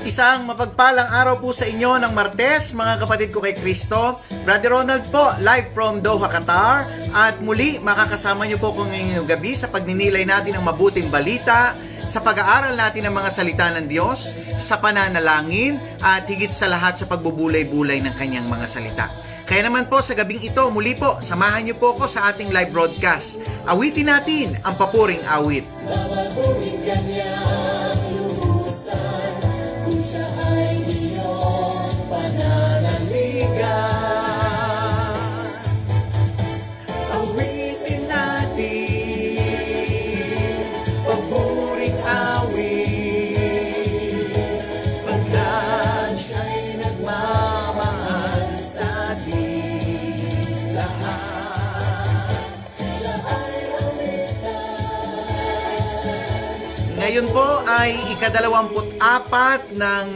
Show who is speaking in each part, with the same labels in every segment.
Speaker 1: Isang mapagpalang araw po sa inyo ng Martes, mga kapatid ko kay Kristo. Brother Ronald po, live from Doha, Qatar. At muli, makakasama niyo po ko ngayong gabi sa pagninilay natin ng mabuting balita, sa pag-aaral natin ng mga salita ng Diyos, sa pananalangin, at higit sa lahat sa pagbubulay-bulay ng kanyang mga salita. Kaya naman po sa gabing ito, muli po, samahan niyo po ko sa ating live broadcast. Awitin natin ang papuring awit.
Speaker 2: Mabuting kanyang luhusan, kung siya ay iyong pananaligan. Awitin natin, papuring awit, pagkat siya'y nagmamahal sa ating lahat. Siya ay
Speaker 1: Ngayon po ay ika-24 ng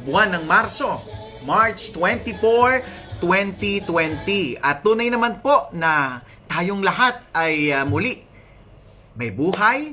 Speaker 1: buwan ng Marso, March 24, 2020. At tunay naman po na tayong lahat ay muli may buhay,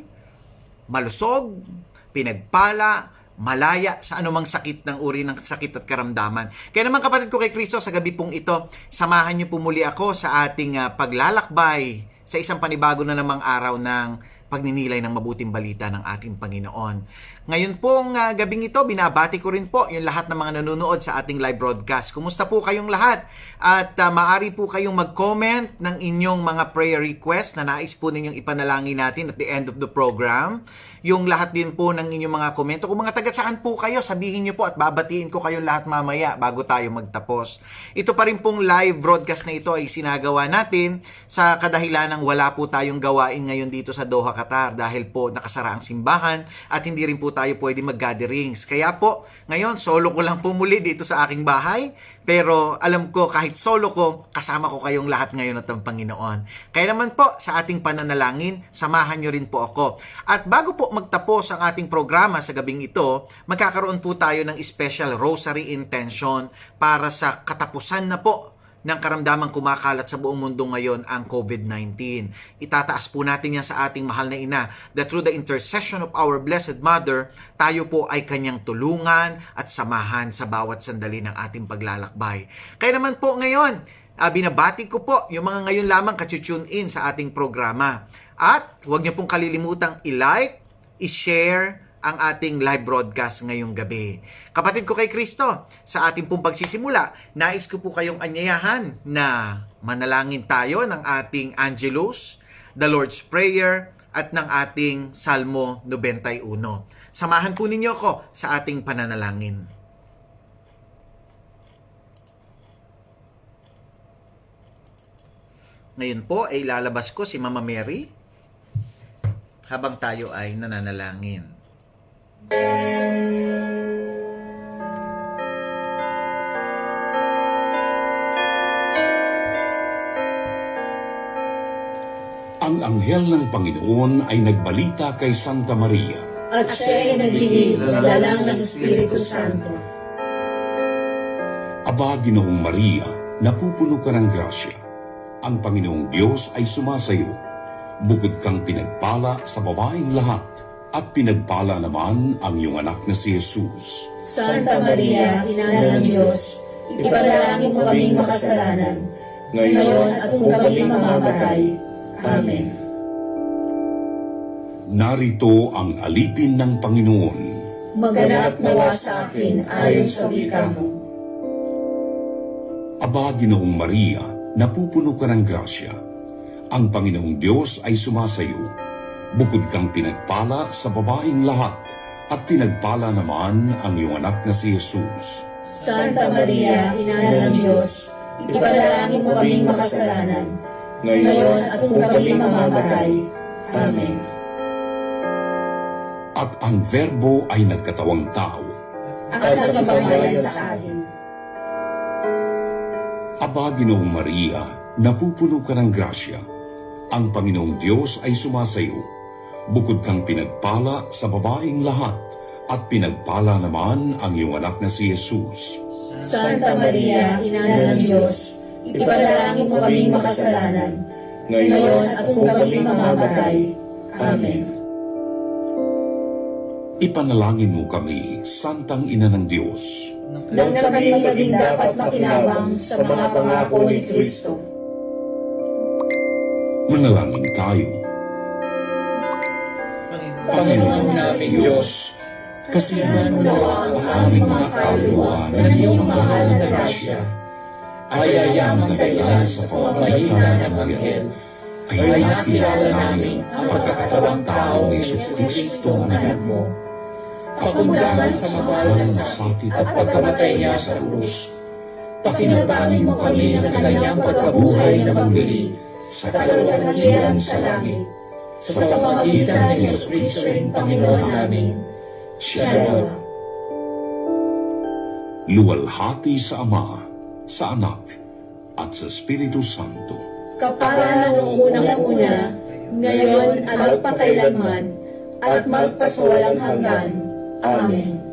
Speaker 1: malusog, pinagpala, malaya sa anumang sakit ng uri ng sakit at karamdaman. Kaya naman kapatid ko kay Kristo, sa gabi pong ito, samahan niyo po muli ako sa ating paglalakbay sa isang panibago na namang araw ng pagninilay ng mabuting balita ng ating Panginoon. Ngayon pong gabing ito, binabati ko rin po yung lahat ng mga nanonood sa ating live broadcast. Kumusta po kayong lahat? At maaari po kayong mag-comment ng inyong mga prayer request na nais po ninyong ipanalangin natin at the end of the program. Yung lahat din po ng inyong mga komento. Kung mga taga-saan po kayo, sabihin nyo po at babatiin ko kayong lahat mamaya bago tayo magtapos. Ito pa rin pong live broadcast na ito ay sinagawa natin sa kadahilan ng wala po tayong gawain ngayon dito sa Doha, Qatar dahil po nakasara ang simbahan at hindi rin po tayo pwede mag-gatherings. Kaya po, ngayon solo ko lang po muli dito sa aking bahay. Pero alam ko kahit solo ko, kasama ko kayong lahat ngayon at ang Panginoon. Kaya naman po sa ating pananalangin, samahan nyo rin po ako. At bago po magtapos ang ating programa sa gabing ito, magkakaroon po tayo ng special rosary intention para sa katapusan na po ng karamdamang kumakalat sa buong mundo ngayon ang COVID-19. Itataas po natin yan sa ating mahal na ina that through the intercession of our Blessed Mother, tayo po ay kanyang tulungan at samahan sa bawat sandali ng ating paglalakbay. Kaya naman po ngayon, binabati ko po yung mga ngayon lamang katutune in sa ating programa. At huwag niyo pong kalilimutang i-like, i-share ang ating live broadcast ngayong gabi. Kapatid ko kay Kristo, sa ating pong pagsisimula, nais ko po kayong anyayahan na manalangin tayo ng ating Angelus, the Lord's Prayer, at ng ating Salmo 91. Samahan po ninyo ako sa ating pananalangin. Ngayon po ay lalabas ko si Mama Mary habang tayo ay nananalangin.
Speaker 3: Ang anghel ng Panginoon ay nagbalita kay Santa Maria.
Speaker 2: at siya ay naglihim ng dalang ng Espiritu Santo.
Speaker 3: Aba, Ginoong Maria, napupuno ka ng grasya. Ang Panginoong Diyos ay sumasayo. Bukod kang pinagpala sa babaeng lahat, at pinagpala naman ang iyong anak na si Jesus.
Speaker 2: Santa Maria, Ina ng Diyos, ipanalangin mo kaming makasalanan, ngayon at kung kami mamamatay. Amen.
Speaker 3: Narito ang alipin ng Panginoon.
Speaker 2: Maganap nawa sa akin ayon sa wika mo.
Speaker 3: Aba, Ginoong Maria, napupuno ka ng grasya. Ang Panginoong Diyos ay sumasayo. Bukod kang pinagpala sa babaeng lahat, at pinagpala naman ang iyong anak na si Jesus.
Speaker 2: Santa Maria, Ina ng Diyos, ipanalangin mo kaming makasalanan, ngayon at kung kami mamamatay. Amen.
Speaker 3: At ang Verbo ay nagkatawang tao.
Speaker 2: At nagpamahayag sa atin.
Speaker 3: Aba, Ginoong Maria, napupuno ka ng grasya. Ang Panginoong Diyos ay sumasayo. Bukod kang pinagpala sa babaeng lahat, at pinagpala naman ang iyong anak na si Jesus.
Speaker 2: Santa Maria, Ina ng Diyos, ipanalangin mo kaming makasalanan, ngayon at kung kami mamamatay. Amen.
Speaker 3: Ipanalangin mo kami, Santang Ina ng Diyos.
Speaker 2: Nang kami maging dapat makinabang sa mga pangako ni Kristo.
Speaker 3: Manalangin tayo.
Speaker 4: Panginoon namin Diyos, kasiyahan mo ang aming mga kaluluwa ng iyong mahal na grasya. Ayayang kailan sa pamamagitan ng Anghel, ay nakilala namin ang pagkakatawang tao ni Jesucristo ng anak mo. Pakundangan sa mahal na sakit at pagkamatay niya sa krus. Pakinabangin mo kami ng kanyang pagkabuhay na muli sa kalwalhatian sa langit. Sa pamamagitan ng Jesucristo rin Panginoon namin. Shalom.
Speaker 3: Luwalhati sa Ama, sa Anak, at sa Espiritu Santo.
Speaker 2: Kapara ng unang-una, ngayon at magpakailanman, at magpasawalang hanggan. Amen.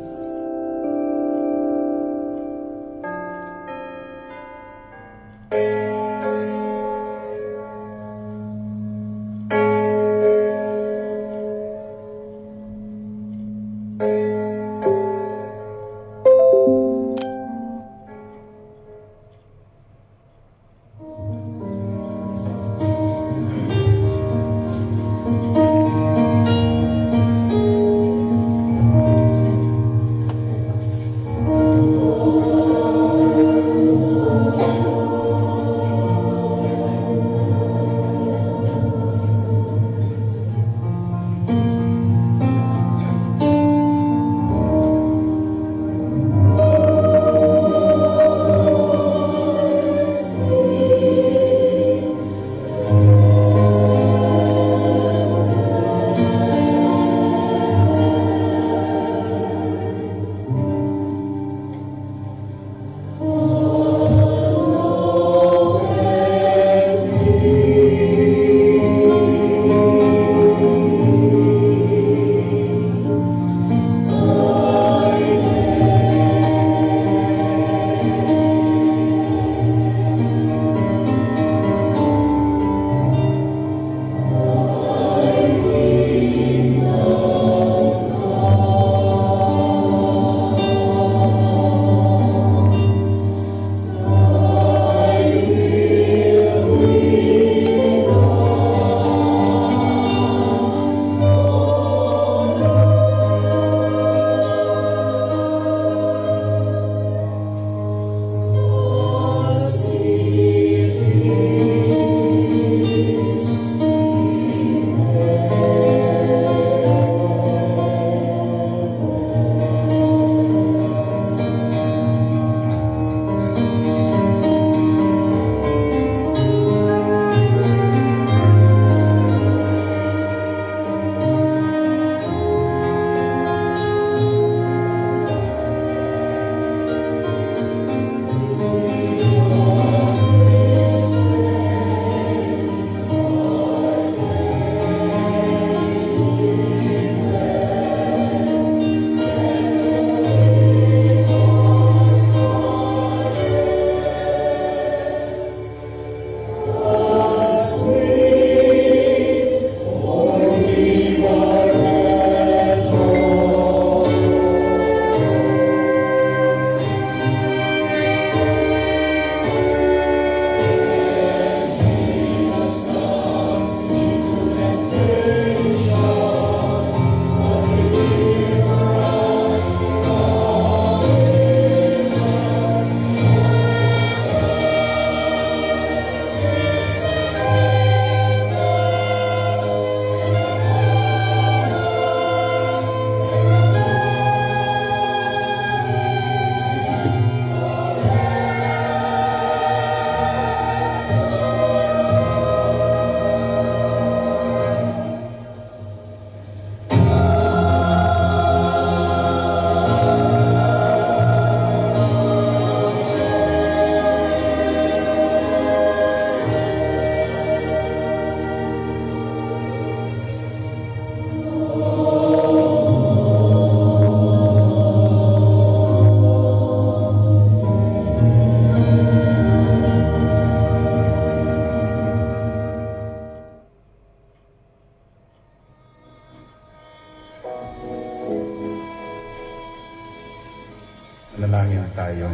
Speaker 5: Manalangin tayo.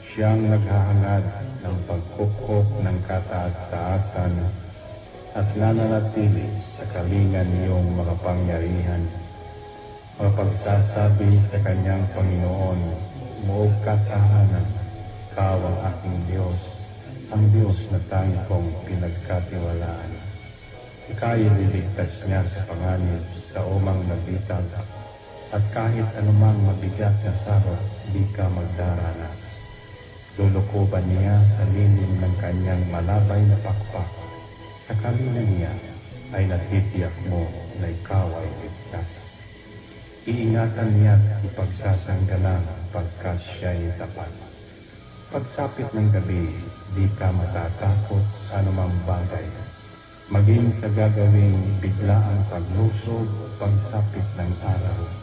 Speaker 5: Siyang naghahangad ng pagkukop ng kataas-taasan at nananatili sa kalingan niyong makapangyarihan. Mapagsasabi sa kanyang Panginoon, Muog katahanan, Ikaw ang aking Diyos, ang Diyos na tangi kong pinagkatiwalaan. Ika'y liligtas niya sa panganib sa umang nabitag, at kahit anumang mabigat na sarot, di ka magdaranas. Lulukuban niya sa lilim ng kanyang malabay na pakpak. Sa kalinang niya ay natitiyak mo na ikaw ay ligtas. Iingatan niya at ipagsasanggalang pagkat siya'y tapat. Pagsapit ng gabi, di ka matatakot sa anumang bagay. Maging sa gagawing biglaang paglusog, pagsapit ng araw.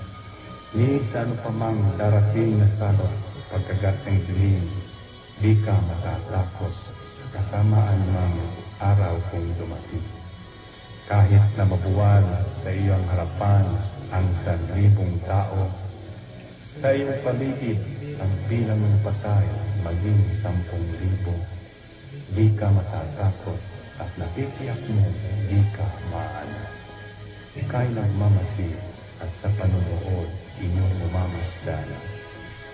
Speaker 5: Ni sa ano pa mang darating na salot, pagkagat ng dilim, di ka matatakot sa kasamaan ng araw kung dumating. Kahit na mabuwal sa iyong harapan ang 1,000 tao, sa iyong paligid ang bilang ng patay maging 10,000, di ka matatakot at natitiyak mo di ka maano. Ika'y nagmamati at sa panunood inyong umamasdan.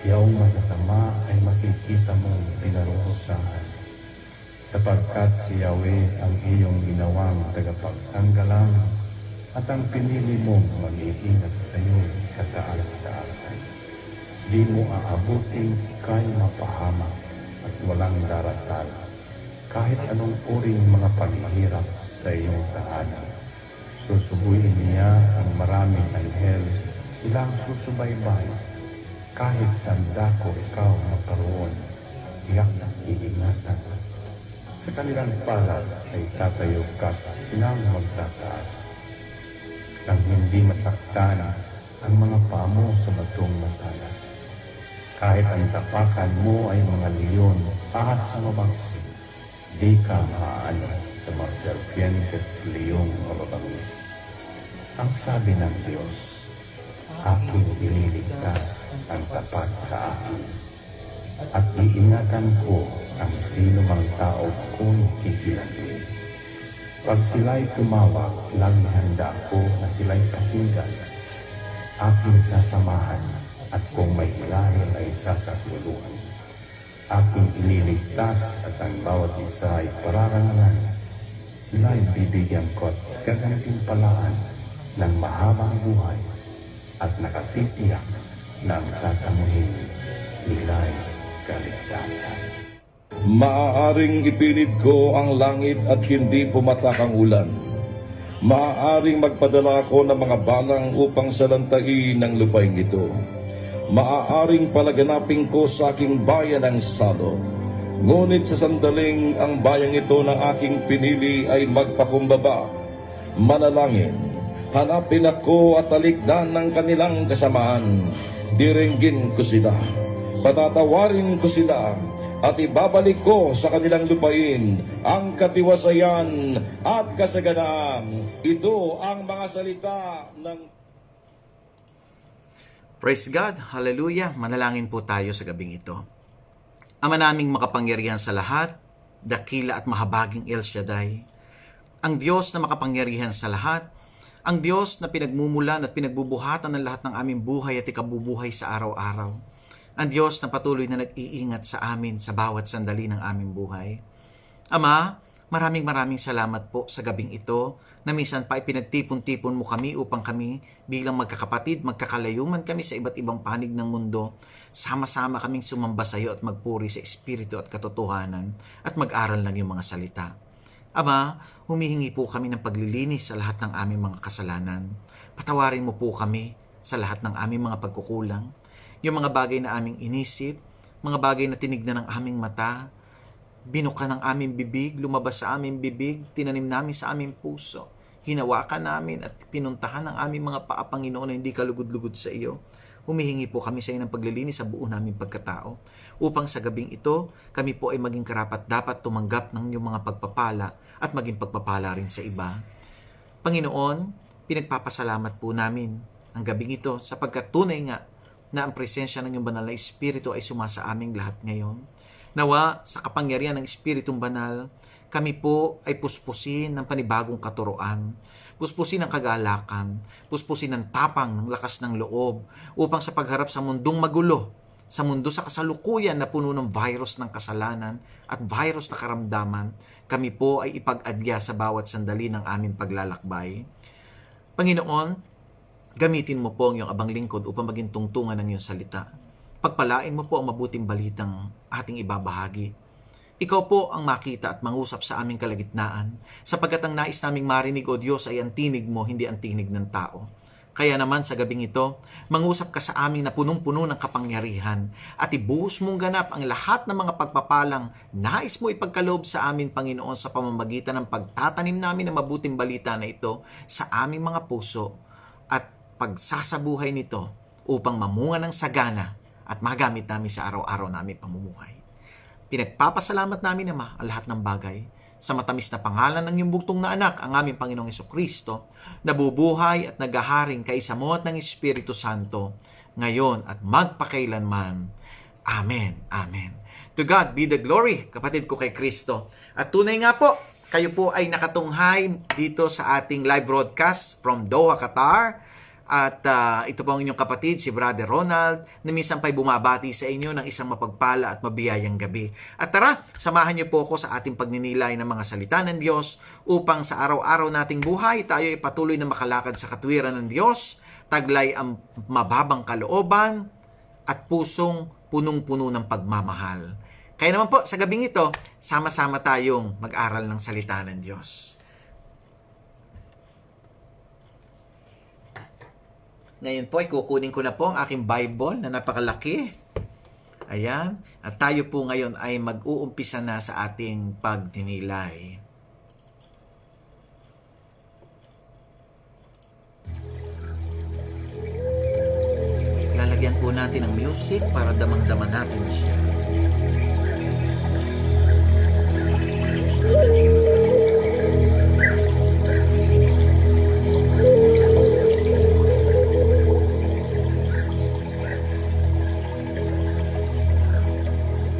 Speaker 5: Iyong matatama ay makikita mong pinarurusahan, sapagkat si Yahweh ang iyong ginawang tagapagtanggalang at ang pinili mong mag-iingat sa iyo kataas-taasan. Di mo aabuting ika'y mapahamak at walang daratal, kahit anong uring mga paghihirap sa iyong tahanan. Susubuin niya ang maraming anghel, ilang susubaybay, kahit sandako ikaw makaroon, iyak na iingatan. Sa kanilang palad ay tatayo ka silang magtataas, nang hindi masaktan ang mga pamo sa batong matala. Kahit ang tapakan mo ay mga leon at sa mabangsi, di ka maaano sa mga serpiente at leong mababangis. Ang sabi ng Diyos, aking ililigtas ang tapat sa akin, at iingatan ko ang sino mang tao kung kikilantin. Pag sila'y tumawag, lagi handa ko na sila'y pakinggan. Aking sasamahan, at kung may hilahil ay sasakuluhan. Aking ililigtas at ang bawat isa ay pararangalan. Sila'y bibigyan ko at gagantimpalaan ng mahabang buhay at nakatitiyak ng tatamuhin nila'y kaligtasan.
Speaker 6: Maaaring ipilit ko ang langit at hindi pumatak ang ulan. Maaaring magpadala ako ng mga balang upang salantain ang lupain ito. Maaaring palaganapin ko sa aking bayan ang salo. Ngunit sa sandaling ang bayang ito ng aking pinili ay magpakumbaba. Manalangin, hanapin ako at talikdan ng kanilang kasamaan. Diringgin ko sila, patatawarin ko sila, at ibabalik ko sa kanilang lupain ang katiwasayan at kasaganaan. Ito ang mga salita ng...
Speaker 1: Praise God! Hallelujah! Manalangin po tayo sa gabing ito. Ama naming makapangyarihan sa lahat, dakila at mahabaging El Shaddai, ang Diyos na makapangyarihan sa lahat, ang Diyos na pinagmumulan at pinagbubuhatan ng lahat ng aming buhay at ikabubuhay sa araw-araw. Ang Diyos na patuloy na nag-iingat sa amin sa bawat sandali ng aming buhay. Ama, maraming salamat po sa gabing ito na minsan pa ipinagtipon-tipon mo kami upang kami bilang magkakapatid, magkakalayuman kami sa iba't ibang panig ng mundo. Sama-sama kaming sumamba sa iyo at magpuri sa Espiritu at katotohanan at mag-aral ng iyong mga salita. Ama, humihingi po kami ng paglilinis sa lahat ng aming mga kasalanan. Patawarin mo po kami sa lahat ng aming mga pagkukulang. Yung mga bagay na aming inisip, mga bagay na tinignan ng aming mata, binuka ng aming bibig, lumabas sa aming bibig, tinanim namin sa aming puso, hinawakan namin at pinuntahan ng aming mga paa, Panginoon, na hindi kalugod-lugod sa iyo. Humihingi po kami sa iyo ng paglilinis sa buo naming pagkatao, upang sa gabing ito, kami po ay maging karapat-dapat tumanggap ng iyong mga pagpapala at maging pagpapala rin sa iba. Panginoon, pinagpapasalamat po namin ang gabing ito sapagkat tunay nga, na ang presensya ng iyong banal na Espiritu ay sumasa aming lahat ngayon. Nawa, sa kapangyarihan ng Espiritong Banal, kami po ay puspusin ng panibagong katuroan, puspusin ng kagalakan, puspusin ng tapang, ng lakas ng loob, upang sa pagharap sa mundong magulo, sa mundo sa kasalukuyan na puno ng virus ng kasalanan at virus na karamdaman, kami po ay ipag-adya sa bawat sandali ng aming paglalakbay. Panginoon, gamitin mo po ang iyong abang lingkod upang maging tungtungan ng iyong salita. Pagpalain mo po ang mabuting balitang ating ibabahagi. Ikaw po ang makita at mangusap sa aming kalagitnaan, sapagkat ang nais naming marinig, O Diyos, ay ang tinig mo, hindi ang tinig ng tao. Kaya naman sa gabing ito, mangusap ka sa amin na punong-puno ng kapangyarihan at ibuhos mong ganap ang lahat ng mga pagpapalang nais mo ipagkaloob sa amin, Panginoon, sa pamamagitan ng pagtatanim namin ng mabuting balita na ito sa aming mga puso at pagsasabuhay nito upang mamunga ng sagana at magamit namin sa araw-araw namin pamumuhay. Pinagpapasalamat namin, Ama, ang lahat ng bagay sa matamis na pangalan ng iyong bugtong na anak, ang aming Panginoong Hesukristo, na bubuhay at naghaharing kaisa mo at ng Espiritu Santo, ngayon at magpakailanman. Amen. Amen. To God be the glory, kapatid ko kay Kristo. At tunay nga po, kayo po ay nakatunghay dito sa ating live broadcast from Doha, Qatar. At ito po ang inyong kapatid, si Brother Ronald, na minsan pa'y bumabati sa inyo ng isang mapagpala at mabiyayang gabi. At tara, samahan niyo po ako sa ating pagninilay ng mga salita ng Diyos upang sa araw-araw nating buhay, tayo ay patuloy na makalakad sa katwiran ng Diyos, taglay ang mababang kalooban at pusong punong-puno ng pagmamahal. Kaya naman po, sa gabing ito, sama-sama tayong mag-aral ng salita ng Diyos. Ngayon po ay kukunin ko na po ang aking Bible na napakalaki. Ayan. At tayo po ngayon ay mag-uumpisa na sa ating pagninilay. Lalagyan po natin ng music para damang-dama natin siya.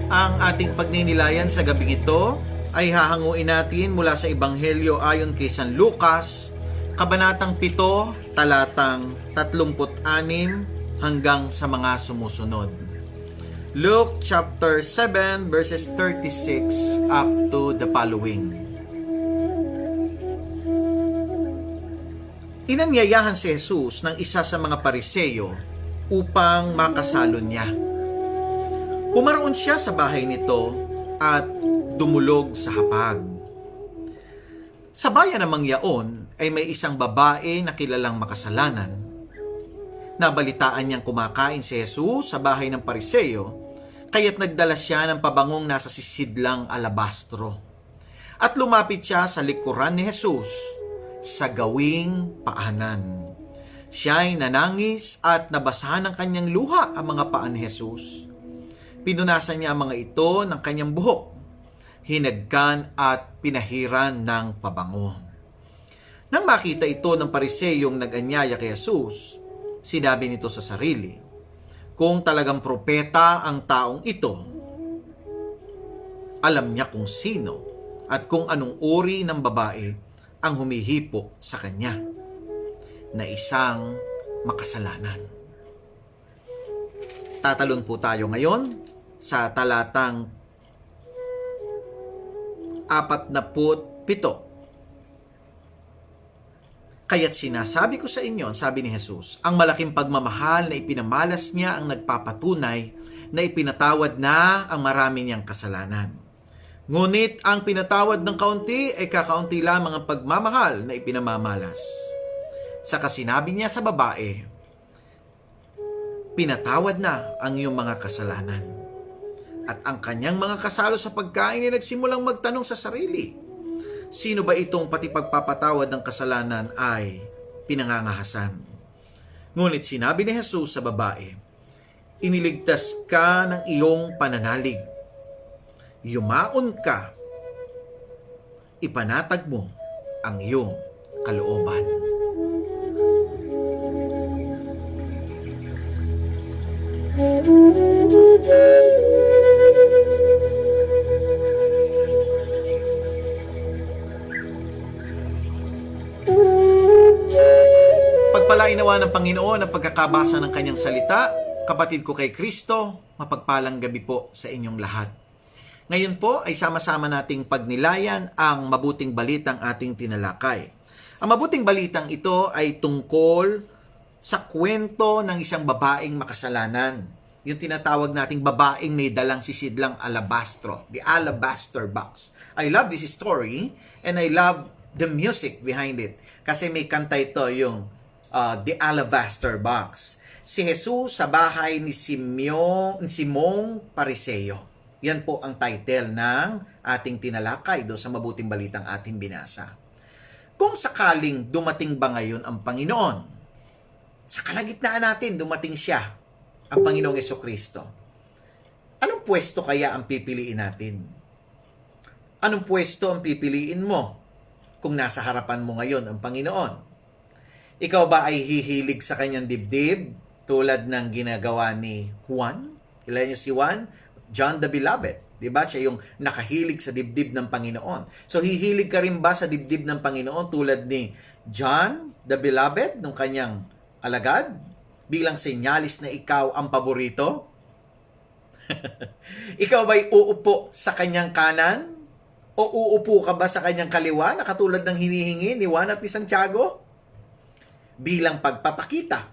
Speaker 1: Ang ating pagninilayan sa gabing ito ay hahanguin natin mula sa Ebanghelyo ayon kay San Lucas, Kabanatang 7, talatang 36 hanggang sa mga sumusunod. Luke chapter 7 verses 36 up to the following. Inanyayahan si Jesus ng isa sa mga Pariseyo upang makasalo niya. Pumaroon siya sa bahay nito at dumulog sa hapag. Sa bayan namang yaon ay may isang babae na kilalang makasalanan. Nabalitaan niyang kumakain si Jesus sa bahay ng Pariseyo, kaya't nagdala siya ng pabangong nasa sisidlang alabastro. At lumapit siya sa likuran ni Jesus sa gawing paanan. Siya'y nanangis at nabasahan ng kanyang luha ang mga paan ni Jesus. Pinunasan niya ang mga ito ng kanyang buhok, hinagkan at pinahiran ng pabango. Nang makita ito ng Pariseyong nag-anyaya kay Jesus, sinabi nito sa sarili, kung talagang propeta ang taong ito, alam niya kung sino at kung anong uri ng babae ang humihipo sa kanya, na isang makasalanan. Tatalon po tayo ngayon sa talatang 47. Kaya't sinasabi ko sa inyo, sabi ni Jesus, ang malaking pagmamahal na ipinamalas niya ang nagpapatunay na ipinatawad na ang marami niyang kasalanan. Ngunit ang pinatawad ng kaunti ay kakaunti lamang ang pagmamahal na ipinamamalas. Saka sinabi niya sa babae, pinatawad na ang iyong mga kasalanan. At ang kanyang mga kasalo sa pagkain ay nagsimulang magtanong sa sarili, sino ba itong pati pagpapatawad ng kasalanan ay pinangangahasan? Ngunit sinabi ni Jesus sa babae, iniligtas ka ng iyong pananalig. Yumaon ka, ipanatag mo ang iyong kalooban. Pagpalain nawa ng Panginoon ang pagkakabasa ng kanyang salita, kapatid ko kay Kristo, mapagpalang gabi po sa inyong lahat. Ngayon po ay sama-sama nating pagnilayan ang mabuting balitang ating tinalakay. Ang mabuting balitang ito ay tungkol sa kwento ng isang babaeng makasalanan. Yung tinatawag nating babaeng may dalang sisidlang alabastro, the alabaster box. I love this story and I love the music behind it. Kasi may kanta ito, yung the alabaster box. Si Jesus sa bahay ni Simong Pariseo. Yan po ang title ng ating tinalakay doon sa mabuting balitang ating binasa. Kung sakaling dumating ba ngayon ang Panginoon, sa kalagitnaan natin dumating siya, ang Panginoong Jesucristo. Anong pwesto kaya ang pipiliin natin? Anong pwesto ang pipiliin mo kung nasa harapan mo ngayon ang Panginoon? Ikaw ba ay hihilig sa kanyang dibdib tulad ng ginagawa ni Juan? Kilala niyo si Juan? John the Beloved. Diba? Siya yung nakahilig sa dibdib ng Panginoon. So, hihilig ka rin ba sa dibdib ng Panginoon tulad ni John the Beloved, nung kanyang alagad? Bilang senyalis na ikaw ang paborito? Ikaw ba'y uupo sa kanyang kanan? O uupo ka ba sa kanyang kaliwa na katulad ng hinihingi ni Juan at ni Santiago? Bilang pagpapakita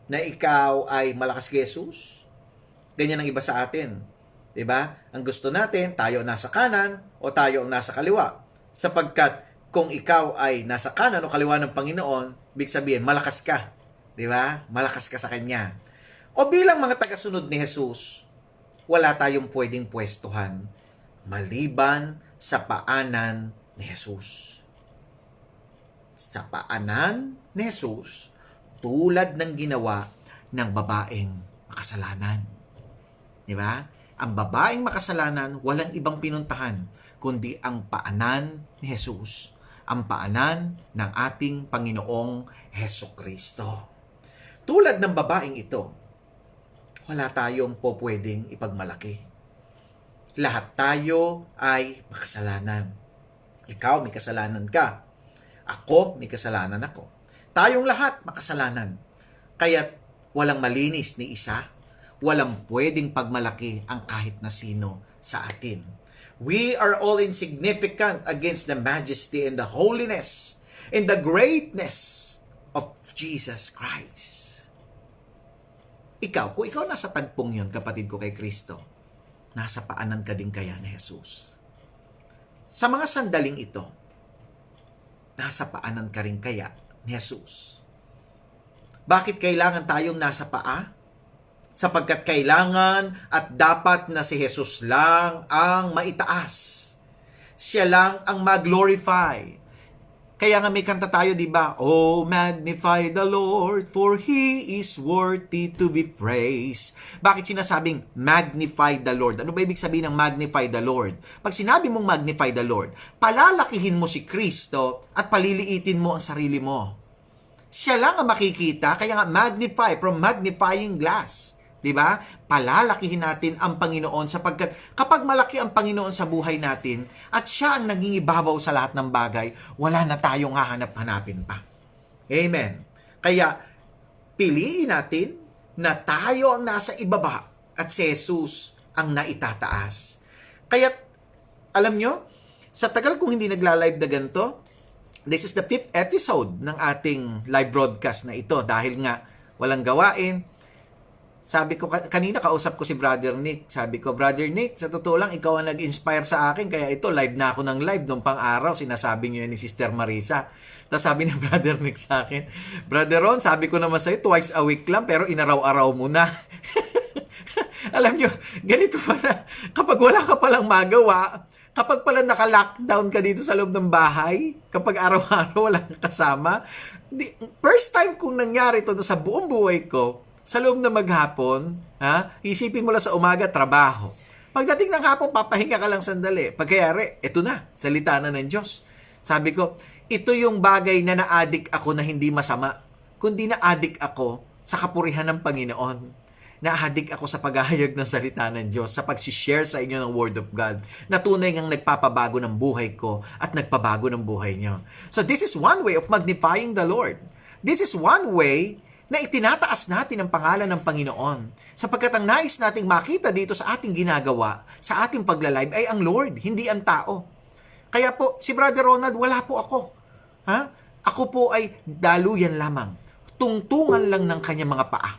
Speaker 1: na ikaw ay malakas kay Jesus? Ganyan ang iba sa atin. Diba? Ang gusto natin, tayo nasa kanan o tayo ang nasa kaliwa. Sapagkat kung ikaw ay nasa kanan o kaliwa ng Panginoon, big sabihin, malakas ka. Diba? Malakas ka sa Kanya. O bilang mga tagasunod ni Jesus, wala tayong pwedeng pwestuhan maliban sa paanan ni Jesus. Sa paanan ni Jesus, tulad ng ginawa ng babaeng makasalanan. Diba? Ang babaeng makasalanan, walang ibang pinuntahan, kundi ang paanan ni Jesus. Ang paanan ng ating Panginoong Hesukristo. Tulad ng babaeng ito, wala tayong po pwedeng ipagmalaki. Lahat tayo ay makasalanan. Ikaw, may kasalanan ka. Ako, may kasalanan ako. Tayong lahat makasalanan. Kaya't walang malinis ni isa, walang pwedeng pagmalaki ang kahit na sino sa atin. We are all insignificant against the majesty and the holiness and the greatness of Jesus Christ. Ikaw, kung ikaw nasa tagpong yun, kapatid ko kay Kristo, nasa paanan ka din kaya ni Jesus. Sa mga sandaling ito, nasa paanan ka rin kaya ni Jesus. Bakit kailangan tayong nasa paa? Sapagkat kailangan at dapat na si Jesus lang ang maitaas. Siya lang ang mag-glorify. Kaya nga may kanta tayo, di ba? Oh, magnify the Lord, for He is worthy to be praised. Bakit sinasabing magnify the Lord? Ano ba ibig sabihin ng magnify the Lord? Pag sinabi mong magnify the Lord, palalakihin mo si Kristo at paliliitin mo ang sarili mo. Siya lang ang makikita, kaya nga magnify, from magnifying glass. Diba? Palalakihin natin ang Panginoon sapagkat kapag malaki ang Panginoon sa buhay natin at siya ang nangingibabaw sa lahat ng bagay, wala na tayong hahanap-hanapin pa. Amen. Kaya piliin natin na tayo ang nasa ibaba at si Jesus ang naitataas. Kaya alam nyo, sa tagal kong hindi nagla-live na ganito, this is the 5th episode ng ating live broadcast na ito dahil nga walang gawain. Sabi ko, kanina kausap ko si Brother Nick. Sabi ko, Brother Nick, sa totoo lang, ikaw ang nag-inspire sa akin. Kaya ito, live na ako ng live nung pang-araw. Sinasabi niyo yan ni Sister Marisa. Tapos sabi ni Brother Nick sa akin, Brother Ron, sabi ko naman sa'yo, twice a week lang, pero inaraw-araw mo na. Alam niyo, ganito pala. Kapag wala ka palang magawa, kapag pala naka-lockdown ka dito sa loob ng bahay, kapag araw-araw wala kang kasama, first time kung nangyari ito sa buong buhay ko, sa loob na maghapon, isipin mo lang sa umaga, trabaho. Pagdating ng hapon, papahinga ka lang sandali. Pagkayari, eto na, salita na ng Diyos. Sabi ko, ito yung bagay na na-addict ako na hindi masama, kundi na-addict ako sa kapurihan ng Panginoon. Naahadik ako sa paghahayag ng salita ng Diyos, sa pag-share sa inyo ng Word of God, na tunay ngang nagpapabago ng buhay ko at nagpabago ng buhay nyo. So this is one way of magnifying the Lord. This is one way na itinataas natin ang pangalan ng Panginoon. Sapagkat ang nais nating makita dito sa ating ginagawa, sa ating pagla-live, ay ang Lord, hindi ang tao. Kaya po, si Brother Ronald, wala po ako. Ha? Ako po ay daluyan lamang. Tungtungan lang ng kanyang mga paa.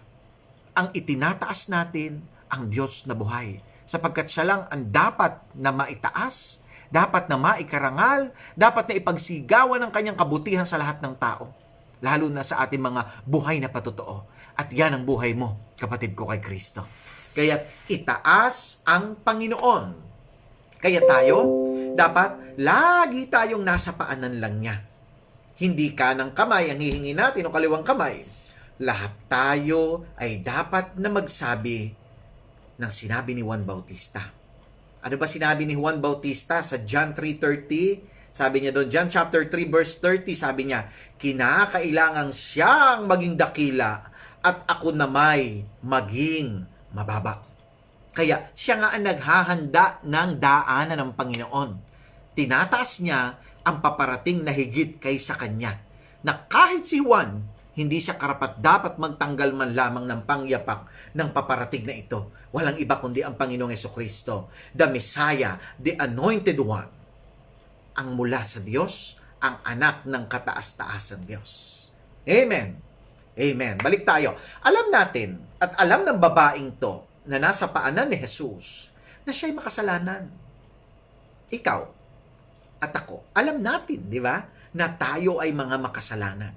Speaker 1: Ang itinataas natin, ang Diyos na buhay. Sapagkat siya lang ang dapat na maitaas, dapat na maikarangal, dapat na ipagsigawan ng kanyang kabutihan sa lahat ng tao. Lalo na sa ating mga buhay na patotoo. At yan ang buhay mo, kapatid ko kay Kristo. Kaya itaas ang Panginoon. Kaya tayo, dapat lagi tayong nasa paanan lang niya. Hindi kanang kamay ang hihingi natin o kaliwang kamay. Lahat tayo ay dapat na magsabi ng sinabi ni Juan Bautista. Ano ba sinabi ni Juan Bautista sa John 3:30? Sabi niya doon, John chapter 3 verse 30, sabi niya, kinakailangan siyang maging dakila at ako namay maging mababa. Kaya siya nga ang naghahanda ng daanan ng Panginoon. Tinataas niya ang paparating na higit kaysa kanya. Na kahit si Juan, hindi siya karapat-dapat magtanggal man lamang ng pangyapak ng paparating na ito. Walang iba kundi ang Panginoong Hesukristo, the Messiah, the Anointed One. Ang mula sa Diyos, ang anak ng kataas-taasang Diyos. Amen. Amen. Balik tayo. Alam natin at alam ng babaeng to na nasa paanan ni Jesus na siya'y makasalanan. Ikaw at ako, alam natin, di ba, na tayo ay mga makasalanan.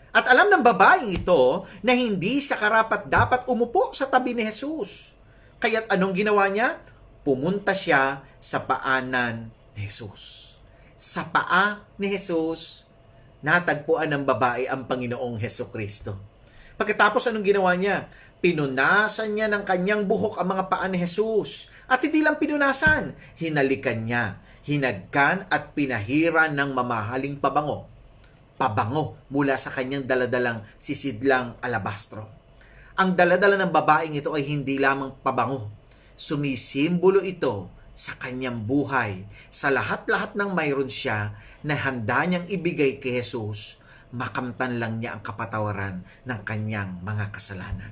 Speaker 1: At alam ng babaeng ito na hindi siya karapat-dapat umupo sa tabi ni Jesus. Kaya't anong ginawa niya? Pumunta siya sa paanan ni Jesus. Sa paa ni Jesus, natagpuan ng babae ang Panginoong Hesukristo. Pagkatapos anong ginawa niya? Pinunasan niya ng kanyang buhok ang mga paa ni Jesus. At hindi lang pinunasan, hinalikan niya, hinagkan at pinahiran ng mamahaling pabango. Pabango mula sa kanyang daladalang sisidlang alabastro. Ang daladala ng babaeng ito ay hindi lamang pabango. Sumisimbolo ito sa kanyang buhay, sa lahat-lahat ng mayroon siya na handa niyang ibigay kay Jesus, makamtan lang niya ang kapatawaran ng kanyang mga kasalanan.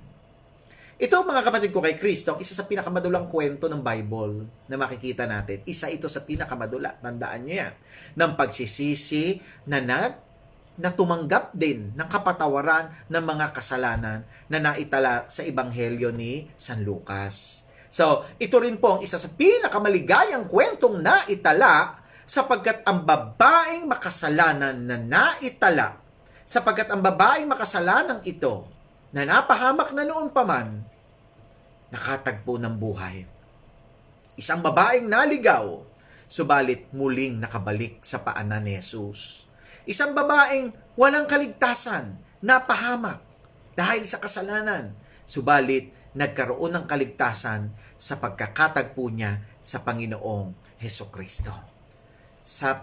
Speaker 1: Ito, mga kapatid ko kay Kristo, isa sa pinakamadulang kwento ng Bible na makikita natin. Isa ito sa pinakamadula, tandaan niyo yan, ng pagsisisi na tumanggap din ng kapatawaran ng mga kasalanan na naitala sa Ebanghelyo ni San Lucas. So, ito rin po ang isa sa pinakamaligayang kwentong naitala sapagkat ang babaeng makasalanan na naitala, sapagkat ang babaeng makasalanang ito na napahamak na noon pa man, nakatagpo ng buhay. Isang babaeng naligaw, subalit muling nakabalik sa paanan ni Jesus. Isang babaeng walang kaligtasan, napahamak dahil sa kasalanan, subalit nagkaroon ng kaligtasan sa pagkakatagpo niya sa Panginoong Hesukristo. Sa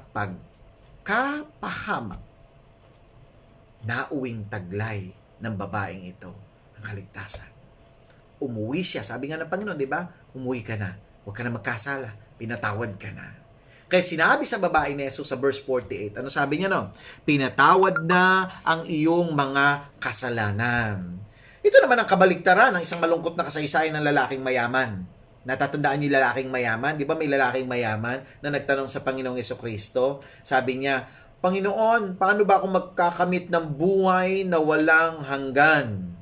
Speaker 1: pagkapahamak, nauwing taglay ng babaeng ito ang kaligtasan. Umuwi siya. Sabi nga ng Panginoon, di ba? Umuwi ka na. Huwag ka na magkasala. Pinatawad ka na. Kaya sinabi sa babae ni Jesus sa verse 48, ano sabi niya no? Pinatawad na ang iyong mga kasalanan. Ito naman ang kabaligtaran ng isang malungkot na kasaysayan ng lalaking mayaman. Natatandaan niyo lalaking mayaman? Di ba may lalaking mayaman na nagtanong sa Panginoong Hesukristo? Sabi niya, Panginoon, paano ba ako magkakamit ng buhay na walang hanggan?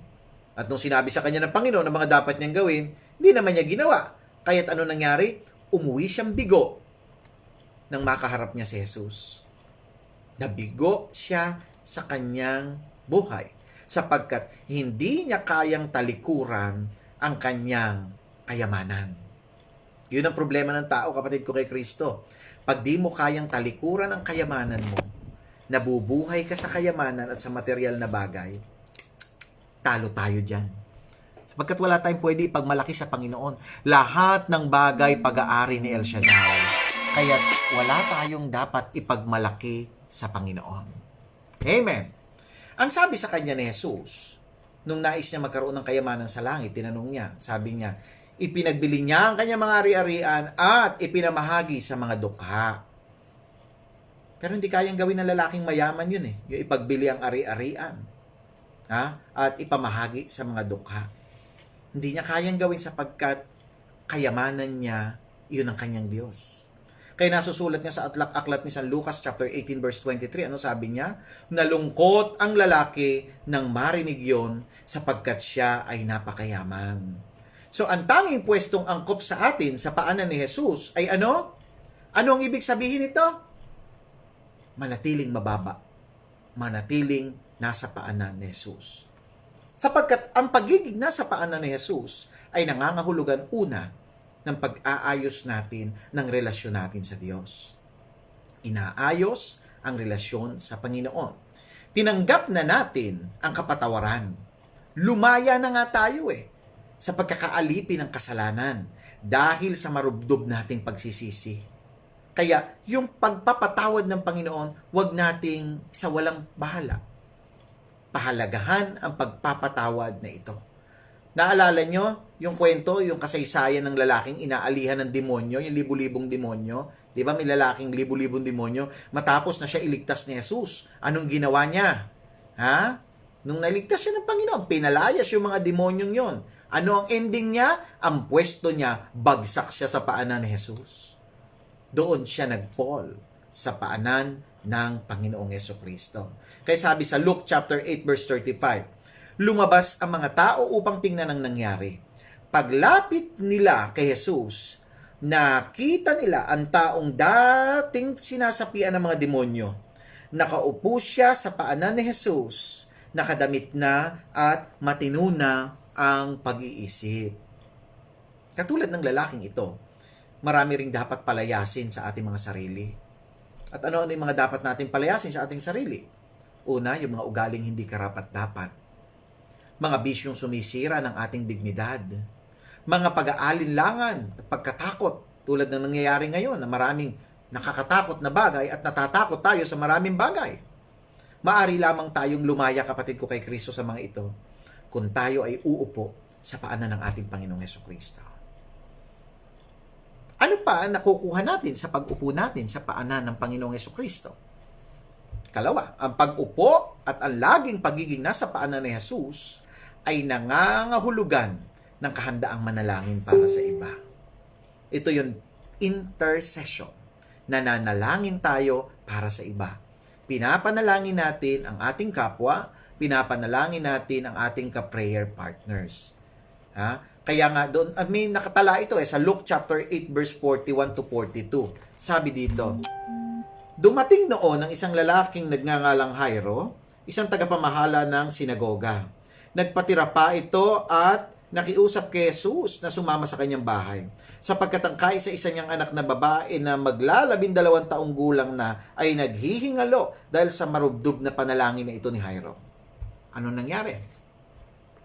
Speaker 1: At nung sinabi sa kanya ng Panginoon ang mga dapat niyang gawin, hindi naman niya ginawa. Kaya't ano nangyari? Umuwi siyang bigo nang makaharap niya si Jesus. Nabigo siya sa kanyang buhay sapagkat hindi niya kayang talikuran ang kanyang kayamanan. Yun ang problema ng tao, kapatid ko kay Kristo. Pag di mo kayang talikuran ang kayamanan mo, nabubuhay ka sa kayamanan at sa material na bagay, talo tayo dyan. Sapagkat wala tayong pwede ipagmalaki sa Panginoon. Lahat ng bagay pag-aari ni El Shaddai. Kaya wala tayong dapat ipagmalaki sa Panginoon. Amen. Ang sabi sa kanya ni Jesus, nung nais niya magkaroon ng kayamanan sa langit, tinanong niya, sabi niya, ipinagbili niya ang kanyang mga ari-arian at ipinamahagi sa mga dukha. Pero hindi kayang gawin ng lalaking mayaman yun eh, yung ipagbili ang ari-arian at ipamahagi sa mga dukha. Hindi niya kayang gawin sapagkat kayamanan niya, yun ang kanyang Diyos. Kaya nasusulat niya sa aklat ni San Lucas chapter 18 verse 23, ano sabi niya? Nalungkot ang lalaki nang marinig yon sapagkat siya ay napakayaman. So ang tanging pwestong angkop sa atin sa paanan ni Jesus ay ano? Ano ang ibig sabihin nito? Manatiling mababa. Manatiling nasa paanan ni Jesus. Sapagkat ang pagiging nasa paanan ni Jesus ay nangangahulugan una ng pag-aayos natin ng relasyon natin sa Diyos. Inaayos ang relasyon sa Panginoon. Tinanggap na natin ang kapatawaran. Lumaya na nga tayo sa pagkakaalipin ng kasalanan dahil sa marubdob nating pagsisisi. Kaya yung pagpapatawad ng Panginoon, huwag nating sa walang bahala. Pahalagahan ang pagpapatawad na ito. Naalala nyo yung kwento, yung kasaysayan ng lalaking inaalihan ng demonyo, yung libu-libong demonyo? Di ba may lalaking libu-libong demonyo? Matapos na siya iligtas ni Jesus, anong ginawa niya? Nung naligtas siya ng Panginoon, pinalayas yung mga demonyong yon. Ano ang ending niya? Ang pwesto niya, bagsak siya sa paanan ni Jesus. Doon siya nag-fall sa paanan ng Panginoong Jesucristo. Kaya sabi sa Luke chapter 8 verse 35, lumabas ang mga tao upang tingnan ang nangyari. Paglapit nila kay Jesus, nakita nila ang taong dating sinasapian ng mga demonyo. Nakaupo siya sa paanan ni Jesus, nakadamit na at matino na ang pag-iisip. Katulad ng lalaking ito, marami ring dapat palayasin sa ating mga sarili. At ano yung mga dapat natin palayasin sa ating sarili? Una, yung mga ugaling hindi karapat-dapat. Mga bisyong sumisira ng ating dignidad, mga pag-aalinlangan at pagkatakot tulad ng nangyayari ngayon na maraming nakakatakot na bagay at natatakot tayo sa maraming bagay. Maari lamang tayong lumaya, kapatid ko, kay Kristo sa mga ito kung tayo ay uupo sa paanan ng ating Panginoong Jesucristo. Ano pa ang nakukuha natin sa pag-upo natin sa paanan ng Panginoong Jesucristo? Kalawa, ang pag-upo at ang laging pagiging nasa paanan ni Jesus ay nangangahulugan ng kahandaang manalangin para sa iba. Ito yung intercession. Nananalangin tayo para sa iba. Pinapanalangin natin ang ating kapwa, pinapanalangin natin ang ating ka-prayer partners. Kaya nga doon, may nakatala ito sa Luke chapter 8 verse 41 to 42. Sabi dito, dumating noon ang isang lalaking nagngangalang Jairo, isang tagapamahala ng sinagoga. Nagpatira pa ito at nakiusap kay Jesus na sumama sa kanyang bahay. Sapagkat ang kaisa-isa niyang anak na babae na maglalabindalawang taong gulang na ay naghihingalo dahil sa marubdob na panalangin na ito ni Jairo. Ano nangyari?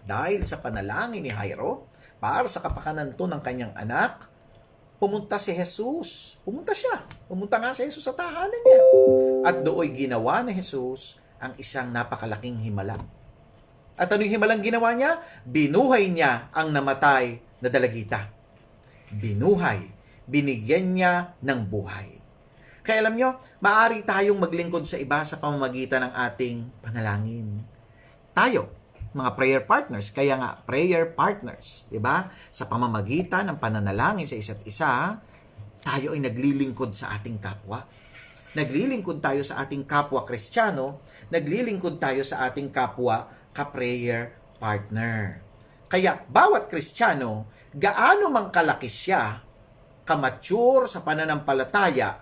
Speaker 1: Dahil sa panalangin ni Jairo, para sa kapakanan to ng kanyang anak, pumunta si Jesus. Pumunta nga si Jesus sa tahanan niya. At dooy ginawa ni Jesus ang isang napakalaking himala. At anong himalang ginawa niya? Binuhay niya ang namatay na dalagita. Binuhay. Binigyan niya ng buhay. Kaya alam nyo, maaari tayong maglingkod sa iba sa pamamagitan ng ating panalangin. Tayo, mga prayer partners, kaya nga prayer partners, di ba? Sa pamamagitan ng pananalangin sa isa't isa, tayo ay naglilingkod sa ating kapwa. Naglilingkod tayo sa ating kapwa Kristiyano, naglilingkod tayo sa ating kapwa ka-prayer partner. Kaya bawat Kristiyano, gaano mang kalaki siya, kamature sa pananampalataya,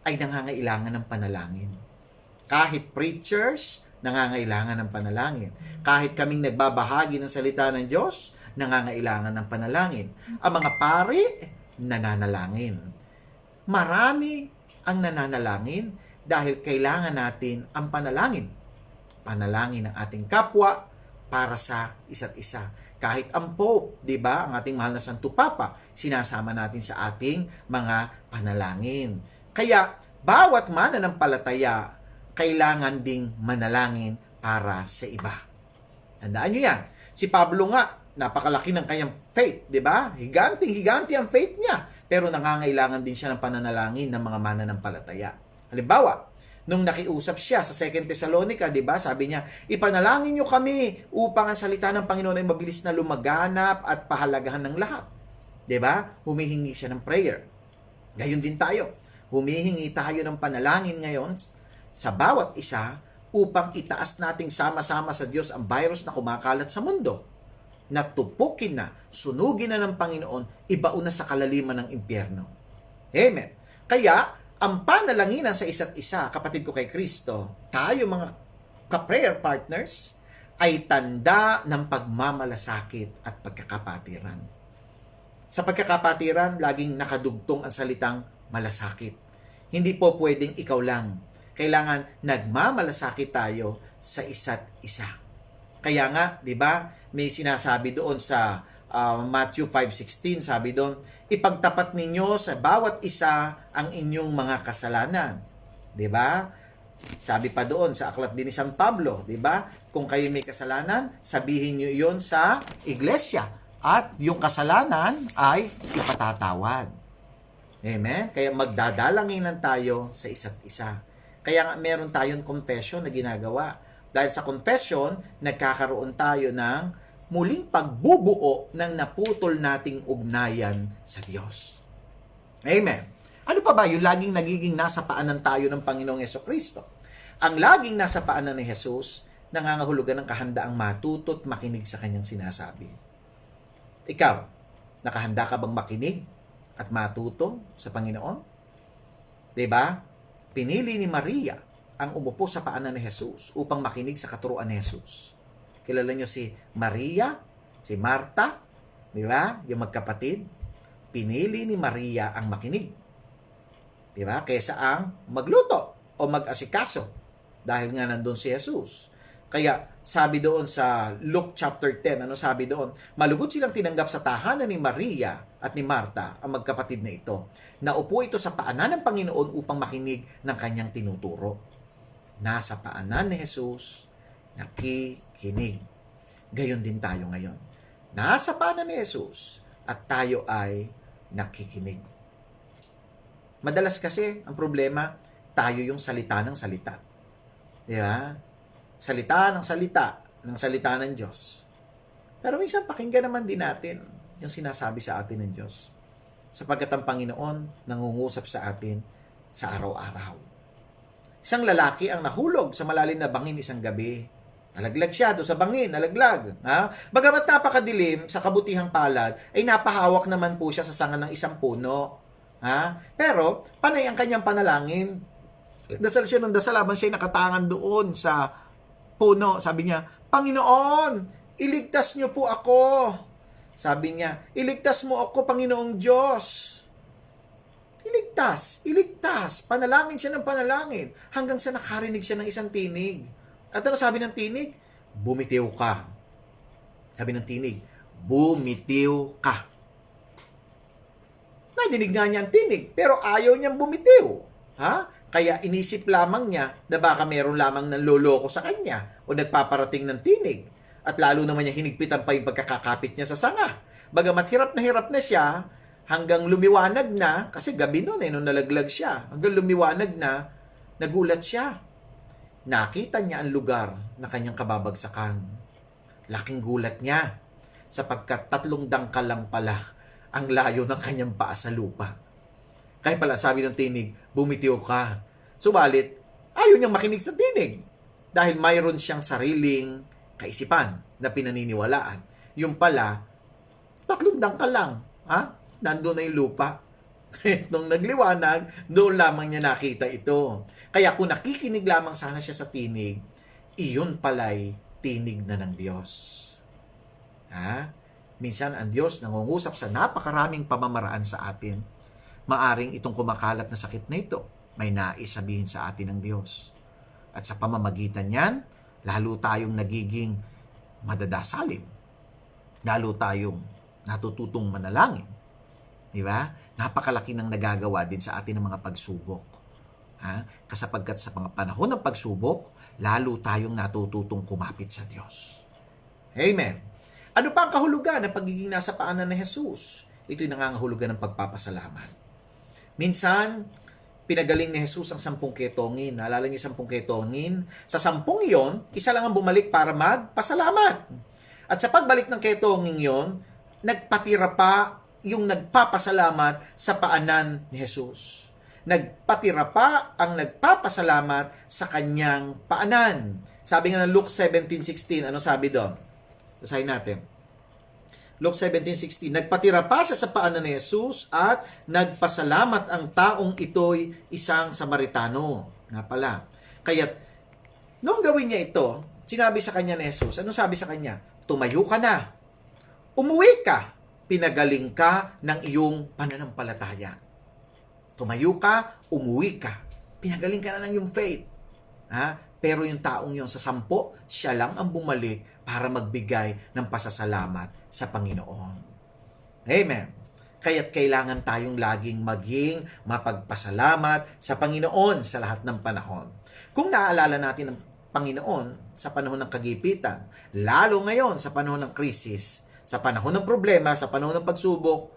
Speaker 1: ay nangangailangan ng panalangin. Kahit preachers, nangangailangan ng panalangin. Kahit kaming nagbabahagi ng salita ng Diyos, nangangailangan ng panalangin. Ang mga pari, nananalangin. Marami ang nananalangin dahil kailangan natin ang panalangin. Panalangin ng ating kapwa para sa isa't isa. Kahit ang Pope, di ba, ang ating mahal na Santo Papa, sinasama natin sa ating mga panalangin. Kaya, bawat mananampalataya, kailangan ding manalangin para sa iba. Tandaan nyo yan. Si Pablo nga, napakalaki ng kanyang faith, di ba? Higanting-higanti ang faith niya. Pero nangangailangan din siya ng pananalangin ng mga mananampalataya. Halimbawa, nung nakiusap siya sa 2 Thessalonica, di ba? Sabi niya, ipanalangin niyo kami upang ang salita ng Panginoon ay mabilis na lumaganap at pahalagahan ng lahat. Di ba? Humihingi siya ng prayer. Gayon din tayo. Humihingi tayo ng panalangin ngayon sa bawat isa upang itaas nating sama-sama sa Diyos ang virus na kumakalat sa mundo. Natupukin na, sunugin na ng Panginoon, ibaon na sa kalaliman ng impyerno. Amen. Kaya, ang panalanginan sa isa't isa, kapatid ko kay Kristo, tayo mga ka-prayer partners, ay tanda ng pagmamalasakit at pagkakapatiran. Sa pagkakapatiran, laging nakadugtong ang salitang malasakit. Hindi po pwedeng ikaw lang. Kailangan nagmamalasakit tayo sa isa't isa. Kaya nga, di ba, may sinasabi doon sa Matthew 5:16, sabi doon, ipagtapat ninyo sa bawat isa ang inyong mga kasalanan. 'Di ba? Sabi pa doon sa aklat din ni San Pablo, 'di ba? Kung kayo may kasalanan, sabihin niyo 'yon sa iglesia at yung kasalanan ay ipatatawad. Amen? Kaya magdadalangin lang tayo sa isa't isa. Kaya nga meron tayong confession na ginagawa. Dahil sa confession, nagkakaroon tayo ng muling pagbubuo ng naputol nating ugnayan sa Diyos. Amen. Ano pa ba yung laging nagiging nasa paanan tayo ng Panginoong Hesukristo? Ang laging nasa paanan ni Jesus, nangangahulugan ng kahandaang matuto at makinig sa kanyang sinasabi. Ikaw, nakahanda ka bang makinig at matuto sa Panginoon? Diba? Pinili ni Maria ang umupo sa paanan ni Jesus upang makinig sa katuruan ni Jesus. Kilala nyo si Maria, si Marta, di ba? Yung magkapatid. Pinili ni Maria ang makinig. Di ba? Kaysa ang magluto o mag-asikaso. Dahil nga nandun si Jesus. Kaya sabi doon sa Luke chapter 10, ano sabi doon? Malugod silang tinanggap sa tahanan ni Maria at ni Marta, ang magkapatid na ito. Naupo ito sa paanan ng Panginoon upang makinig ng kanyang tinuturo. Nasa paanan ni Jesus, nakikinig. Gayon din tayo ngayon. Nasa paanan ni Jesus at tayo ay nakikinig. Madalas kasi ang problema, tayo yung salita ng salita. Di ba? Salita ng salita ng Diyos. Pero minsan pakinggan naman din natin yung sinasabi sa atin ng Diyos. Sapagkat ang Panginoon nangungusap sa atin sa araw-araw. Isang lalaki ang nahulog sa malalim na bangin isang gabi. Nalaglag siya doon sa bangin, nalaglag. Ha? Bagamat napakadilim sa kabutihang palad, ay napahawak naman po siya sa sanga ng isang puno. Ha? Pero, panay ang kanyang panalangin. Dasal siya ng dasal habang siya nakatangan doon sa puno. Sabi niya, Panginoon, iligtas niyo po ako. Sabi niya, iligtas mo ako, Panginoong Diyos. Iligtas. Panalangin siya ng panalangin hanggang sa nakarinig siya ng isang tinig. At ano sabi ng tinig? Bumitiw ka. Sabi ng tinig, bumitiw ka. Nadinig nga niya ang tinig, pero ayaw niyang bumitiw. Ha? Kaya inisip lamang niya na baka meron lamang ng loloko sa kanya o nagpaparating ng tinig. At lalo naman niya hinigpitan pa yung pagkakakapit niya sa sanga. Bagamat hirap na siya, hanggang lumiwanag na, kasi gabi noon nung nalaglag siya, hanggang lumiwanag na, nagulat siya. Nakita niya ang lugar na kanyang kababagsakan. Laking gulat niya, sapagkat 3 dangkal lang pala ang layo ng kanyang paa sa lupa. Kaya pala sabi ng tinig, bumitiw ka. Subalit, ayaw niyang makinig sa tinig. Dahil mayroon siyang sariling kaisipan na pinaniniwalaan. Yung pala, 3 dangkal lang. Ha? Nandun na yung lupa. Nung nagliwanag, doon lamang niya nakita ito. Kaya kung nakikinig lamang sana siya sa tinig, iyon pala'y tinig na ng Diyos. Ha? Minsan ang Diyos nangungusap sa napakaraming pamamaraan sa atin. Maaring itong kumakalat na sakit na ito, may nais sabihin sa atin ng Diyos. At sa pamamagitan niyan, lalo tayong nagiging madadasalin. Lalo tayong natututong manalangin. Di ba? Napakalaki ng nagagawa din sa atin ng mga pagsubok. Ha? Kasapagkat sa mga panahon ng pagsubok, lalo tayong natututong kumapit sa Diyos. Amen. Ano pa ang kahulugan ng pagiging nasa paanan ni Jesus? Ito'y nangangahulugan ng pagpapasalamat. Minsan, pinagaling ni Jesus ang 10 ketongin. Naalala niyo 10 ketongin? Sa 10 iyon, isa lang ang bumalik para magpasalamat. At sa pagbalik ng ketongin yon, nagpatira pa yung nagpapasalamat sa paanan ni Jesus. Nagpatira pa ang nagpapasalamat sa kanyang paanan. Sabi nga ng Luke 17:16, ano sabi doon? Basahin natin. Luke 17:16, nagpatira pa siya sa paanan ni Jesus at nagpasalamat ang taong ito'y isang Samaritano. Nga pala. Kaya, noong gawin niya ito, sinabi sa kanya ni Jesus, ano sabi sa kanya? Tumayo ka na. Umuwi ka. Pinagaling ka ng iyong pananampalataya. Tumayo ka, umuwi ka. Pinagaling ka na ng iyong faith. Pero yung taong yon sa 10, siya lang ang bumalik para magbigay ng pasasalamat sa Panginoon. Amen. Kaya't kailangan tayong laging maging mapagpasalamat sa Panginoon sa lahat ng panahon. Kung naaalala natin ang Panginoon sa panahon ng kagipitan, lalo ngayon sa panahon ng krisis, sa panahon ng problema, sa panahon ng pagsubok,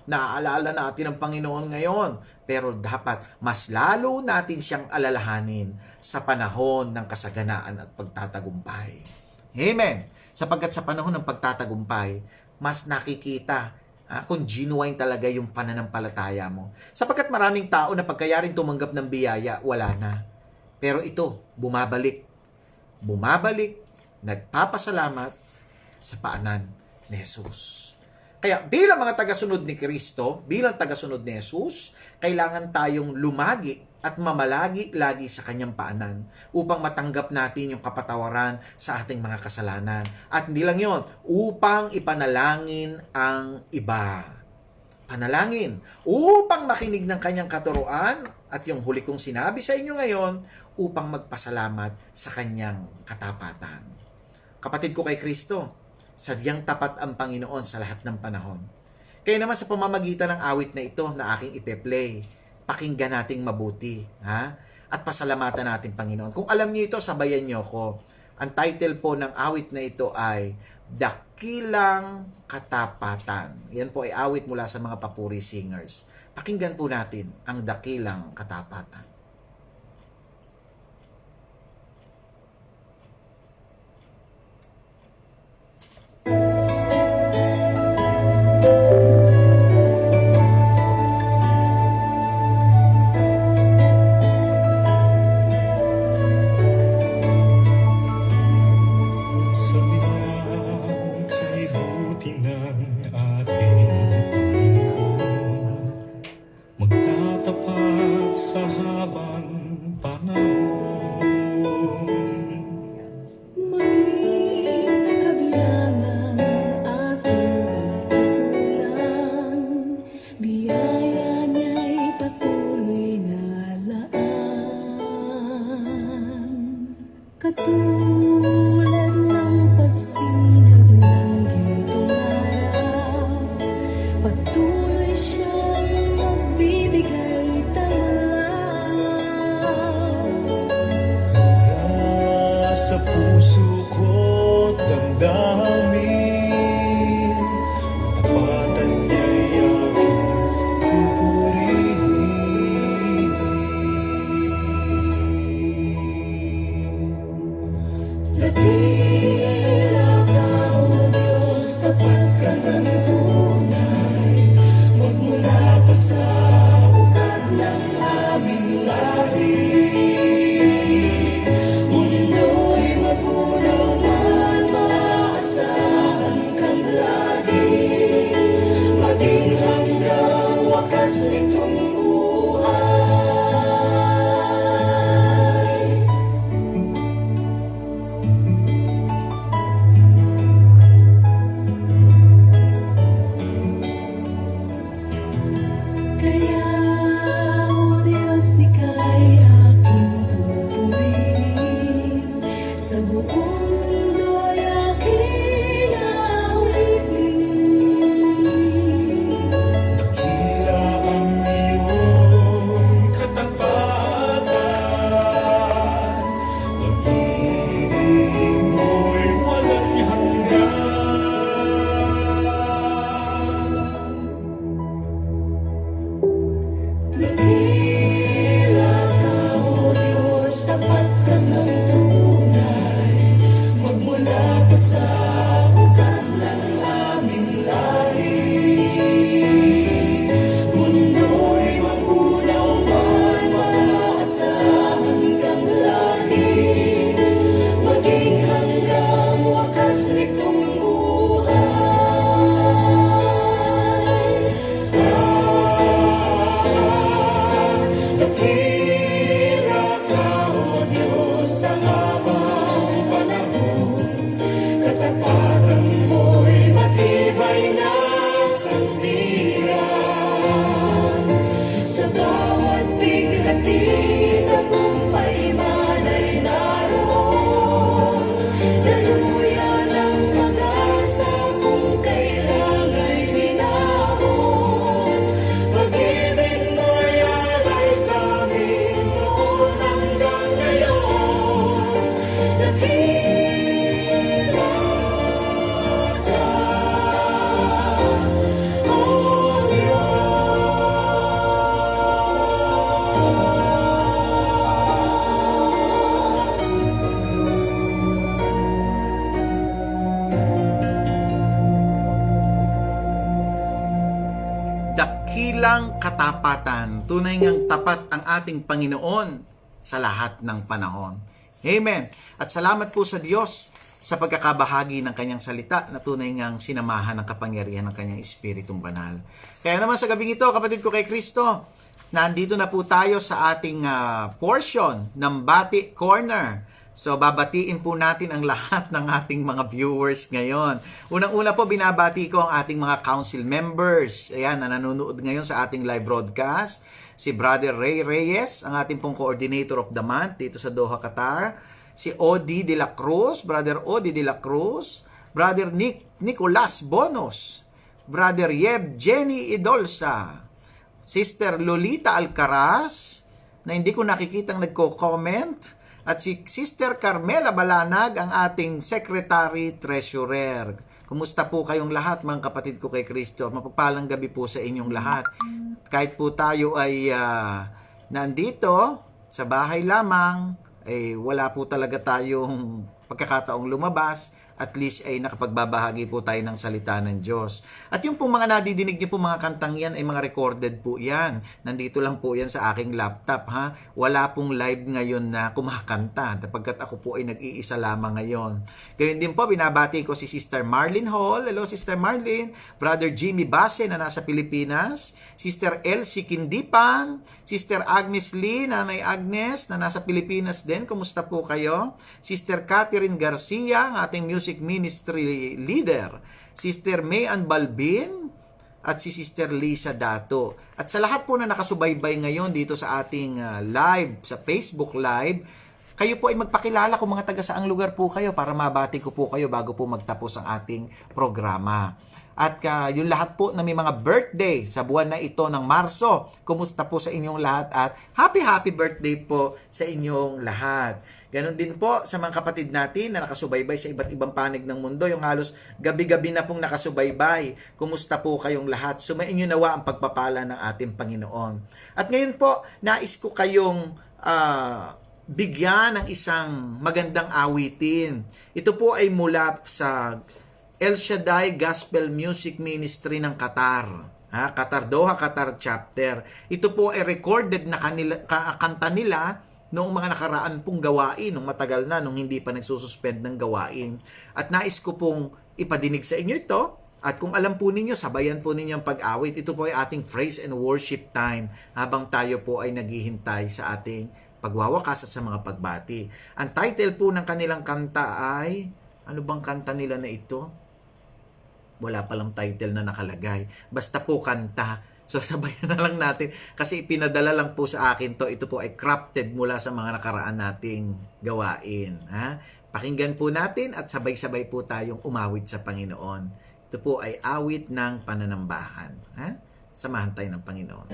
Speaker 1: naaalala natin ang Panginoon ngayon. Pero dapat mas lalo natin siyang alalahanin sa panahon ng kasaganaan at pagtatagumpay. Amen. Sapagkat sa panahon ng pagtatagumpay, mas nakikita kung genuine talaga yung pananampalataya mo. Sapagkat maraming tao na pagkayaring tumanggap ng biyaya, wala na. Pero ito, bumabalik, nagpapasalamat sa paanan ni Jesus. Kaya bilang mga tagasunod ni Kristo, bilang tagasunod ni Jesus, kailangan tayong lumagi at mamalagi lagi sa kanyang paanan upang matanggap natin yung kapatawaran sa ating mga kasalanan. At hindi lang yon, upang ipanalangin ang iba. Panalangin upang makinig ng kanyang katuruan at yung huli kong sinabi sa inyo ngayon, upang magpasalamat sa kanyang katapatan. Kapatid ko kay Kristo, sadyang tapat ang Panginoon sa lahat ng panahon. Kaya naman sa pamamagitan ng awit na ito na aking ipe-play, pakinggan nating mabuti, at pasalamatan natin Panginoon. Kung alam niyo ito, sabayan niyo ko. Ang title po ng awit na ito ay Dakilang Katapatan. Yan po ay awit mula sa mga papuri singers. Pakinggan po natin ang Dakilang Katapatan.
Speaker 7: Magtatapat sa habang panahon.
Speaker 8: Maging sa kabila ng ating pagkukulang, biyaya niya'y patuloy na laan. Katulad ng pagsinag ng gintong araw, patuloy siyang magbibigay tanglaw.
Speaker 7: Kaya sa puso ko't damdamin, tapatan niya'y aking pupurihin. Dakila ka, O Diyos, tapat ka ng tunay.
Speaker 1: dakilang katapatan. Tunay ngang tapat ang ating Panginoon sa lahat ng panahon. Amen. At salamat po sa Diyos sa pagkakabahagi ng kanyang salita na tunay ngang sinamahan ng kapangyarihan ng kanyang Espiritong Banal. Kaya naman sa gabing ito, kapatid ko kay Kristo, nandito na po tayo sa ating portion ng Bati Corner. So, babatiin po natin ang lahat ng ating mga viewers ngayon. Unang-una po, binabati ko ang ating mga council members. Ayan, na nanonood ngayon sa ating live broadcast. Si Brother Ray Reyes, ang ating pong coordinator of the month dito sa Doha, Qatar. Si Odi de la Cruz, Brother Odi de la Cruz. Brother Nicolas Bonos. Brother Yeb Jenny Idolsa. Sister Lolita Alcaraz, na hindi ko nakikitang nagko-comment. At si Sister Carmela Balanag, ang ating Secretary Treasurer. Kumusta po kayong lahat, mga kapatid ko kay Kristo? Mapagpalang gabi po sa inyong lahat. Kahit po tayo ay nandito sa bahay lamang, wala po talaga tayong pagkakataong lumabas. At least ay nakapagbabahagi po tayo ng salita ng Diyos. At yung pong mga nadidinig niyo po mga kantang yan ay mga recorded po yan. Nandito lang po yan sa aking laptop, ha. Wala pong live ngayon na kumakanta sapagkat ako po ay nag-iisa lamang ngayon. Gayun din po, binabati ko si Sister Marlene Hall. Hello, Sister Marlene. Brother Jimmy Base na nasa Pilipinas. Sister Elsie Kindipan. Sister Agnes Lee, Nanay Agnes na nasa Pilipinas din. Kumusta po kayo? Sister Catherine Garcia, ang ating music ministry leader, Sister Mayan Balbin, at si Sister Lisa Dato. At sa lahat po na nakasubaybay ngayon dito sa ating live, sa Facebook Live, kayo po ay magpakilala kung mga taga saang lugar po kayo para mabati ko po kayo bago po magtapos ang ating programa. At yung lahat po na may mga birthday sa buwan na ito ng Marso, kumusta po sa inyong lahat at happy birthday po sa inyong lahat. Ganon din po sa mga kapatid natin na nakasubaybay sa iba't ibang panig ng mundo, yung halos gabi-gabi na pong nakasubaybay. Kumusta po kayong lahat? Sumainyo nawa ang pagpapala ng ating Panginoon. At ngayon po, nais ko kayong bigyan ng isang magandang awitin. Ito po ay mula sa El Shaddai Gospel Music Ministry ng Qatar. Qatar Doha, Qatar Chapter. Ito po ay recorded na kanta nila noong mga nakaraan pong gawain, nung matagal na, nung hindi pa nagsususpend ng gawain. At nais ko pong ipadinig sa inyo ito. At kung alam po ninyo, sabayan po ninyo ang pag-awit. Ito po ay ating praise and worship time habang tayo po ay naghihintay sa ating pagwawakas at sa mga pagbati. Ang title po ng kanilang kanta ay, ano bang kanta nila na ito? Wala palang title na nakalagay. Basta po kanta. So sabayan na lang natin. Kasi ipinadala lang po sa akin to. Ito po ay crafted mula sa mga nakaraan nating gawain. Pakinggan po natin at sabay-sabay po tayong umawit sa Panginoon. Ito po ay awit ng pananambahan. Samahan tayo ng Panginoon.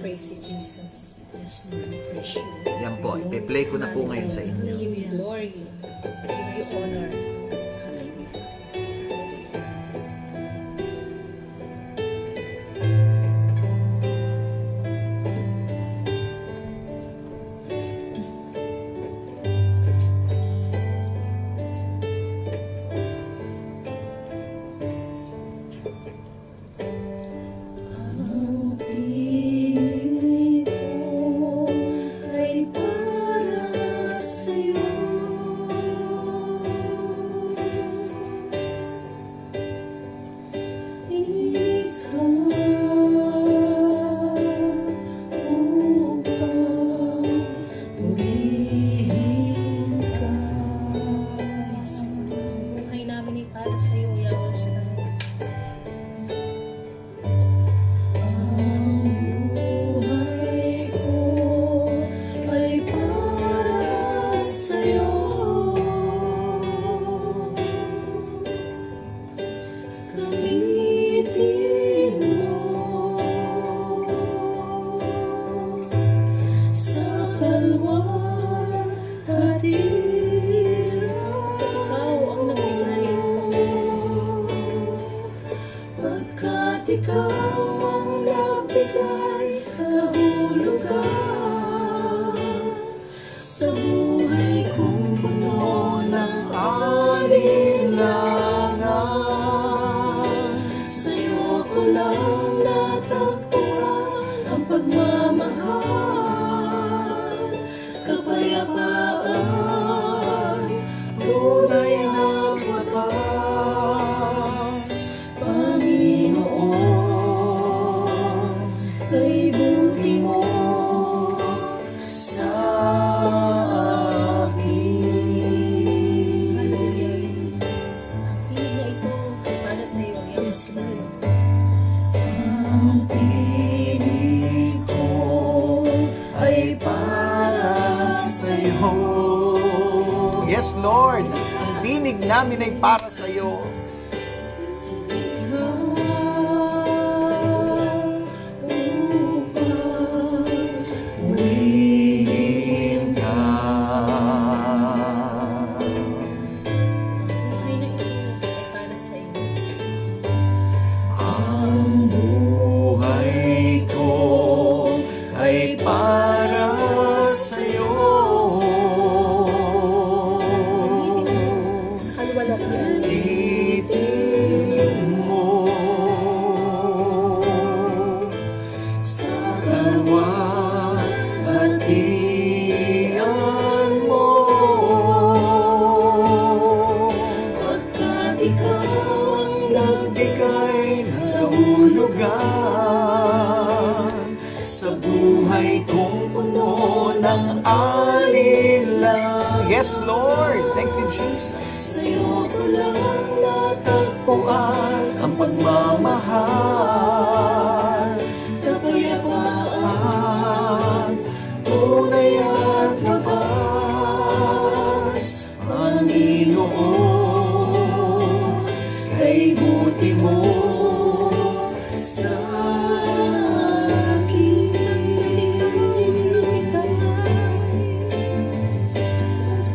Speaker 8: Praise you, Jesus. Yes, Lord, praise you.
Speaker 1: Yan po. Ipe-play ko na po ngayon sa inyo.
Speaker 8: Give you glory. Give you honor. Sa'yo ako lang natakot.
Speaker 2: Ang tinig ko ay para sa'yo.
Speaker 1: Yes, Lord. Ang tinig namin ay para sa iyo.
Speaker 2: Purihin ka.
Speaker 8: Buhay na ito ay para sa iyo.
Speaker 2: Ang buhay ko ay para sa'yo.
Speaker 8: Sa kaluwalhatian.
Speaker 2: Itin mo sa kalwalhatian mo, pagkat ikaw ang nagbigay ng kahulugan sa buhay kong puno ng alinlang.
Speaker 1: Yes, Lord. Thank you, Jesus.
Speaker 2: Sa'yo ko lang natagpuan ang pagmamahal, kapayapaan, tunay at wagas. Panginoon, kay buti mo sa akin.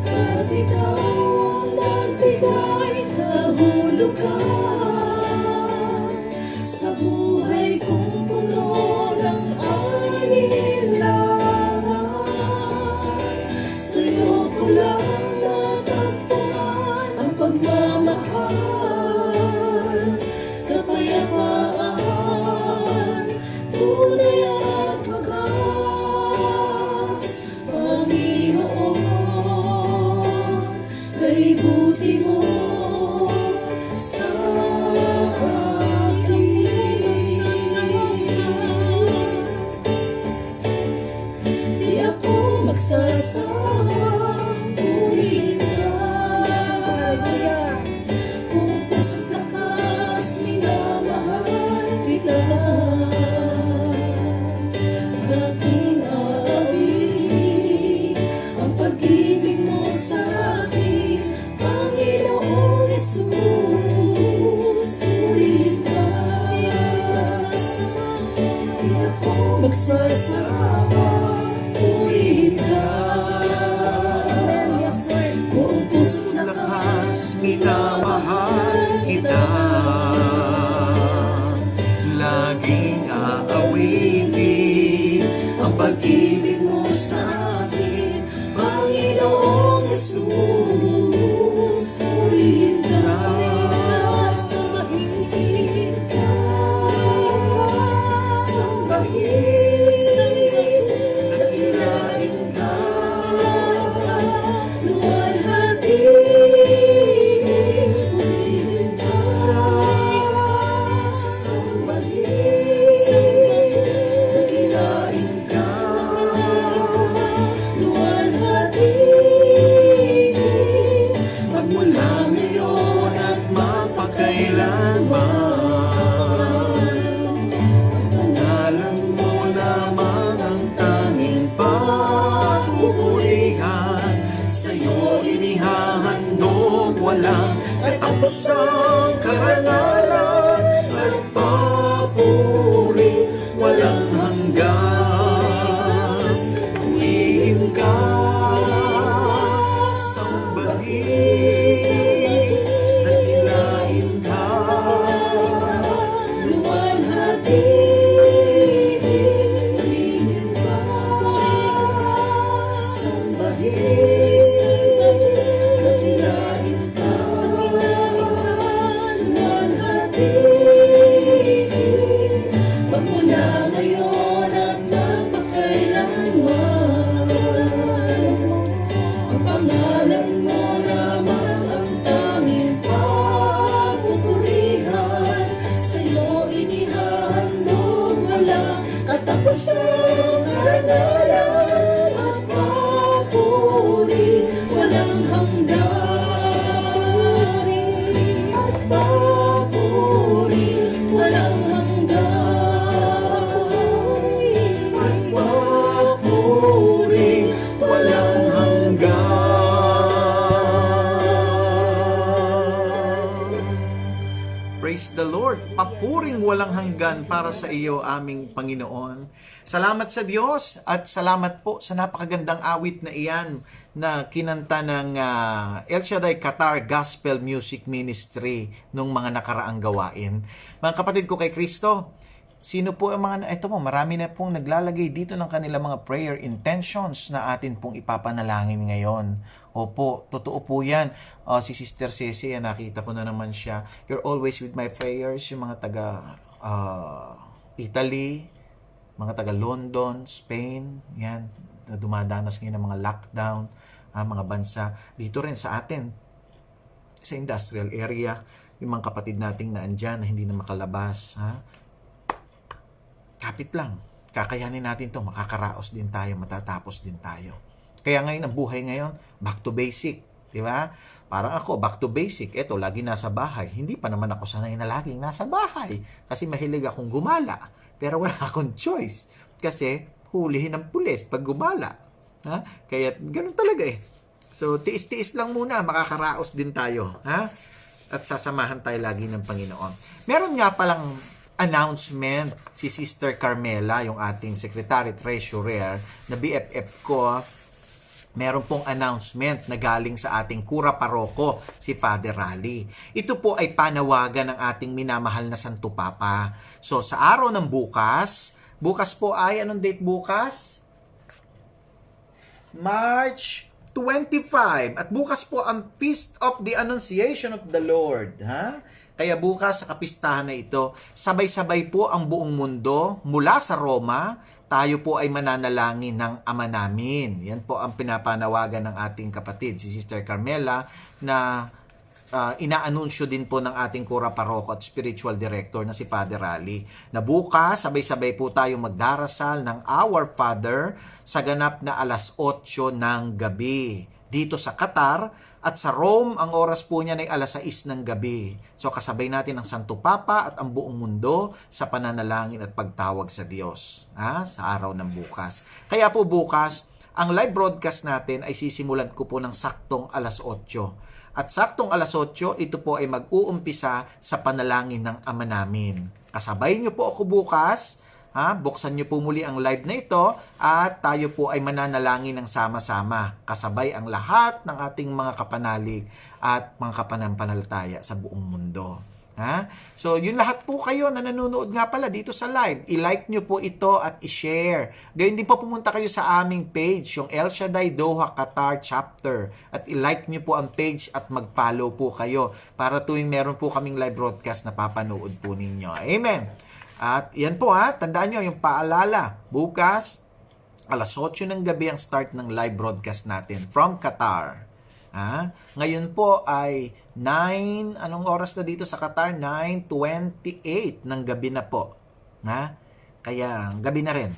Speaker 2: At ikaw ang nagbigay kahulugan sa buhay kong puno ng alinlangan. Sa'yo ko lang natagpuan ang pagmamahal, kapayapaan, tunay at wagas. Panginoon, kay buti mo sa akin. Di ako magsasawang purihin ka. Kung puso't lakas, minamahal kita. Aking aawit ang pag-ibig mo sa akin, Panginoong Jesus. Purihin ka. Di ako magsasawang purihin ka.
Speaker 8: Yes, Lord.
Speaker 2: Buong puso't lakas, minamahal kita. Laging aawitin ang pag-ibig mo sa akin, Panginoong Jesus. Purihin ka, sambahin ka, sambahin, dakilain ka, luwalhati, purihin ka, sambahin, dakilain ka,
Speaker 1: puring walang hanggan para sa iyo, aming Panginoon. Salamat sa Diyos at salamat po sa napakagandang awit na iyan na kinanta ng El Shaddai Qatar Gospel Music Ministry nung mga nakaraang gawain. Mga kapatid ko kay Kristo, sino po ang mga, ito po, marami na pong naglalagay dito ng kanilang mga prayer intentions na atin pong ipapanalangin ngayon. Opo, totoo po yan. Si Sister Ceci, nakita ko na naman siya. You're always with my prayers. Yung mga taga Italy, mga taga London, Spain, yan, na dumadanas ngayon ng mga lockdown, mga bansa. Dito rin sa atin, sa industrial area, yung mga kapatid nating na andyan na hindi na makalabas. Kapit lang. Kakayanin natin to, makakaraos din tayo, matatapos din tayo. Kaya ngayon, ang buhay ngayon, back to basic. Di ba? Parang ako, back to basic. Eto, lagi nasa bahay. Hindi pa naman ako sanay na laging nasa bahay. Kasi mahilig akong gumala. Pero wala akong choice. Kasi hulihin ng pulis pag gumala. Kaya ganun talaga eh. So, tiis-tiis lang muna. Makakaraos din tayo. At sasamahan tayo lagi ng Panginoon. Meron nga palang announcement si Sister Carmela, yung ating Secretary Treasurer na BFF ko. Meron pong announcement na galing sa ating Kura Paroko, si Father Rally. Ito po ay panawagan ng ating minamahal na Santo Papa. So, sa araw ng bukas po ay, anong date bukas? March 25. At bukas po ang Feast of the Annunciation of the Lord. Kaya bukas sa kapistahan na ito, sabay-sabay po ang buong mundo mula sa Roma. Tayo po ay mananalangin ng Ama namin. Yan po ang pinapanawagan ng ating kapatid, si Sister Carmela, na inaanunsyo din po ng ating Kura Paroko at Spiritual Director na si Father Rally. Na bukas, sabay-sabay po tayo magdarasal ng Our Father sa ganap na 8:00 ng gabi. Dito sa Qatar, at sa Rome, ang oras po niya ay 6:00 ng gabi. So kasabay natin ang Santo Papa at ang buong mundo sa pananalangin at pagtawag sa Diyos sa araw ng bukas. Kaya po bukas, ang live broadcast natin ay sisimulan ko po ng saktong 8:00. At saktong 8:00, ito po ay mag-uumpisa sa panalangin ng Ama namin. Kasabay niyo po ako bukas. Buksan niyo po muli ang live na ito at tayo po ay mananalangin ng sama-sama. Kasabay ang lahat ng ating mga kapanalig at mga kapanampalataya sa buong mundo. So, yun lahat po kayo na nanonood nga pala dito sa live. I-like nyo po ito at i-share. Gayun din po pumunta kayo sa aming page, yung El Shaddai Doha Qatar Chapter. At i-like nyo po ang page at mag-follow po kayo para tuwing meron po kaming live broadcast na papanood po ninyo. Amen. At yan po tandaan nyo yung paalala. Bukas, 8:00 ng gabi ang start ng live broadcast natin from Qatar. Ngayon po ay 9, anong oras na dito sa Qatar? 9:28 ng gabi na po. Kaya gabi na rin.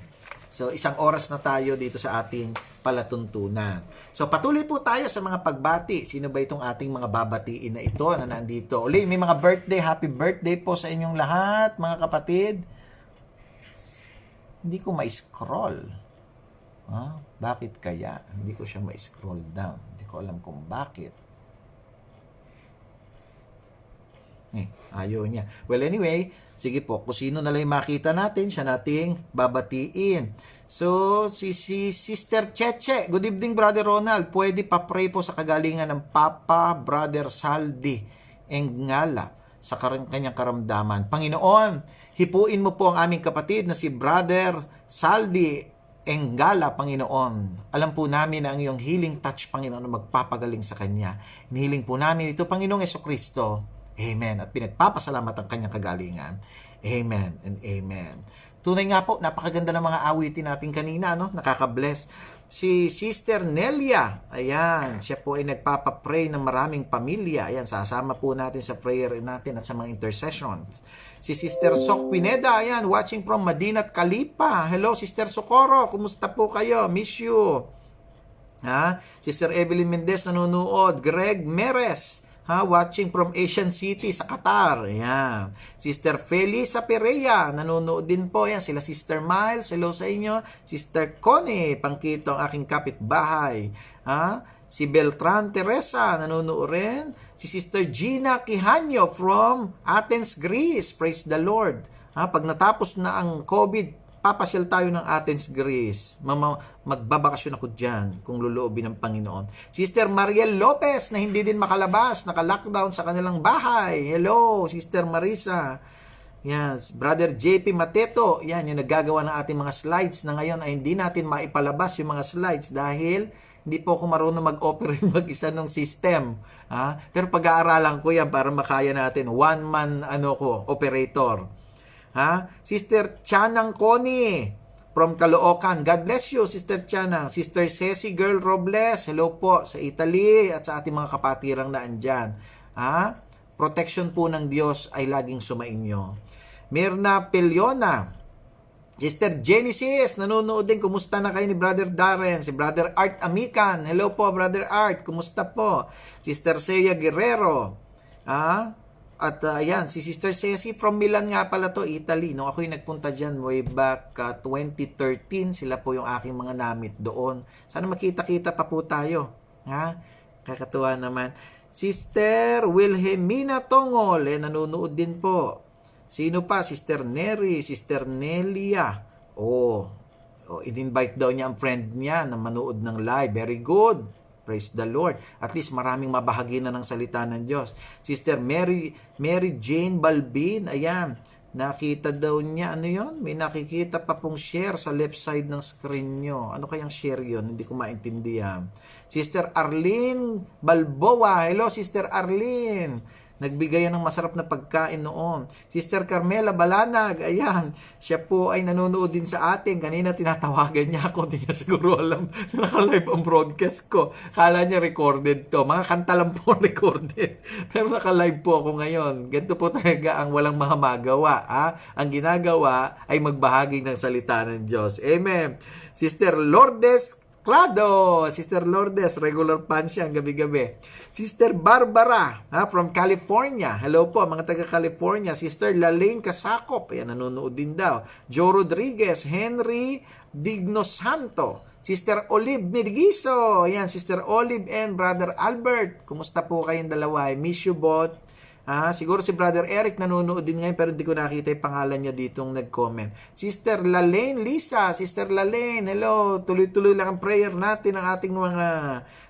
Speaker 1: So, 1 oras na tayo dito sa ating palatuntunan. So, patuloy po tayo sa mga pagbati. Sino ba itong ating mga babatiin na ito na nandito? Uli, may mga birthday. Happy birthday po sa inyong lahat, mga kapatid. Hindi ko ma-scroll. Bakit kaya? Hindi ko siya ma-scroll down. Hindi ko alam kung bakit. Ayaw niya. Well, anyway, sige po, kung sino na lang makita natin, siya nating babatiin. So, si Sister Cheche. Good evening, Brother Ronald. Pwede pa-pray po sa kagalingan ng Papa Brother Saldi Engala sa kanyang karamdaman. Panginoon, hipuin mo po ang aming kapatid na si Brother Saldi Engala, Panginoon. Alam po namin na ang iyong healing touch, Panginoon, magpapagaling sa kanya. Hinihiling po namin ito, Panginoong Jesucristo. Amen. At pinagpapasalamat ang kanyang kagalingan. Amen and amen. Tunay nga po, napakaganda ng mga awitin natin kanina, nakaka-bless. Si Sister Nelia, ayan, siya po ay nagpapapray ng maraming pamilya. Ayan, sasama po natin sa prayer natin at sa mga intercessions. Si Sister Sok Pineda, ayan, watching from Madinat Kalipa. Hello, Sister Socorro, kumusta po kayo? Miss you. Sister Evelyn Mendez nanonood. Greg Meres, watching from Asian City sa Qatar. Ayan. Sister Felisa Pereira, nanonood din po. Ayan, sila Sister Miles, hello sa inyo. Sister Connie Pangkito, ang aking kapitbahay. Si Beltran Teresa, nanonood rin. Si Sister Gina Kihanyo from Athens, Greece. Praise the Lord. Pag natapos na ang COVID, papasyal tayo ng Athens, Greece. Magbabakasyon ako dyan kung luluobin ng Panginoon. Sister Mariel Lopez na hindi din makalabas, naka-lockdown sa kanilang bahay. Hello, Sister Marisa. Yan, Brother JP Mateto. Yan, yung naggagawa ng ating mga slides na ngayon ay hindi natin maipalabas yung mga slides dahil hindi po ako marunong mag-operate mag-isa ng system. Pero pag-aaralan ko yan para makaya natin. One-man operator. Sister Chanang Connie from Caloocan. God bless you, Sister Chanang. Sister Ceci Girl Robles, hello po sa Italy at sa ating mga kapatirang na andyan. Protection po ng Diyos ay laging sumainyo. Mirna Peliona, Sister Genesis, nanonood din. Kumusta na kayo ni Brother Darren? Si Brother Art Amican. Hello po, Brother Art. Kumusta po? Sister Celia Guerrero. At ayan, si Sister Ceci from Milan nga pala to, Italy. Nung ako'y nagpunta dyan way back 2013, sila po yung aking mga namit doon. Sana makita-kita pa po tayo. Kakatuwa naman. Sister Wilhelmina Tongol, nanonood din po. Sino pa? Sister Neri, Sister Nelia. In-invite daw niya ang friend niya na manood ng live. Very good. Praise the Lord. At least maraming mabahagi na ng salita ng Diyos. Sister Mary Jane Balbin, ayan. Nakita daw niya, ano yon? May nakikita pa pong share sa left side ng screen nyo. Ano kayang share yon? Hindi ko maintindihan. Sister Arlene Balboa. Hello, Sister Arlene. Nagbigay ng masarap na pagkain noon. Sister Carmela Balanag, ayan, siya po ay nanonood din sa atin. Kanina tinatawagan niya ako, hindi niya siguro alam na naka-live ang broadcast ko. Kala niya recorded to. Mga kanta lang po recorded. Pero naka-live po ako ngayon. Ganito po talaga ang walang mga magawa. Ang ginagawa ay magbahagi ng salita ng Diyos. Amen. Sister Lourdes Clado, Sister Lourdes, regular fan siya gabi-gabi. Sister Barbara, from California. Hello po, mga taga-California. Sister Lalaine Casacop, ayan, nanonood din daw. Joe Rodriguez, Henry Digno Santo. Sister Olive Midgiso, ayan, Sister Olive and Brother Albert. Kumusta po kayong dalawa? I miss you both. Siguro si Brother Eric nanonood din ngayon pero hindi ko nakita yung pangalan niya ditong nag-comment. Sister Lalaine Lisa, Sister Lalaine, hello. Tuloy-tuloy lang ang prayer natin ng ating mga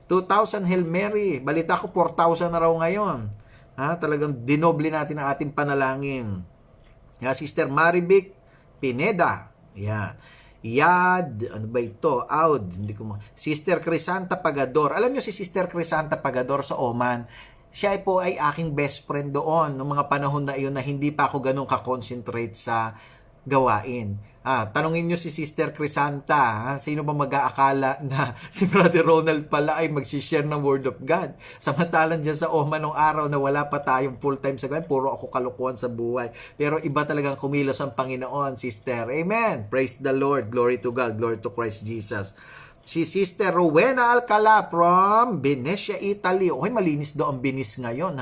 Speaker 1: 2,000 Hail Mary. Balita ko 4,000 na raw ngayon. Talagang dinoble natin ang ating panalangin. Sister Marivic Pineda. Yan. Ano ba ito? Hindi ko Sister Crisanta Pagador. Alam niyo si Sister Crisanta Pagador sa Oman? Siya po ay aking best friend doon noong mga panahon na iyon na hindi pa ako ganun ka-concentrate sa gawain. Tanungin nyo si Sister Crisanta, sino ba mag-aakala na si Brother Ronald pala ay mag-share ng Word of God? Samantalang dyan sa Oman nung araw na wala pa tayong full-time sa gawain, puro ako kalukuhan sa buhay. Pero iba talagang kumilos ang Panginoon, Sister. Amen. Praise the Lord. Glory to God. Glory to Christ Jesus. Si Sister Rowena Alcala from Venetia, Italy. Okay, malinis daw ang Venice ngayon,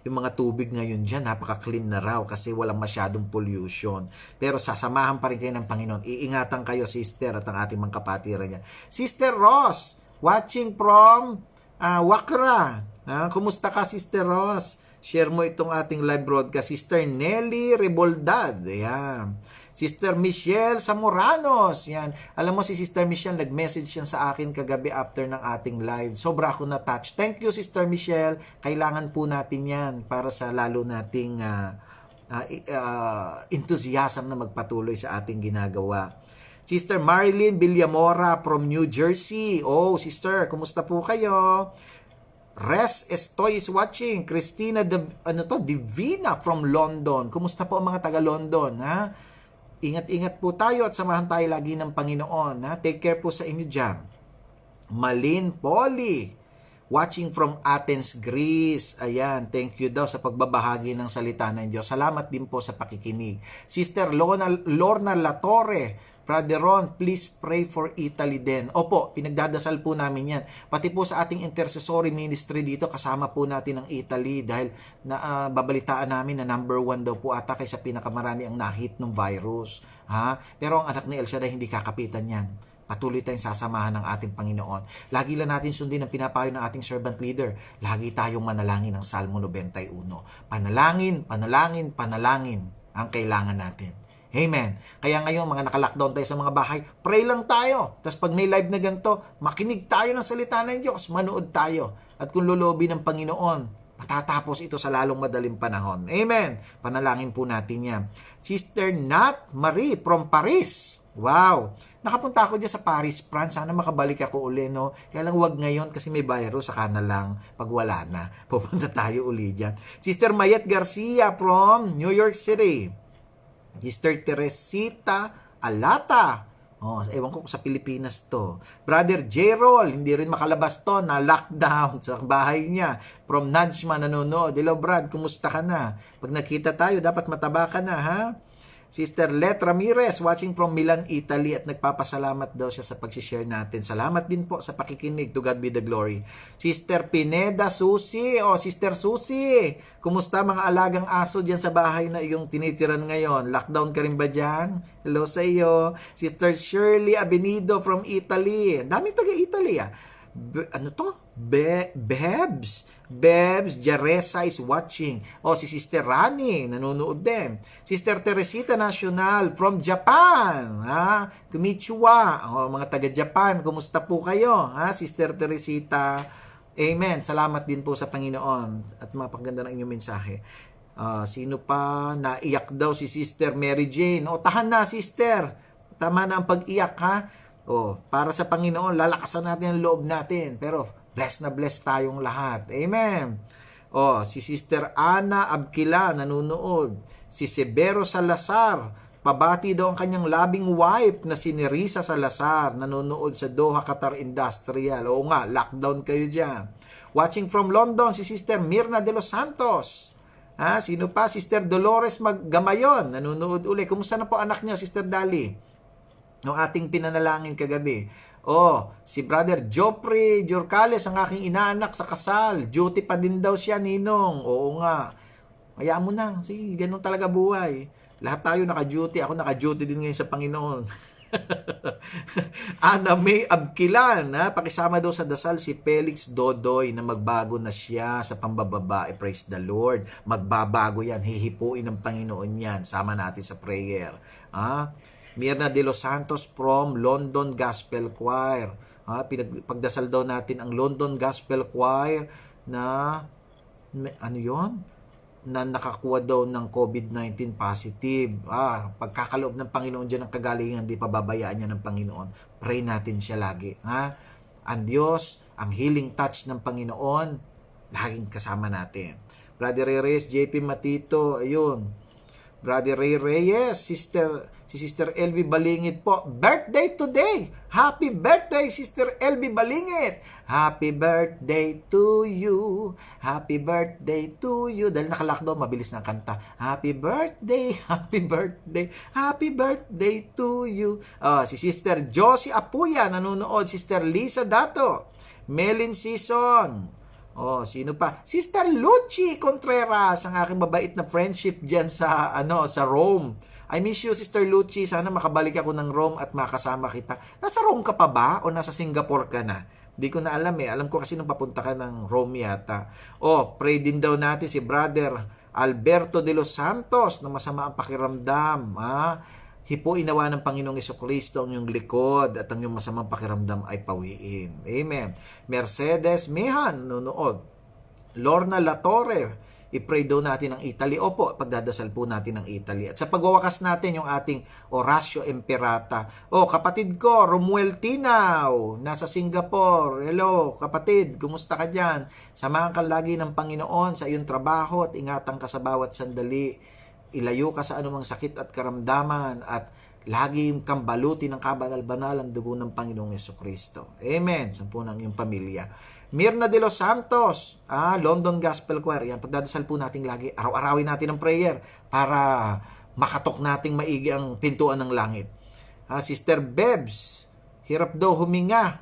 Speaker 1: Yung mga tubig ngayon dyan, napaka-clean na raw kasi walang masyadong pollution. Pero sasamahan pa rin kayo ng Panginoon. Iingatan kayo, Sister, at ang ating mga kapatiran niya. Sister Ross, watching from Wakra. Kumusta ka, Sister Ross? Share mo itong ating live broadcast. Sister Nelly Reboldad. Ayan. Sister Michelle Samoranos. Yan. Alam mo si Sister Michelle, nag-message yan sa akin kagabi after ng ating live. Sobra ako na-touch. Thank you, Sister Michelle. Kailangan po natin yan para sa lalo nating enthusiasm na magpatuloy sa ating ginagawa. Sister Marilyn Villamora from New Jersey. Oh, Sister, kumusta po kayo? Res Estoy is watching. Christina Divina from London. Kumusta po ang mga taga-London, Ingat-ingat po tayo at samahan tayo lagi ng Panginoon. Take care po sa inyo dyan. Malin Polly, watching from Athens, Greece. Ayan, thank you daw sa pagbabahagi ng salita ng Diyos. Salamat din po sa pakikinig. Sister Lorna Latorre, Brother Ron, please pray for Italy din. Opo, pinagdadasal po namin yan. Pati po sa ating intercessory ministry dito, kasama po natin ang Italy dahil babalitaan namin na number 1 daw po ata kaysa pinakamarami ang nahit ng virus. Pero ang anak ni El Shaddai hindi kakapitan yan. Patuloy tayong sasamahan ng ating Panginoon. Lagi lang natin sundin ang pinapayo ng ating servant leader. Lagi tayong manalangin ng Salmo 91. Panalangin, panalangin, panalangin ang kailangan natin. Amen. Kaya ngayon, mga naka-lockdown tayo sa mga bahay, pray lang tayo. Tapos pag may live na ganito, makinig tayo ng salita ng Diyos, manood tayo. At kung lulobin ng Panginoon, matatapos ito sa lalong madaling panahon. Amen. Panalangin po natin yan. Sister Nat Marie from Paris. Wow. Nakapunta ako dyan sa Paris, France. Sana makabalik ako uli, no? Kaya lang wag ngayon kasi may virus. Saka na lang pag wala na. Pupunta tayo uli dyan. Sister Mayet Garcia from New York City. Sister Teresita Alata. Oh, ewan ko kung sa Pilipinas to. Brother J-Roll, hindi rin makalabas to, na lockdown sa bahay niya. From Najma nanonood. Hello Brad, kumusta ka na? Pag nakita tayo, dapat mataba ka na, ha? Sister Let Ramirez, watching from Milan, Italy, at nagpapasalamat daw siya sa pag-share natin. Salamat din po sa pakikinig. To God be the glory. Sister Pineda Susi, Sister Susi, kumusta mga alagang aso dyan sa bahay na iyong tinitiran ngayon? Lockdown ka rin ba dyan? Hello sa iyo. Sister Shirley Abenido from Italy. Daming taga-Italy, Bebs Jaresa is watching. Si Sister Rani nanonood din. Sister Teresita Nacional from Japan. Konnichiwa. Mga taga-Japan, kumusta po kayo? Sister Teresita. Amen. Salamat din po sa Panginoon at mapaganda ng inyong mensahe. Sino pa? Naiyak daw si Sister Mary Jane. Tahan na, sister. Tama na ang pag-iyak, ha? Para sa Panginoon, lalakasan natin ang loob natin. Pero bless na bless tayong lahat. Amen. Si Sister Ana Abkila nanonood. Si Severo Salazar, pabati daw ang kanyang labing wife na si Nerissa Salazar, nanonood sa Doha, Qatar Industrial. Oo nga, lockdown kayo dyan. Watching from London, si Sister Mirna de los Santos. Sino pa? Sister Dolores Maggamayon, nanonood uli. Kumusta na po anak niyo, Sister Dali? Noong ating pinanalangin kagabi. Si Brother Joffrey Jorcales, ang aking inaanak sa kasal. Duty pa din daw siya, Ninong. Oo nga. Hayaan mo na. Sige, ganun talaga buhay. Lahat tayo naka-duty. Ako naka-duty din ngayon sa Panginoon. Ana May Abkilan, pakisama daw sa dasal si Felix Dodoy na magbago na siya sa pambababae. Praise the Lord. Magbabago yan. Hihipuin ng Panginoon yan. Sama natin sa prayer. Mirna de los Santos from London Gospel Choir. Pagdasal daw natin ang London Gospel Choir na na nakakuha daw ng COVID-19 positive. Pagkakaloob ng Panginoon dyan ng kagalingan, di pababayaan niya ng Panginoon. Pray natin siya lagi. Ang Diyos, ang healing touch ng Panginoon, laging kasama natin. Brother Reyes, JP Matito, ayun. Brother Ray Reyes, si Sister LB Balingit po. Birthday today! Happy birthday, Sister LB Balingit! Happy birthday to you! Happy birthday to you! Dahil naka-lockdown, mabilis na kanta. Happy birthday! Happy birthday! Happy birthday to you! Si Sister Josie Apuya, nanonood. Sister Lisa Dato. Melin Season. Sino pa? Sister Lucy Contreras, ang aking mabait na friendship dyan sa Rome. I miss you, Sister Lucy. Sana makabalik ako ng Rome at makasama kita. Nasa Rome ka pa ba? O nasa Singapore ka na? Di ko na alam eh. Alam ko kasi nung papunta ka ng Rome yata. Pray din daw natin si Brother Alberto de los Santos na masama ang pakiramdam. Hipuin nawa ng Panginoong Jesucristo ang iyong likod at ang iyong masamang pakiramdam ay pawiin. Amen. Mercedes Mehan, nanonood. Lorna Latorre, i-pray daw natin ang Italy. Pagdadasal po natin ang Italy. At sa pagwawakas natin yung ating Horacio Emperata. Kapatid ko, Romuel Tinaw, nasa Singapore. Hello, kapatid, kumusta ka dyan? Samahan ka lagi ng Panginoon sa iyong trabaho at ingatan ka sa bawat sandali. Ilayo ka sa anumang sakit at karamdaman at lagi kang baluti ng kabanal-banal ang dugo ng Panginoong Jesucristo. Amen. Sampu ng iyong pamilya. Mirna de los Santos, London Gospel Choir. Yan, pagdadasal po natin lagi. Araw-arawin natin ang prayer para makatok nating maigi ang pintuan ng langit. Sister Bebs, hirap daw huminga.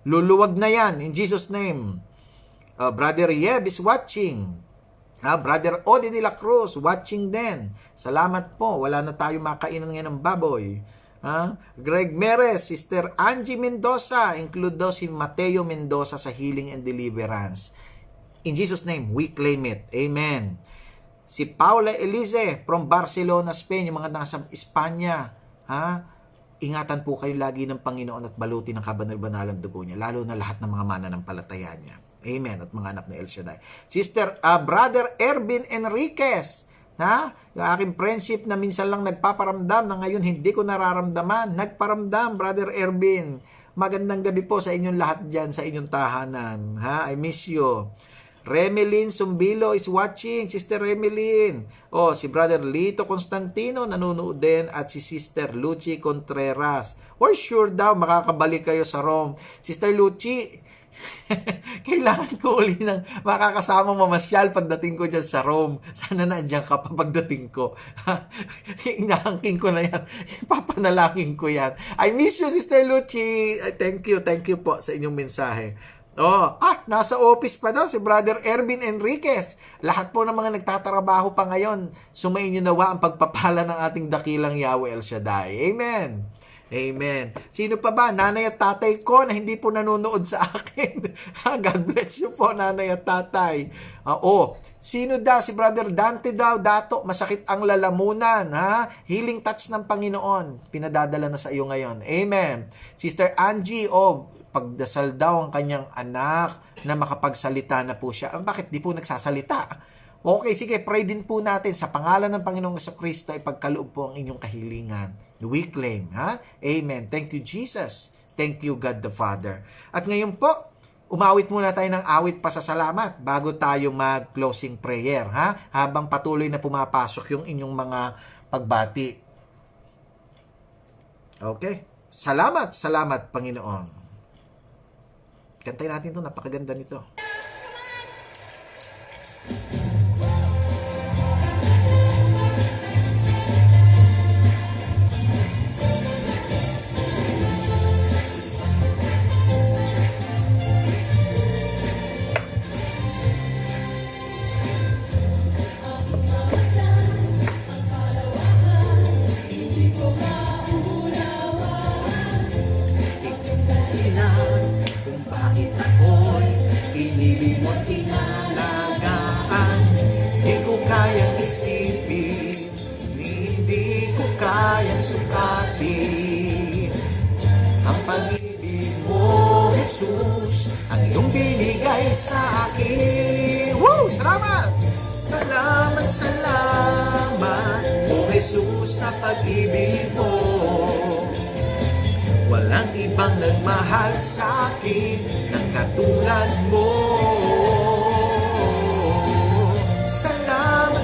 Speaker 1: Luluwag na yan in Jesus' name. Brother Yeb is watching. Brother Odi de la Cruz, watching din. Salamat po. Wala na tayo makainan ngayon ng baboy. Greg Meres, Sister Angie Mendoza, include daw si Mateo Mendoza sa Healing and Deliverance. In Jesus' name, we claim it. Amen. Si Paula Elize from Barcelona, Spain, yung mga nasa Espanya, ingatan po kayo lagi ng Panginoon at baluti ng kabanal-banalang dugo niya, lalo na lahat ng mga mananampalataya niya. Amen. At mga anak na El Shaddai. Sister, Brother Ervin Enriquez, yung aking friendship na minsan lang nagpaparamdam na ngayon hindi ko nararamdaman. Nagparamdam, Brother Ervin. Magandang gabi po sa inyong lahat dyan, sa inyong tahanan. I miss you. Remelin Sumbilo is watching. Sister Remelin. Si Brother Lito Constantino nanonood din, at si Sister Lucy Contreras. For sure daw, makakabalik kayo sa Rome. Sister Lucy, kailangan ko uli ng makakasama mamasyal pagdating ko dyan sa Rome. Sana nandiyan ka pa pagdating ko. Inaangking ko na yan. Papanalangin ko yan. I miss you, Sister Lucy. Thank you po sa inyong mensahe. Nasa office pa daw si Brother Ervin Enriquez. Lahat po ng mga nagtatrabaho pa ngayon, sumainyo nawa ang pagpapala ng ating dakilang Yahweh El Shaddai. Amen. Amen. Sino pa ba? Nanay at tatay ko na hindi po nanonood sa akin. God bless you po, nanay at tatay. Sino daw? Si Brother Dante daw, Dato, masakit ang lalamunan. Healing touch ng Panginoon. Pinadadala na sa iyo ngayon. Amen. Sister Angie, pagdasal daw ang kanyang anak na makapagsalita na po siya. Bakit di po nagsasalita? Okay, sige, pray din po natin sa pangalan ng Panginoong Jesucristo, ipagkaloob po ang inyong kahilingan. We claim, Amen. Thank you, Jesus. Thank you, God the Father. At ngayon po, umawit muna tayo ng awit pasasalamat bago tayo mag-closing prayer, habang patuloy na pumapasok yung inyong mga pagbati. Okay. Salamat, Panginoon. Kantayin natin ito, napakaganda nito. Salamat, O Jesus, sa pag-ibig mo. Walang ibang nagmahal sa akin ng katulad mo.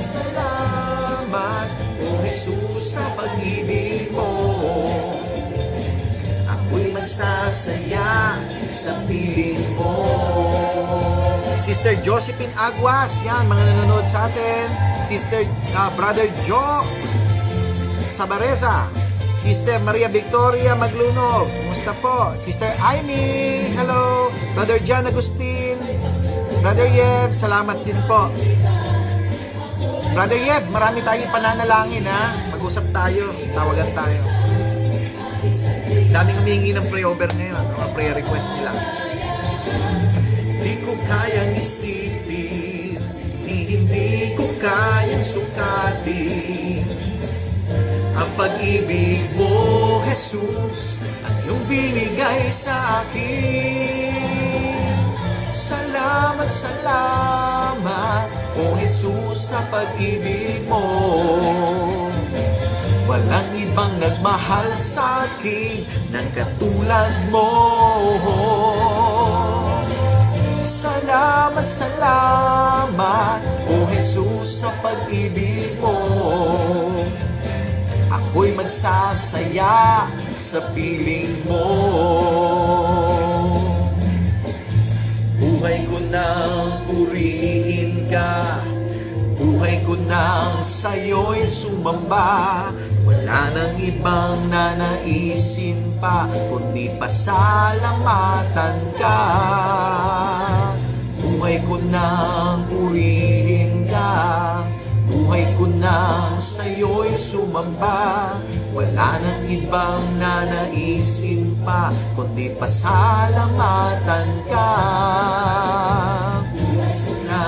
Speaker 1: Salamat, O Jesus, sa pag-ibig mo. Ako'y magsasaya sa piling mo. Sister Josephine Aguas, yan, mga nanonood sa atin. Sister Brother Joe Sabareza. Sister Maria Victoria Maglunog, kumusta po? Sister Aimee, hello. Brother John Agustin. Brother Yeb, salamat din po. Brother Yeb, marami tayong pananalangin, Mag-usap tayo, tawagan tayo. Daming humihingi ng pray-over ngayon, mga prayer request nila. Di ko kayang isipin, hindi ko kayang sukatin ang pag-ibig mo, Jesus, ang iyong binigay sa akin. Salamat, O Jesus, sa pag-ibig mo. Walang ibang nagmahal sa akin ng katulad mo. Salamat, O Jesus, sa pag-ibig mo. Ako'y magsasaya sa piling mo. Buhay ko nang purihin ka, buhay ko nang sa'yo'y sumamba. Wala nang ibang nanaisin pa, kundi pasalamatan ka. Buhay ko nang purihin ka, buhay ko nang sa'yo'y sumamba. Wala Wala nang ibang nanaisin pa, kundi pasalamatan ka. Bukas na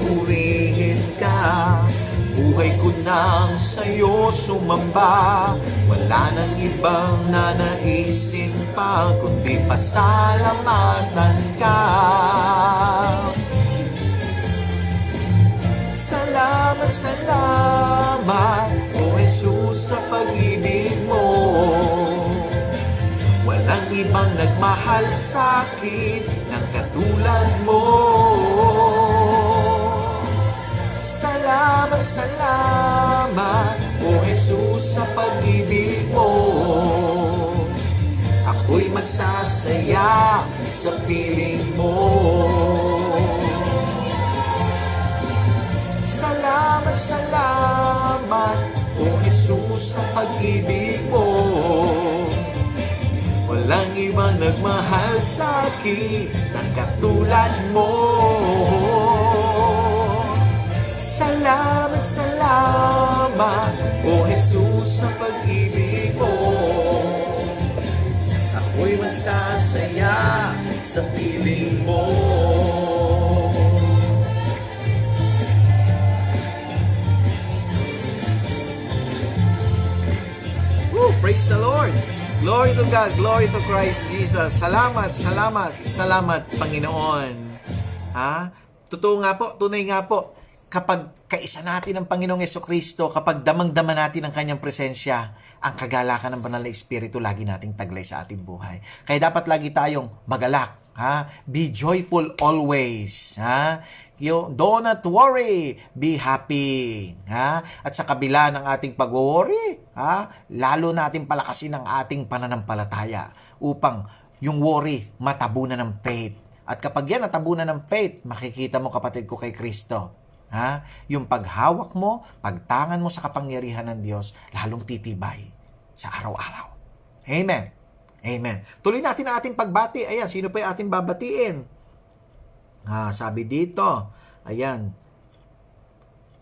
Speaker 1: purihin ka, buhay ko nang sa'yo sumamba. Wala nang ibang nanaisin pa, kundi pasalamatan ka. Salamat, salamat, O Jesus, sa pag-ibig mo. Walang ibang nagmahal sa'kin ng katulad mo. Salamat, salamat, O Jesus, sa pag-ibig mo. Ako'y magsasaya sa piling mo. Salamat, salamat, O Jesus, sa pag-ibig mo. Walang ibang nagmahal sa'kin ng katulad mo. Salamat, salamat, O Jesus, sa pag-ibig mo. Ako'y magsasaya sa piling mo. Praise the Lord! Glory to God! Glory to Christ Jesus! Salamat, salamat, salamat, Panginoon! Ha? Totoo nga po, tunay nga po, kapag kaisa natin ang Panginoong Jesucristo, kapag damang-dama natin ang Kanyang presensya, ang kagalakan ng Banal na Espiritu lagi nating taglay sa ating buhay. Kaya dapat lagi tayong magalak, ha? Be joyful always, ha? Do not worry, be happy, ha? At sa kabila ng ating pag-worry, ha? Lalo natin palakasin ang ating pananampalataya upang yung worry matabunan ng faith. At kapag yan natabunan ng faith, makikita mo, kapatid ko, kay Kristo, ha? Yung paghawak mo, pagtangan mo sa kapangyarihan ng Diyos, lalong titibay sa araw-araw. Amen. Amen. Tuloy natin ang ating pagbati. Ayan, sino pa yung ating babatiin? Sabi dito, ayan,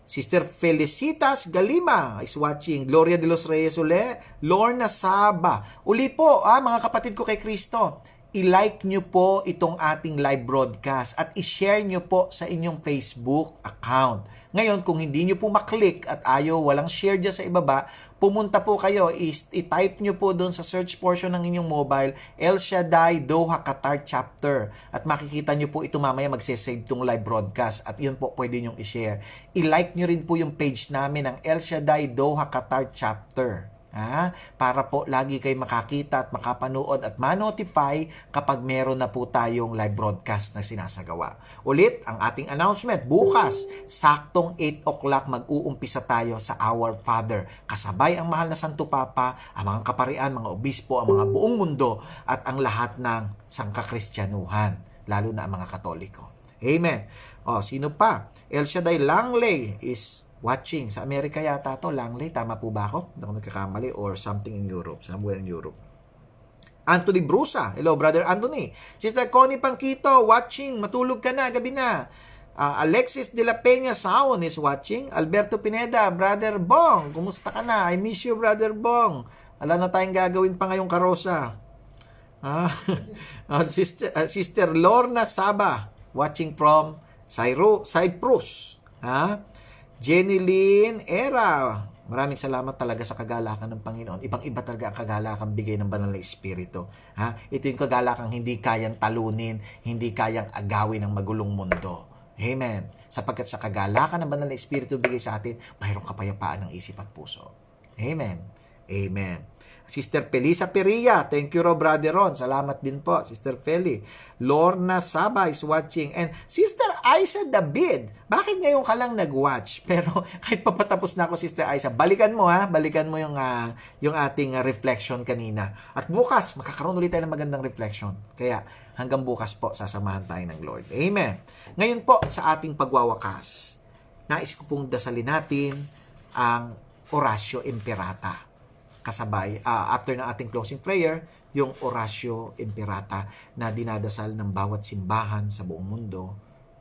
Speaker 1: Sister Felicitas Galima is watching. Gloria de los Reyes uli. Lorna Saba. Uli po, mga kapatid ko kay Kristo, i-like nyo po itong ating live broadcast at i-share nyo po sa inyong Facebook account. Ngayon, kung hindi nyo po maklik at walang share dyan sa ibaba, pumunta po kayo, i-type nyo po doon sa search portion ng inyong mobile, El Shaddai Doha Qatar Chapter. At makikita nyo po ito mamaya, magsasave itong live broadcast. At yun po pwede nyo i-share. I-like nyo rin po yung page namin ng El Shaddai Doha Qatar Chapter. Para po lagi kayo makakita at makapanood at ma-notify kapag meron na po tayong live broadcast na sinasagawa. Ulit, ang ating announcement, bukas, saktong 8 o'clock mag-uumpisa tayo sa Our Father. Kasabay ang mahal na Santo Papa, ang mga kaparian, mga obispo, ang mga buong mundo, at ang lahat ng sangkakristyanuhan, lalo na ang mga Katoliko. Amen. Sino pa? El Shaddai Langley is watching. Sa Amerika yata to, Langley. Tama po ba ako? Hindi ako nagkakamali. Or something in Europe. Somewhere in Europe. Anthony Brusa. Hello, Brother Anthony. Sister Connie Pangkito, watching. Matulog ka na, gabi na. Alexis de la Peña Saon is watching. Alberto Pineda, Brother Bong. Kumusta ka na? I miss you, Brother Bong. Wala na tayong gagawin pa ngayong karosa. Sister Lorna Saba, watching from Cyprus. Jenny Lynn Era, maraming salamat talaga sa kagalakan ng Panginoon. Ibang-iba talaga ang kagalakan bigay ng Banal na Espiritu. Ito yung kagalakan hindi kayang talunin, hindi kayang agawin ng magulong mundo. Amen. Sapagkat sa kagalakan ng Banal na Espiritu bigay sa atin, mayroong kapayapaan ng isip at puso. Amen. Amen. Sister Felisa Peria, thank you raw, Brother Ron. Salamat din po, Sister Feli. Lorna Saba is watching. And Sister Aiza David, bakit ngayon ka lang nag-watch? Pero kahit papatapos na ako, Sister Aiza, balikan mo balikan mo yung ating reflection kanina. At bukas, makakaroon ulit tayo ng magandang reflection. Kaya hanggang bukas po, sasamahan tayo ng Lord. Amen. Ngayon po, sa ating pagwawakas, nais ko pong dasalin natin ang Oratio Imperata. Kasabay, after ng ating closing prayer, yung Oratio Imperata na dinadasal ng bawat simbahan sa buong mundo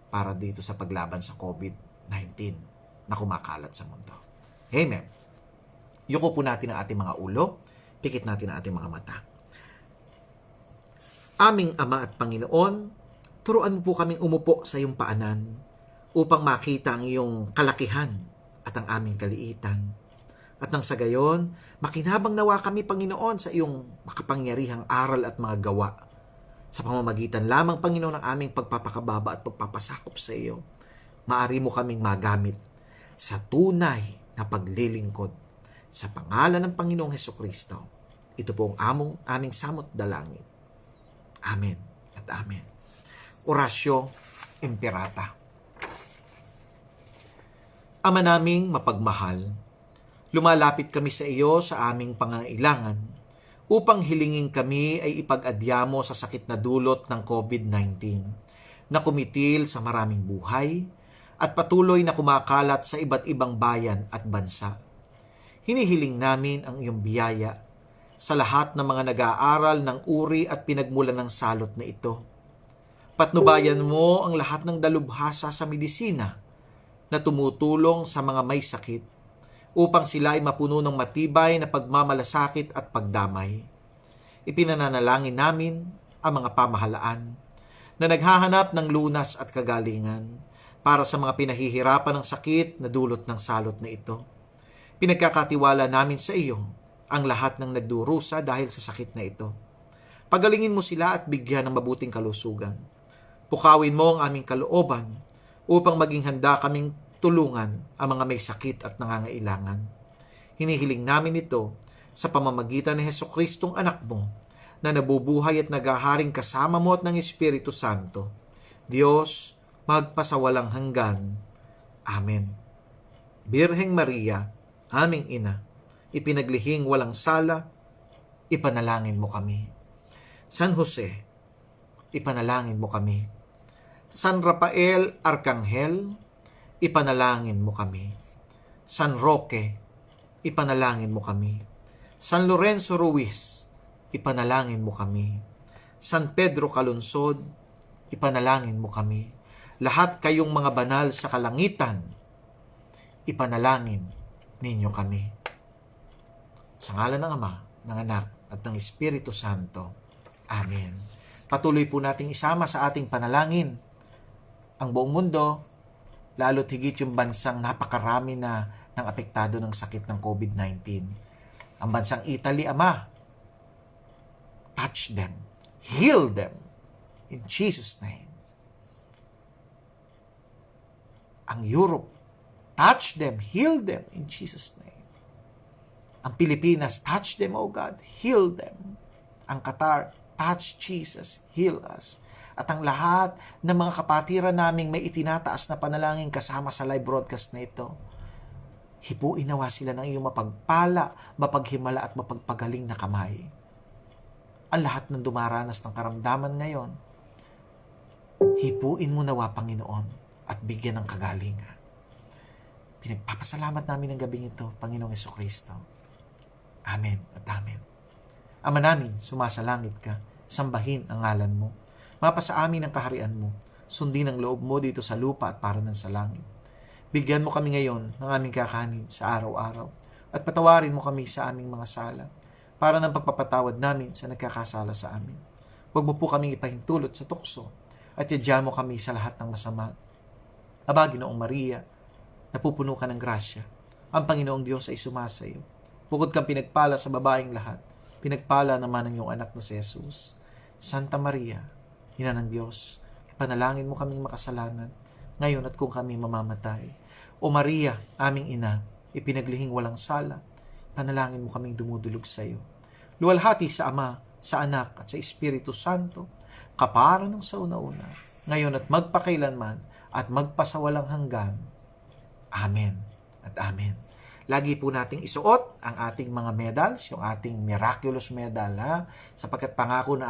Speaker 1: para dito sa paglaban sa COVID-19 na kumakalat sa mundo. Amen. Yuko po natin ang ating mga ulo, pikit natin ang ating mga mata. Aming Ama at Panginoon, turuan mo po kaming umupo sa iyong paanan upang makita ang iyong kalakihan at ang aming kaliitan. At nang sa gayon, makinabang nawa kami, Panginoon, sa iyong makapangyarihang aral at mga gawa. Sa pamamagitan lamang, Panginoon, ng aming pagpapakababa at pagpapasakop sa iyo, maari mo kaming magamit sa tunay na paglilingkod. Sa pangalan ng Panginoong Hesukristo, ito po ang aming samot dalangin. Amen at amen. Orasyo Imperata. Ama naming mapagmahal, lumalapit kami sa iyo sa aming pangangailangan upang hilingin kami ay ipag-adya mo sa sakit na dulot ng COVID-19 na kumitil sa maraming buhay at patuloy na kumakalat sa iba't ibang bayan at bansa. Hinihiling namin ang iyong biyaya sa lahat ng mga nag-aaral ng uri at pinagmulan ng salot na ito. Patnubayan mo ang lahat ng dalubhasa sa medisina na tumutulong sa mga may sakit upang sila ay mapuno ng matibay na pagmamalasakit at pagdamay. Ipinananalangin namin ang mga pamahalaan na naghahanap ng lunas at kagalingan para sa mga pinahihirapan ng sakit na dulot ng salot na ito. Pinagkakatiwala namin sa iyo ang lahat ng nagdurusa dahil sa sakit na ito. Pagalingin mo sila at bigyan ng mabuting kalusugan. Pukawin mo ang aming kalooban upang maging handa kaming tulungan ang mga may sakit at nangangailangan. Hinihiling namin ito sa pamamagitan ni Jesucristong anak mo na nabubuhay at naghaharing kasama mo at ng Espiritu Santo. Diyos, magpasawalang hanggan. Amen. Birheng Maria, aming ina, ipinaglihing walang sala, ipanalangin mo kami. San Jose, ipanalangin mo kami. San Rafael Arcangel, ipanalangin mo kami. San Roque, ipanalangin mo kami. San Lorenzo Ruiz, ipanalangin mo kami. San Pedro Calunsod, ipanalangin mo kami. Lahat kayong mga banal sa kalangitan, ipanalangin ninyo kami. Sa ngalan ng Ama, ng Anak, at ng Espiritu Santo. Amen. Patuloy po nating isama sa ating panalangin ang buong mundo, lalo't higit yung bansang napakarami na ng apektado ng sakit ng COVID-19. Ang bansang Italy, Ama, touch them, heal them, in Jesus' name. Ang Europe, touch them, heal them, in Jesus' name. Ang Pilipinas, touch them, O God, heal them. Ang Qatar, touch Jesus, heal us. At ang lahat ng mga kapatiran naming may itinataas na panalangin kasama sa live broadcast na ito, hipuin nawa sila ng iyong mapagpala, mapaghimala at mapagpagaling na kamay. Ang lahat ng dumaranas ng karamdaman ngayon, hipuin mo nawa, Panginoon, at bigyan ng kagalingan. Pinagpapasalamat namin ng gabing ito, Panginoong Jesucristo. Amen at amen. Ama namin, sumasalangit ka, sambahin ang ngalan mo. Mapasa amin ang kaharian mo, sundin ang loob mo dito sa lupa at para ng sa langit. Bigyan mo kami ngayon ng aming kakanin sa araw-araw at patawarin mo kami sa aming mga sala para ng pagpapatawad namin sa nagkakasala sa amin. Huwag mo po kaming ipahintulot sa tukso at yadya mo kami sa lahat ng masama. Aba, Ginoong Maria, napupuno ka ng grasya. Ang Panginoong Diyos ay sumasayo. Bukod kang pinagpala sa babaeng lahat, pinagpala naman ang iyong anak na si Jesus. Santa Maria, Ina ng Diyos, ipanalangin mo kaming makasalanan, ngayon at kung kami mamamatay. O Maria, aming ina, ipinaglihing walang sala, panalangin mo kaming dumudulog sa iyo. Luwalhati sa Ama, sa Anak, at sa Espiritu Santo, kapara nung sa una-una, ngayon at magpakailanman, at magpasawalang hanggan. Amen at amen. Lagi po nating isuot ang ating mga medals, yung ating miraculous medal, sapagkat pangako ng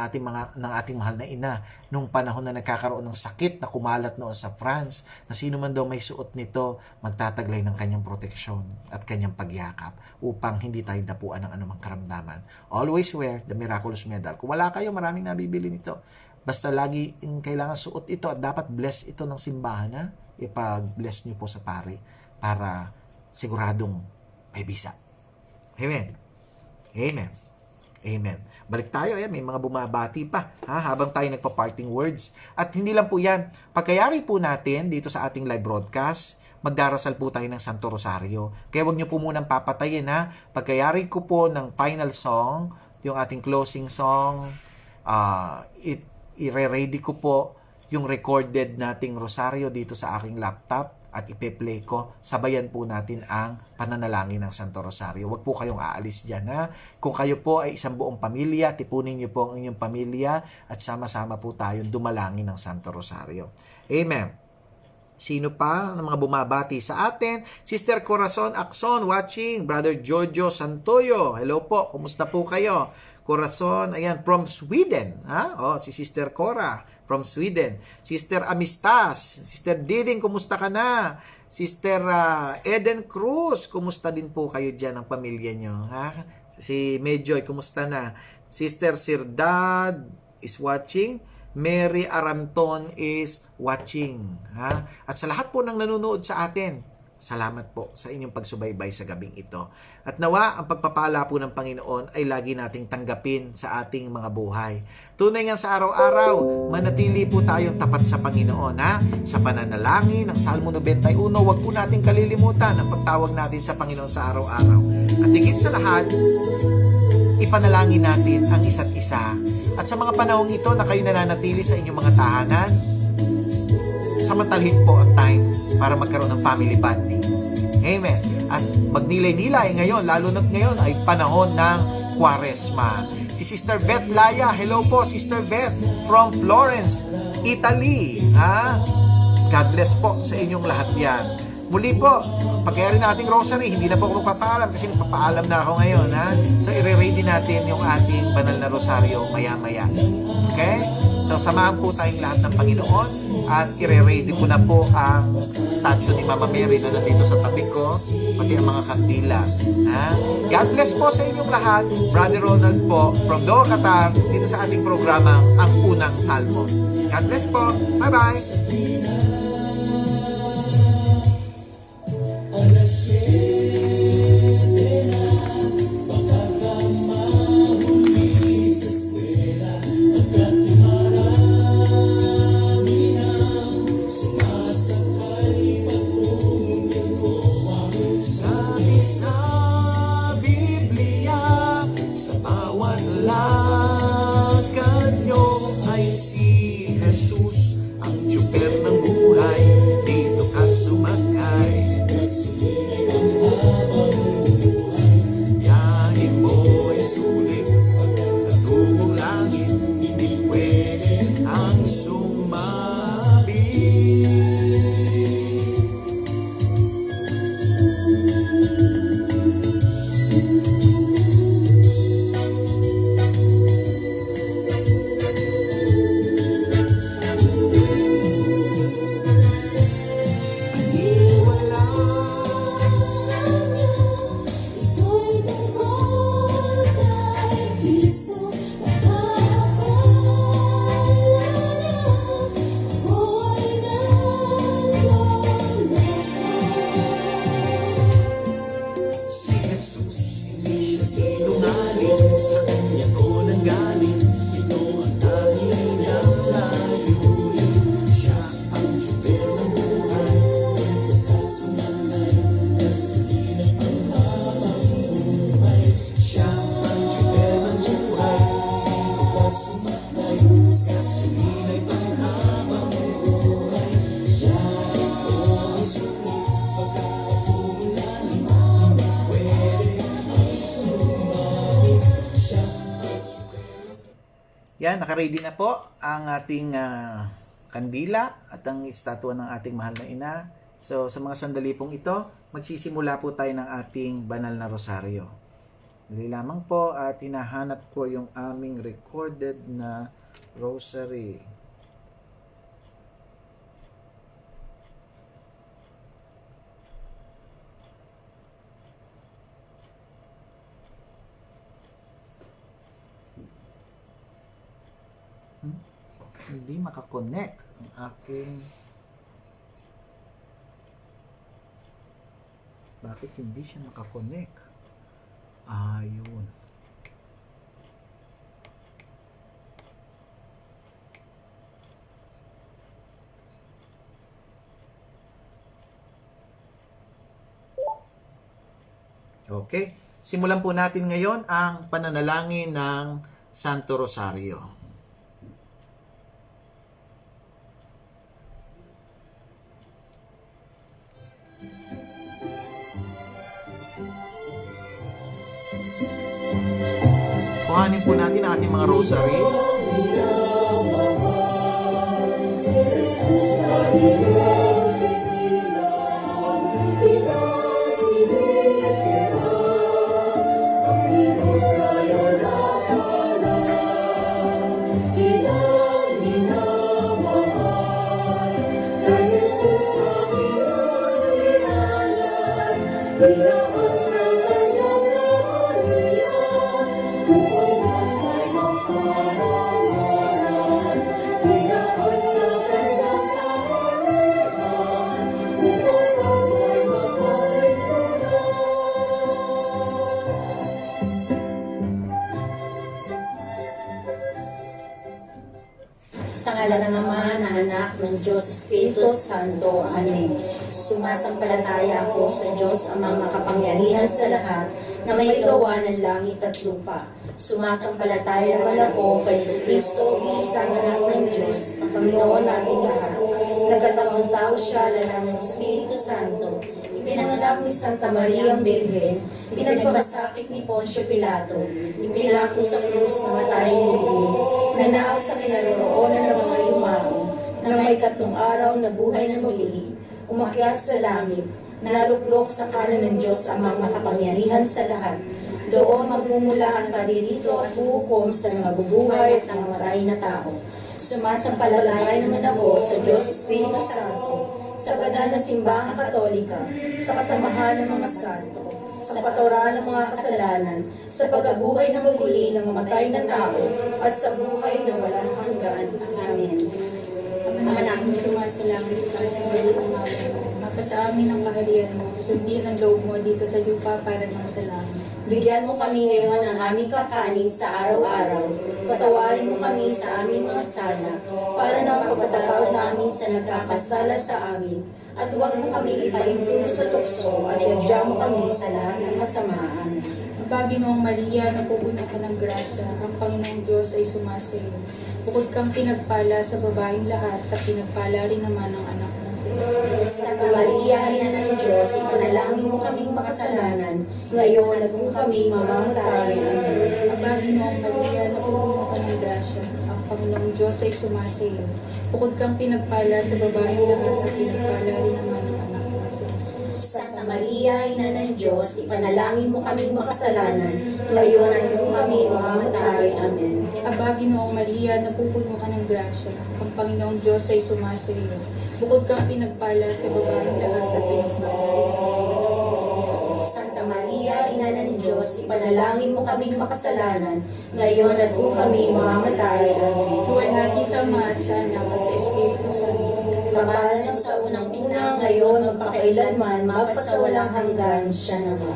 Speaker 1: ating mahal na ina nung panahon na nagkakaroon ng sakit na kumalat noon sa France, na sino man daw may suot nito magtataglay ng kanyang proteksyon at kanyang pagyakap upang hindi tayo dapuan ng anumang karamdaman. Always wear the miraculous medal. Kung wala kayo, maraming nabibili nito. Basta lagi kailangan suot ito at dapat bless ito ng simbahan, ipag-bless nyo po sa pari para siguradong may bisa. Amen. Amen. Amen. Balik tayo, may mga bumabati pa habang tayo nagpa-parting words. At hindi lang po yan, pagkayari po natin dito sa ating live broadcast, magdarasal po tayo ng Santo Rosario. Kaya huwag nyo po munang papatayin pagkayari ko po ng final song, yung ating closing song, i-ready ko po yung recorded nating Rosario dito sa aking laptop at ipe-play ko, sabayan po natin ang pananalangin ng Santo Rosario. Huwag po kayong aalis dyan. Kung kayo po ay isang buong pamilya, tipunin niyo po ang inyong pamilya at sama-sama po tayong dumalangin ng Santo Rosario. Amen. Sino pa ng mga bumabati sa atin? Sister Corazon Acson watching. Brother Jojo Santoyo. Hello po. Kumusta po kayo? Corazon, ayan, from Sweden. Si Sister Cora from Sweden. Sister Amistas. Sister Diding, kumusta ka na? Sister Eden Cruz, kumusta din po kayo dyan ang pamilya nyo? Si Medjoy, kumusta na? Sister Sirdad is watching. Mary Aranton is watching. At sa lahat po ng nanonood sa atin, salamat po sa inyong pagsubaybay sa gabing ito. At nawa, ang pagpapala po ng Panginoon ay lagi nating tanggapin sa ating mga buhay. Tunay nga sa araw-araw, manatili po tayong tapat sa Panginoon. Sa pananalangin ng Salmo 91, huwag po nating kalilimutan ang pagtawag natin sa Panginoon sa araw-araw. At higit sa lahat, ipanalangin natin ang isa't isa. At sa mga panahong ito na kayo nananatili sa inyong mga tahanan, samantalhin po ang time para magkaroon ng family bonding. Amen. At magnilay-nilay ngayon, lalo na ngayon ay panahon ng Kwaresma. Si Sister Beth Laya, hello po Sister Beth from Florence, Italy. God bless po sa inyong lahat yan. Muli po, pagkayari na ating rosary, hindi na po ako magpapaalam kasi nagpapaalam na ako ngayon. So, i-ready natin yung ating banal na rosaryo maya-maya. Okay? So, samahan po tayong lahat ng Panginoon at i-ready ko na po ang statue ni Mama Mary na nandito sa tabi ko, pati ang mga kandila. God bless po sa inyong lahat. Brother Ronald po from Doha, Qatar, dito sa ating programang Ang Unang Salmo. God bless po. Bye-bye. Yan, naka-ready na po ang ating kandila at ang estatwa ng ating mahal na ina. So, sa mga sandali pong ito, magsisimula po tayo ng ating banal na rosaryo. Dali lamang po at hinahanap ko yung aming recorded na rosary. Hindi makakonect ang aking... Bakit hindi siya makakonect? Yun. Okay. Simulan po natin ngayon ang pananalangin ng Santo Rosario. Kuhanin po natin ang ating mga rosary.
Speaker 2: Sa ngalan ng Ama, ng Anak, ng Diyos, Espiritu Santo. Amen. Sumasampalataya ako sa Diyos, Amang makapangyarihan sa lahat, na may gawa ng langit at lupa. Sumasampalataya naman ako kay Jesucristo, isang anak ng Diyos, Panginoon nating lahat. Nagkatawang tao siya, lalang ng Espiritu Santo. Ipinanganak ni Santa Maria ang Birhen, pinagpapasakit ni Poncio Pilato, ipinako sa krus na matay ni Ligid, nanaaw sa kinaroroonan ng mga yumao, na may 3 araw na buhay na muli, umakyat sa langit, naluklok sa kanan ng Diyos Amang makapangyarihan sa lahat. Doon magmumula ang paririto at huhukom sa mabubuhay at nangamatay na tao. Sumasampalataya naman ako sa Diyos Espiritu Santo, sa banal na simbahang katolika, sa kasamahan ng mga santo, sa patawran ng mga kasalanan, sa pagkabuhay na maguli ng mamatay na tao, at sa buhay na walang hanggan. Amen.
Speaker 8: Ama namin sumasalangit ka sa galit ng mga mapa sa amin ang kaharian mo, sundin ang loob mo dito sa lupa para ng sa langit.
Speaker 2: Bigyan mo kami ngayon ng aming kakanin sa araw-araw. Patawarin mo kami sa aming mga sala, para na mapapatawad namin sa nagkakasala sa amin. At huwag mo kami ipahintulot sa tukso, at iadya mo kami sa lahat ng kasamaan.
Speaker 8: Panginoong Maria, napupunan ka ng grasya, ang Panginoong Diyos ay sumasayo. Bukod kang pinagpala sa babaeng lahat, at pinagpala rin naman ang anak mo si Jesus.
Speaker 2: Santa Maria, Ina ng Diyos, ipanalangin mo kaming makasalanan, ngayon at kung kami mamamatay. Amen.
Speaker 8: Panginoong Maria, napupunan ka ng grasya, ang Panginoong Diyos ay sumasayo. Bukod kang pinagpala sa babaeng lahat, at pinagpala rin naman ang anak mo si Jesus.
Speaker 2: Santa Maria, Ina ng Diyos, ipanalangin mo kaming makasalanan, ngayon at kung kami mamamatay. Amen.
Speaker 8: Panginoong Maria, napupuno ka ng grasya, ang Panginoong Diyos ay sumasayo. Bukod kang pinagpala sa babaeng lahat, at pinagpala rin ang anak mo si Jesus.
Speaker 2: Santa Maria, Ina ng Diyos, ipanalangin mo kaming makasalanan, ngayon at kung kami mamamatay. Amen.
Speaker 8: Luwalhati sa Ama at sa Anak at sa Espiritu Santo.
Speaker 2: Kapalan sa unang-una, ngayon, magpakailanman, mapasawalang hanggan, siya naman.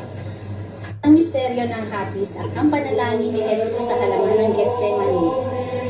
Speaker 2: Ang misteryo ng hapis, ang panalangin ni Jesus sa halaman ng Getsemani.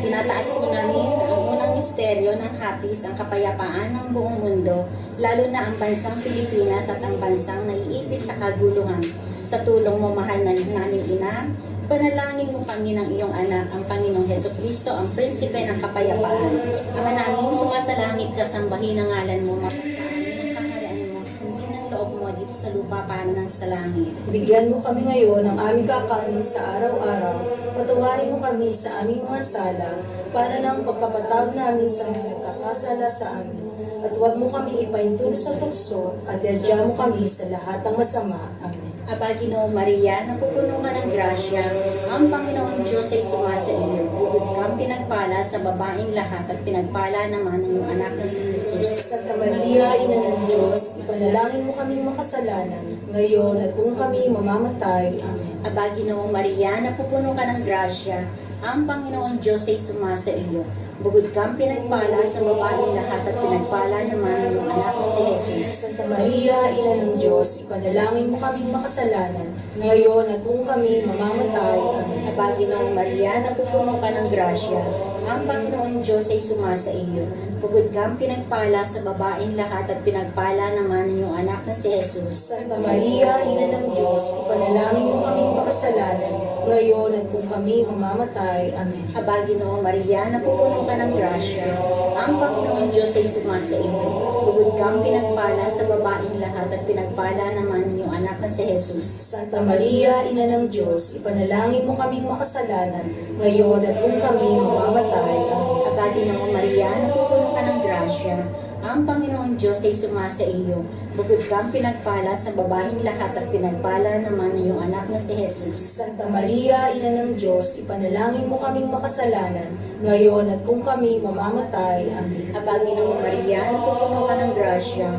Speaker 2: Tinataas po namin ang unang misteryo ng hapis, ang kapayapaan ng buong mundo, lalo na ang bansang Pilipinas at ang bansang naiipit sa kaguluhan. Sa tulong mo, mahal na namin Ina, panalangin mo kami ng iyong anak, ang Panginoong Hesukristo, ang prinsipe ng kapayapaan. Ama namin, sumasalangit ka, sambahin ang ngalan mo, mapasa amin ang kaharian mo, sundin ang loob mo dito sa lupa para ng sa langit.
Speaker 9: Bigyan mo kami ngayon ng aming kakanin sa araw-araw. Patawarin mo kami sa aming mga sala, para ng pagpapatawad namin sa mga nagkakasala sa amin. At huwag mo kami ipahintulot sa tukso, at iadya mo kami sa lahat ng masama. Amen.
Speaker 2: Aba, Ginoong Maria, napupuno ka ng grasya, ang Panginoong Diyos ay sumasa iyo. Bukod kang pinagpala sa babaeng lahat, at pinagpala naman ang iyong anak na si Jesus.
Speaker 9: Santa Maria, Ina ng Diyos, ipanalangin mo kaming makasalanan, ngayon at kung kami mamamatay. Amen.
Speaker 2: Aba, Ginoong Maria, napupuno ka ng grasya, ang Panginoong Diyos ay sumasa iyo. Bukod kang pinagpala sa babaeng lahat at pinagpala naman ng iyong anak na si Jesus.
Speaker 9: Santa Maria, Ina ng Diyos, ipanalangin mo kaming makasalanan, ngayon at kung kami mamamatay. Amen.
Speaker 2: Aba, Ginoong Maria, napupuno ka ng grasya. Ang Panginoon Diyos ay sumasa iyo. Bukod kang pinagpala sa babaeng lahat at pinagpala naman ng iyong anak na si Jesus.
Speaker 9: Santa Maria, Ina ng Diyos, ipanalangin mo kaming makasalanan, ngayon at kung kami mamamatay. Amen.
Speaker 2: Aba, Ginoong Maria, napupuno ka ng grasya. Ang Panginoon Diyos ay sumasa iyo. Bukod kang pinagpala sa babaeng lahat at pinagpala naman ng iyong anak na si Jesus.
Speaker 9: Santa Maria, Ina ng Diyos, ipanalangin mo kaming makasalanan, ngayon at kung kami mamamatay. Amen.
Speaker 2: Aba, Ginoong Maria, napupuno ka ng grasya. Ang Panginoon Diyos ay sumasa iyo. Bukod kang pinagpala sa babaeng lahat at pinagpala naman ng iyong anak na si Jesus.
Speaker 9: Santa Maria, Ina ng Diyos, ipanalangin mo kaming makasalanan, ngayon at kung kami mamamatay. Amen.
Speaker 2: Aba, Ginoong Maria, napupuno ka ng grasya.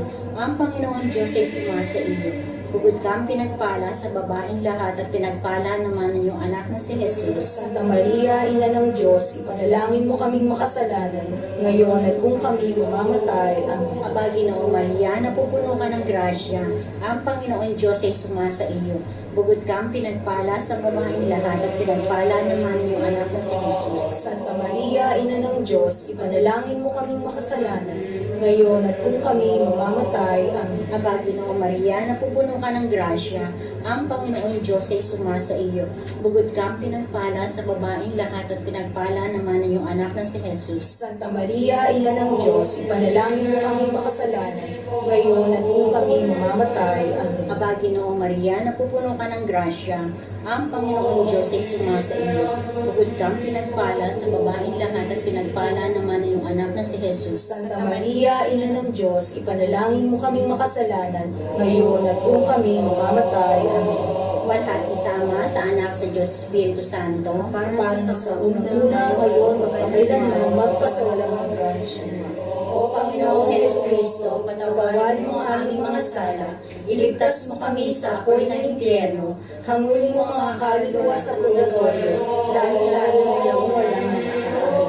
Speaker 2: Ang Panginoon Diyos ay sumasa iyo. Bukod kang pinagpala sa babaeng lahat at pinagpala naman ng iyong anak na si Jesus.
Speaker 9: Santa Maria, Ina ng Diyos, ipanalangin mo kaming makasalanan, ngayon at kung kami mamamatay. Amen.
Speaker 2: Aba, Ginoong Maria, napupuno ka ng grasya. Ang Panginoon Diyos ay sumasa iyo. Bukod kang pinagpala sa babaeng lahat at pinagpala naman ng iyong anak na si Jesus.
Speaker 9: Santa Maria, Ina ng Diyos, ipanalangin mo kaming makasalanan, ngayon at kung kami mamamatay. Amen.
Speaker 2: Aba, Ginoong Maria, napupuno ka ng grasya. Ang Panginoon Diyos ay sumasa iyo. Bukod kang pinagpala sa babaeng lahat at pinagpala naman ng iyong anak na si Jesus.
Speaker 9: Santa Maria, Ina ng Diyos, ipanalangin mo kaming makasalanan, ngayon at kung kami mamamatay. Amen.
Speaker 2: Aba, Ginoong Maria, napupuno ka ng grasya. Ang Panginoon Diyos ay sumasa iyo. Bukod kang pinagpala sa babaeng lahat at pinagpala naman ng iyong anak na si Jesus.
Speaker 9: Santa Maria, Ina ng Diyos, ipanalangin mo kaming makasalanan, ngayon at kung kami mamamatay. Amen.
Speaker 2: Walhati isama sa anak sa Diyos Espiritu Santo.
Speaker 9: Para sa unang-una, ngayon, magpakailanman, magpasawalang hanggan.
Speaker 2: O Panginoong Hesus Kristo, patawarin mo ang aming mga sala, iligtas mo kami sa apoy ng impyerno,
Speaker 9: Hangulin mo ang mga kaluluwa sa purgatorio, lalo-lalo na yung walang nakakaalam.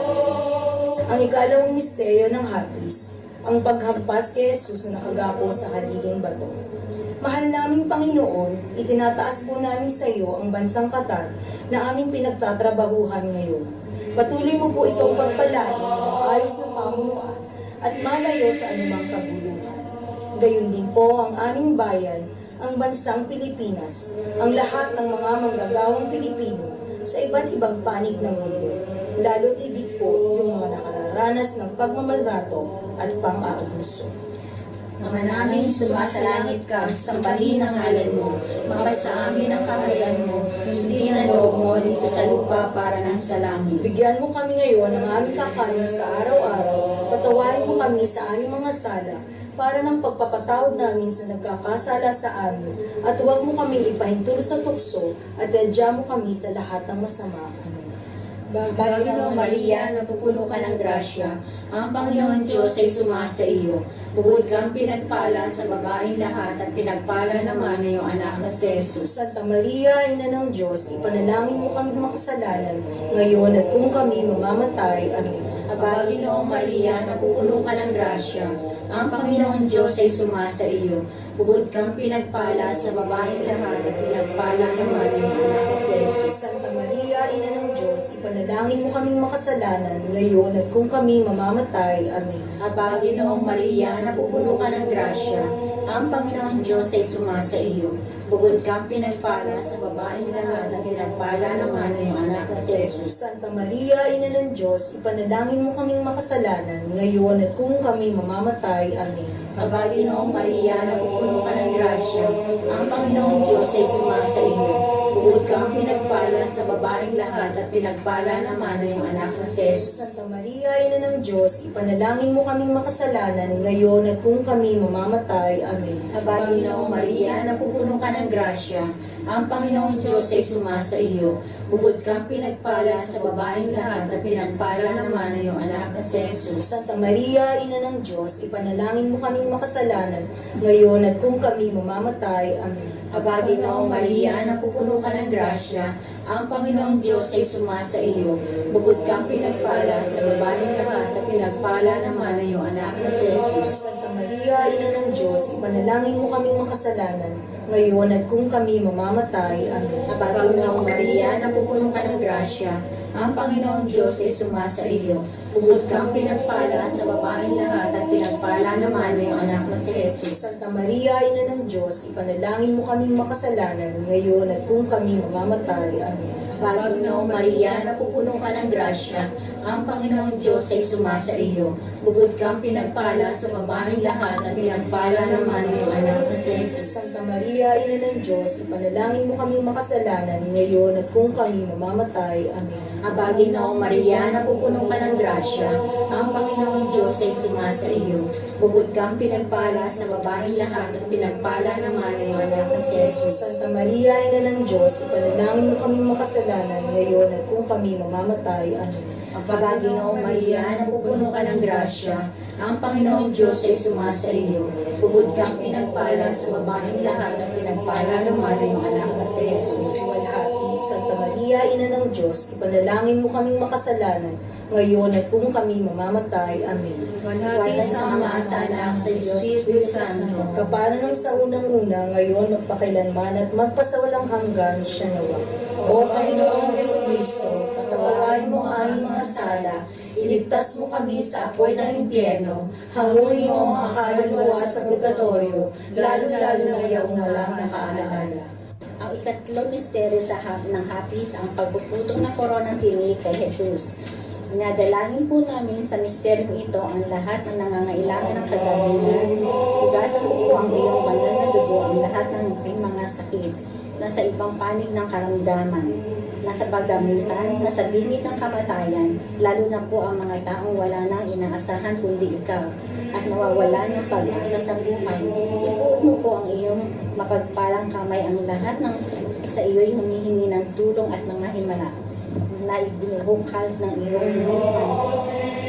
Speaker 9: Ang ikalawang misteryo ng hapis, ang paghagpas kay Jesus na nakagapo sa haliging bato. Mahal naming Panginoon, itinataas po namin sa iyo ang bansang Qatar na aming pinagtatrabahuhan ngayon. Patuloy mo po itong pagpalain ng ayos na pamunuan at malayo sa anumang kaguluhan. Gayon din po ang aming bayan, ang bansang Pilipinas, ang lahat ng mga manggagawang Pilipino sa iba't ibang panig ng mundo, lalo't higit po yung mga nakararanas ng pagmamaltrato at pang-aabuso.
Speaker 2: Ama namin, sumasalangit ka, sambahin ang ngalan mo, mapasa amin ang kaharian mo, sundin ang loob mo dito sa lupa para ng sa langit.
Speaker 9: Bigyan mo kami ngayon ng aming kakanin sa araw-araw, patawarin mo kami sa aming mga sala, para ng pagpapatawad namin sa nagkakasala sa amin, at huwag mo kami ipahintulot sa tukso, at adya mo kami sa lahat ng masama. Amen.
Speaker 2: Panginoong Maria, napupuno ka ng grasya. Ang Panginoon Diyos ay sumasa iyo. Bukod kang pinagpala sa babaeng lahat at pinagpala naman ng iyong anak na si Jesus.
Speaker 9: Santa Maria, Ina ng Diyos, ipanalangin mo kami makasalanan, ngayon at kung kami mamamatay. Amen.
Speaker 2: Aba, Ginoong Maria, napupuno ka ng grasya. Ang Panginoon Diyos ay sumasa iyo. Bukod kang pinagpala sa babaeng lahat at pinagpala naman ng iyong anak na si Jesus.
Speaker 9: Santa Maria, Ina ng Diyos, ipanalangin mo kaming makasalanan, ngayon at kung kami mamamatay. Amen.
Speaker 2: Aba, Ginoong Maria, napupuno ka ng grasya. Ang Panginoon Diyos ay sumasa iyo. Bukod kang pinagpala sa babaeng lahat at pinagpala naman ng iyong anak na si Jesus.
Speaker 9: Santa Maria, Ina ng Diyos, ipanalangin mo kaming makasalanan, ngayon at kung kami mamamatay. Amen.
Speaker 2: Aba, Ginoong Maria, napupuno ka ng grasya. Ang Panginoong Diyos ay sumasa iyo. Bukod kang pinagpala sa babaeng lahat at pinagpala naman ng iyong anak na si Jesus.
Speaker 9: Santa Maria, Ina ng Diyos, ipanalangin mo kaming makasalanan, ngayon at kung kami mamamatay. Amen.
Speaker 2: Aba, Ginoong Maria, napupuno ka ng grasya. Ang Panginoong Diyos ay sumasa iyo. Bukod kang pinagpala sa babaeng lahat at pinagpala naman ng iyong anak na si Jesus.
Speaker 9: Santa Maria, Ina ng Diyos, ipanalangin mo kaming makasalanan, ngayon at kung kami mamamatay. Amen.
Speaker 2: Aba, Ginoong Maria, napupuno ka ng grasya. Ang Panginoong Diyos ay sumasa iyo. Bukod kang pinagpala sa babaeng lahat at pinagpala naman ang iyong anak na si Jesus.
Speaker 9: Santa Maria, Ina ng Diyos, ipanalangin mo kaming makasalanan, ngayon at kung kami mamamatay. Amen.
Speaker 2: Panginoong Maria, napupuno ka ng grasya. Ang Panginoong Diyos ay sumasa iyo. Bukod kang pinagpala sa babaeng lahat at pinagpala naman ang iyong anak na si Jesus.
Speaker 9: Santa Maria, Ina ng Diyos, ipanalangin mo kaming makasalanan, ngayon at kung kami mamamatay. Amen.
Speaker 2: Panginoong Maria, napupuno ka ng grasya. Ang Panginoong Diyos ay sumasa iyo. Bukod kang pinagpala sa babaeng lahat at pinagpala naman ang iyong anak na si Jesus.
Speaker 9: Santa Maria, Ina ng Diyos, ipanalangin mo kaming makasalanan, ngayon at kung kami mamamatay. Amen.
Speaker 2: Panginoong Maria, napupuno ka ng grasya. Ang Panginoong Diyos ay sumasa iyo. Bukod kang pinagpala sa babaeng lahat at pinagpala naman ang iyong anak na si Jesus.
Speaker 9: Santa Maria, Ina ng Diyos, ipanalangin mo kaming makasalanan, ngayon at kung kami mamamatay. Amen.
Speaker 2: Panginoong Maria, napupuno ka ng grasya. Ang Panginoong Diyos ay sumasa iyo. Bukod kang pinagpala sa babaeng lahat at pinagpala naman ang iyong anak na si Jesus.
Speaker 9: Walhati, Santa Maria, Ina ng Diyos, ipanalangin mo kaming makasalanan, ngayon at kung kami mamamatay. Amen.
Speaker 2: Walhati sa Ama, sa Anak, sa Espiritu Santo.
Speaker 9: Kapano nung sa unang-una, ngayon magpakailanman at magpasawalang hanggan siya nawa.
Speaker 2: O Panginoong Jesucristo, patawarin mo ang aming mga sala, iligtas mo kami sa apoy ng impyerno, hanguin mo ang kaluluwa sa purgatorio, lalo-lalo na iyong walang nakaalala. Ang ikatlong misteryo ng hapis, ang pagpuputong ng koronang tinig kay Jesus. Inadalangin po namin sa misteryong ito ang lahat ng nangangailangan ng kagalingan. Hugasan mo po ang iyong banal na dugo ang lahat ng mga sakit, nasa ibang panig ng karamdaman, nasa pagamutan, nasa bingit ng kamatayan, lalo na po ang mga taong wala nang inaasahan kundi ikaw, at nawawala ng pag-asa sa buhay. Ipuot mo po ang iyong mapagpalang kamay ang lahat ng sa iyo'y humihingi ng tulong at mga himala na ibinuhukal ng iyong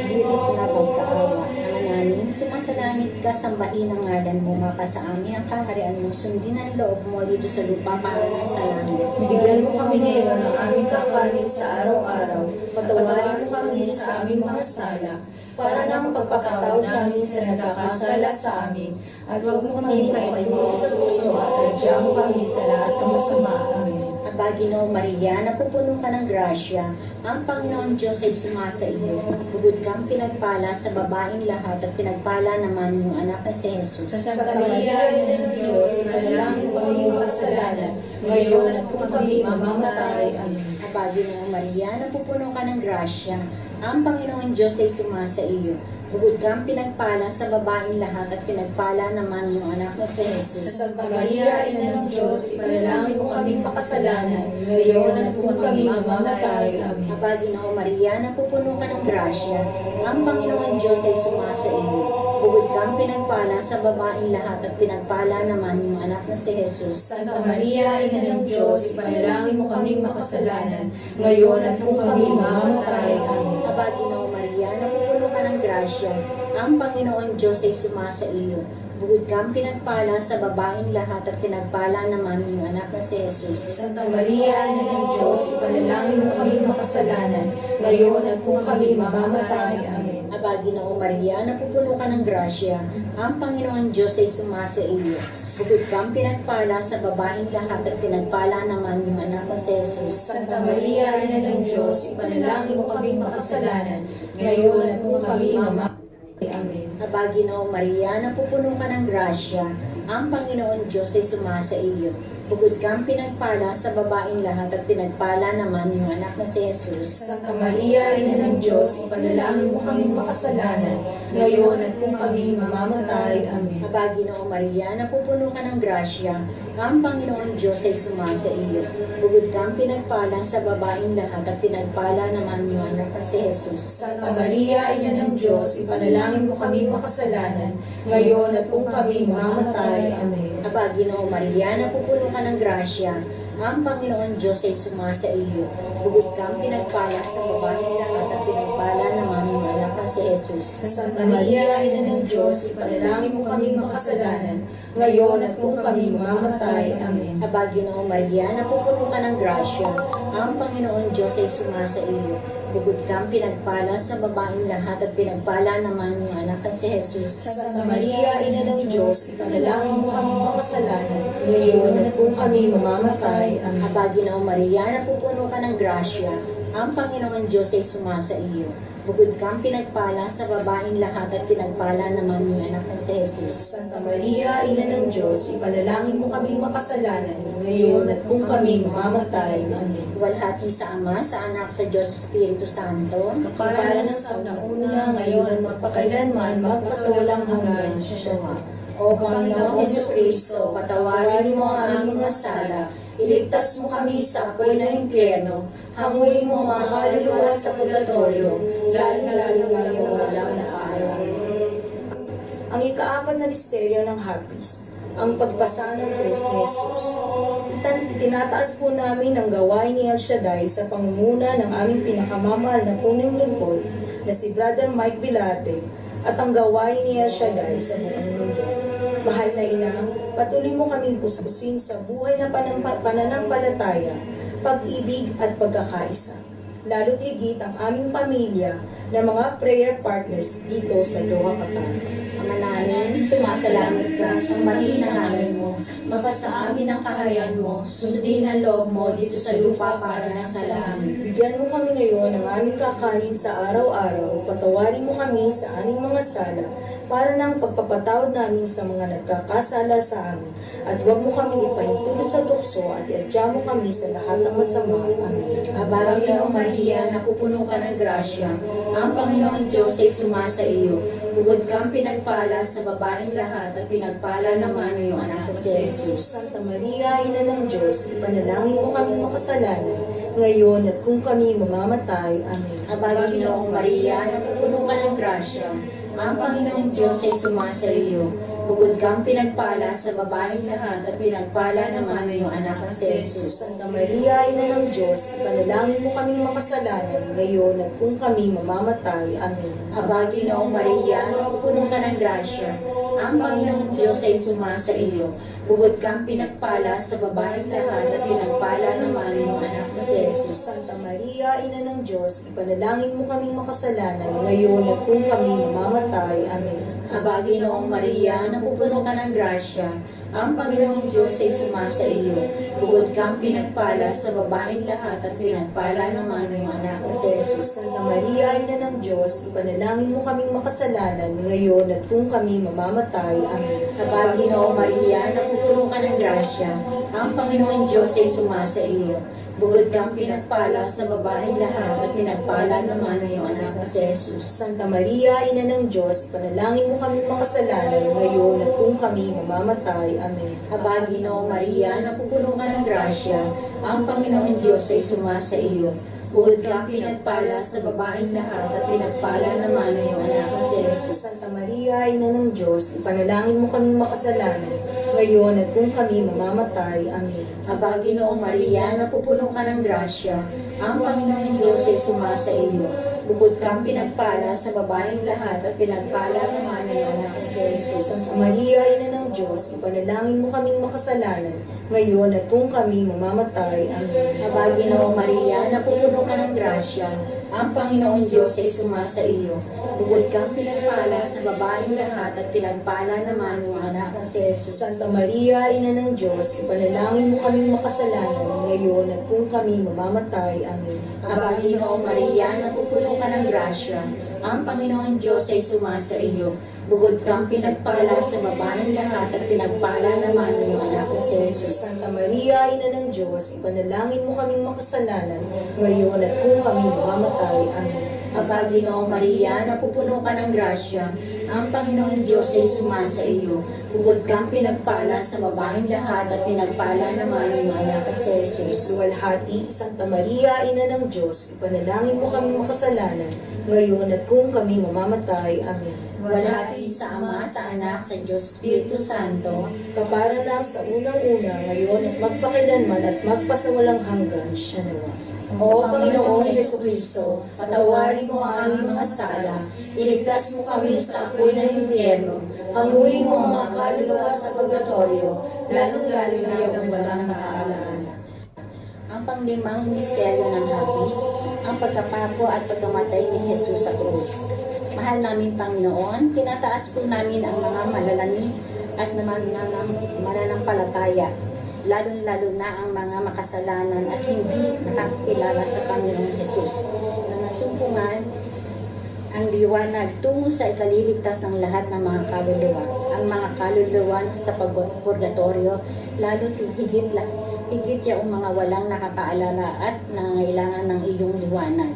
Speaker 2: dilip na pagkaawa. Ama namin, sumasalangit ka, sambahin ang ngalan mo, mapasa amin ang kaharian mo, sundin ang loob mo dito sa lupa para ng sa langit.
Speaker 9: Bigyan mo kami ngayon ng aming kakanin sa araw-araw. Patawarin mo kami sa aming mga sala, para ng pagpapatawad namin sa nagkakasala sa amin. At huwag mo kami paitulog sa puso at adya mo kami sa lahat ng masama. Amen.
Speaker 2: Panginoong Maria, napupuno ka ng grasya. Ang Panginoong Diyos ay sumasa iyo. Bukod kang pinagpala sa babaeng lahat at pinagpala naman yung anak na si Jesus.
Speaker 9: Santa Maria, Ina ng Diyos, ipanalangin mo kaming makasalanan, ngayon at kung kami mamamatay. Amen.
Speaker 2: Panginoong Maria, napupuno ka ng grasya. Ang Panginoong Diyos ay sumasa iyo. Bukod kang pinagpala sa babaeng lahat at pinagpala naman yung anak na si Jesus.
Speaker 9: Santa Maria, Ina ng Diyos, ipanalangin mo kaming makasalanan, ngayon at kung kami mamamatay. Amen.
Speaker 2: Panginoong Maria, napupuno ka ng grasya. Ang Panginoong Diyos ay sumasa iyo. Bukod kang pinagpala sa babaeng lahat at pinagpala naman yung anak na si Jesus.
Speaker 9: Santa Maria, Ina ng Diyos, ipanalangin mo kaming makasalanan, ngayon at kung kami mamamatay. Amen.
Speaker 2: Panginoong Maria, napupuno ka ng grasya. Ang Panginoong Diyos ay sumasa iyo. Bukod kang pinagpala sa babaeng lahat at pinagpala naman yung anak na si Jesus.
Speaker 9: Santa Maria, Ina ng Diyos, ipanalangin mo kaming makasalanan, ngayon at kung kami mamamatay. Amen.
Speaker 2: Panginoong Maria, napupuno ka ng grasya. Ang Panginoong Diyos ay sumasa iyo. Bukod kang pinagpala sa babaeng lahat at pinagpala naman yung anak na si Jesus.
Speaker 9: Santa Maria, Ina ng Diyos, ipanalangin mo kaming makasalanan, ngayon at kung kami mamamatay. Amen.
Speaker 2: Panginoong Maria, napupuno ka ng grasya. Ang Panginoong Diyos ay sumasa iyo. Bukod kang pinagpala sa babaeng lahat at pinagpala naman yung anak na si Jesus.
Speaker 9: Santa Maria, Ina ng Diyos, ipanalangin mo kaming makasalanan, ngayon at kung kami mamamatay. Amen.
Speaker 2: Panginoong Maria, napupuno ka ng grasya. Ang Panginoong Diyos ay sumasa iyo. Bukod kang pinagpala sa babaeng lahat at pinagpala naman yung anak na si Jesus.
Speaker 9: Santa Maria, Ina ng Diyos, ipanalangin mo kaming makasalanan, ngayon at kung kami mamamatay. Amen.
Speaker 2: Panginoong Maria, napupuno ka ng grasya. Ang Panginoon Diyos ay sumasa iyo. Bukod kang pinagpala sa babaeng lahat at pinagpala naman yung anak na si Jesus.
Speaker 9: Santa Maria, Ina ng Diyos, ipanalangin mo kaming makasalanan, ngayon at kung kami mamamatay. Amen.
Speaker 2: Aba, Ginoong Maria, napupuno ka ng grasya. Ang Panginoon Diyos ay sumasa iyo. Bukod kang pinagpala sa babaeng lahat at pinagpala naman yung anak na si Jesus.
Speaker 9: Santa Maria, Ina ng Diyos, ipanalangin mo kaming makasalanan, ngayon at kung kami mamamatay. Amen.
Speaker 2: Aba, Ginoong Maria, napupuno ka ng grasya. Ang Panginoon Diyos ay sumasa iyo. Bukod kang pinagpala sa babaeng lahat at pinagpala naman yung anak na si Jesus.
Speaker 9: Santa Maria, Ina ng Diyos, ipanalangin mo kaming makasalanan, ngayon at kung kami mamamatay. Amen.
Speaker 2: Walhati sa Ama, sa Anak, sa Diyos Espiritu Santo.
Speaker 9: Para ng sa una, ngayon at magpakailanman, magpasawalang hanggan. Siya.
Speaker 2: O Panginoong Hesus Kristo, patawarin mo ang aming mga sala. Iligtas mo kami sa apoy ng impyerno. Hanguin mo ang mga kaluluwa sa purgatorio, lalo-lalo ngayong walang nakaalala.
Speaker 9: Ang ikaapat na misteryo ng Harpis, ang pagpasa ng krus ni Jesus. Itinataas po namin ang gawain ni El Shaddai sa pangunguna ng aming pinakamamahal na punong lingkod na si Brother Mike Bilarte at ang gawain ni El Shaddai sa buong mundo. Mahal na Ina, patuloy mo kaming puspusin sa buhay na pananampalataya, pag-ibig at pagkakaisa. Lalo't higit ang aming pamilya na mga prayer partners dito sa Doha, Qatar.
Speaker 2: Ama namin, sumasalamat ka sa mahinahangin mo. Mapasa amin ang kaharian mo. Sundin ang loob mo dito sa lupa para nasa langit.
Speaker 9: Bigyan mo kami ngayon ng aming kakanin sa araw-araw. Patawarin mo kami sa aming mga sala para ng pagpapatawad namin sa mga nagkakasala sa amin. At huwag mo kami ipahintulot sa tukso at iadya mo kami sa lahat ng masama. Amen.
Speaker 2: Aba, Ginoong Maria, napupuno ka ng grasya. Ang Panginoon Diyos ay sumasa iyo. Bukod kang pinagpala sa babaeng lahat at pinagpala naman ng iyong anak na si Jesus.
Speaker 9: Santa Maria, Ina ng Diyos, ipanalangin mo kaming makasalanan, ngayon at kung kami mamamatay. Amen.
Speaker 2: Aba, Ginoong Maria, napupuno ka ng grasya. Ang Panginoong Diyos ay sumasa iyo. Bukod kang pinagpala sa babaeng lahat at pinagpala naman ng iyong anak na si Jesus.
Speaker 9: Santa Maria, Ina ng Diyos, ipanalangin mo kaming makasalanan, ngayon at kung kami mamamatay. Amen.
Speaker 2: Aba, Ginoong Maria, napupuno ka ng grasya. Ang Panginoong Diyos ay sumasa iyo. Bukod kang pinagpala sa babaeng lahat at pinagpala naman ng iyong anak na si Jesus.
Speaker 9: Santa Maria, Ina ng Diyos, ipanalangin mo kaming makasalanan, ngayon at kung kami mamamatay. Amen.
Speaker 2: Aba, Ginoong Maria, napupuno ka ng grasya. Ang Panginoong Diyos ay sumasa iyo. Bukod kang pinagpala sa babaeng lahat at pinagpala naman ng iyong anak na si Jesus.
Speaker 9: Santa Maria, Ina ng Diyos, ipanalangin mo kaming makasalanan, ngayon at kung kami mamamatay. Amen.
Speaker 2: Aba, Ginoong Maria, napupuno ka ng grasya. Ang Panginoong Diyos ay sumasa iyo. Bukod kang pinagpala sa babaeng lahat at pinagpala naman ng iyong anak na si Jesus.
Speaker 9: Santa Maria, Ina ng Diyos, ipanalangin mo kaming makasalanan, ngayon at kung kami mamamatay. Amen.
Speaker 2: Aba, Ginoong Maria, napupuno ka ng grasya. Ang Panginoong Diyos ay sumasa iyo. Bukod kang pinagpala sa babaeng lahat at pinagpala naman ng iyong anak na si Jesus.
Speaker 9: Santa Maria, Ina ng Diyos, ipanalangin mo kaming makasalanan, ngayon at kung kami mamamatay. Amen.
Speaker 2: Aba, Ginoong Maria, napupuno ka ng grasya. Ang Panginoong Diyos ay sumasa iyo. Bukod kang pinagpala sa babaeng lahat at pinagpala naman ng iyong anak na si Jesus.
Speaker 9: Santa Maria, Ina ng Diyos, ipanalangin mo kaming makasalanan, ngayon at kung kami mamamatay. Amen.
Speaker 2: Aba, Ginoong Maria, napupuno ka ng grasya. Ang Panginoong Diyos ay sumasa iyo. Bukod kang pinagpala sa babaeng lahat at pinagpala naman ng iyong anak na si Jesus.
Speaker 9: Santa Maria, Ina ng Diyos, ipanalangin mo kaming makasalanan, ngayon at kung kami mamamatay. Amen.
Speaker 2: Aba, Ginoong Maria, napupuno ka ng grasya. Ang Panginoong Diyos ay sumasa iyo. Bukod kang pinagpala sa babaeng lahat at pinagpala naman ng iyong anak na si Jesus.
Speaker 9: Santa Maria, Ina ng Diyos, ipanalangin mo kaming makasalanan, ngayon at kung kami mamamatay. Amen.
Speaker 2: Aba, Ginoong Maria, napupuno ka ng grasya. Ang Panginoong Diyos ay sumasa iyo. Bukod kang pinagpala sa babaeng lahat at pinagpala naman ng iyong anak na si Jesus.
Speaker 9: Luwalhati, Santa Maria, Ina ng Diyos, ipanalangin mo kaming makasalanan, ngayon at kung kami mamamatay. Amen.
Speaker 2: Walhati sa Ama, sa Anak, sa Diyos Espiritu Santo.
Speaker 9: Kapara lang sa unang-una, ngayon at magpakilanman at magpasawalang hanggan. Siya nawa.
Speaker 2: O Panginoong Jesucristo, patawarin mo ang aming mga sala, iligtas mo kami sa apoy ng impyerno, hanguin mo ang mga kaluluwa sa purgatorio, lalong-lalo na yung walang nakaalaala. Ang panglimang misteryo ng hapis, ang pagkapako at pagkamatay ni Jesus sa krus. Mahal namin Panginoon, tinataas po namin ang mga malalangit at mananampalataya, lalong-lalo na ang mga makasalanan at hindi nakakilala sa Panginoong Jesus, na nasumpungan ang liwanag tungo sa ikaliligtas ng lahat ng mga kaluluwa. Ang mga kaluluwa sa purgatorio, lalo higit yung mga walang nakakaalala at nangangailangan ng iyong liwanag.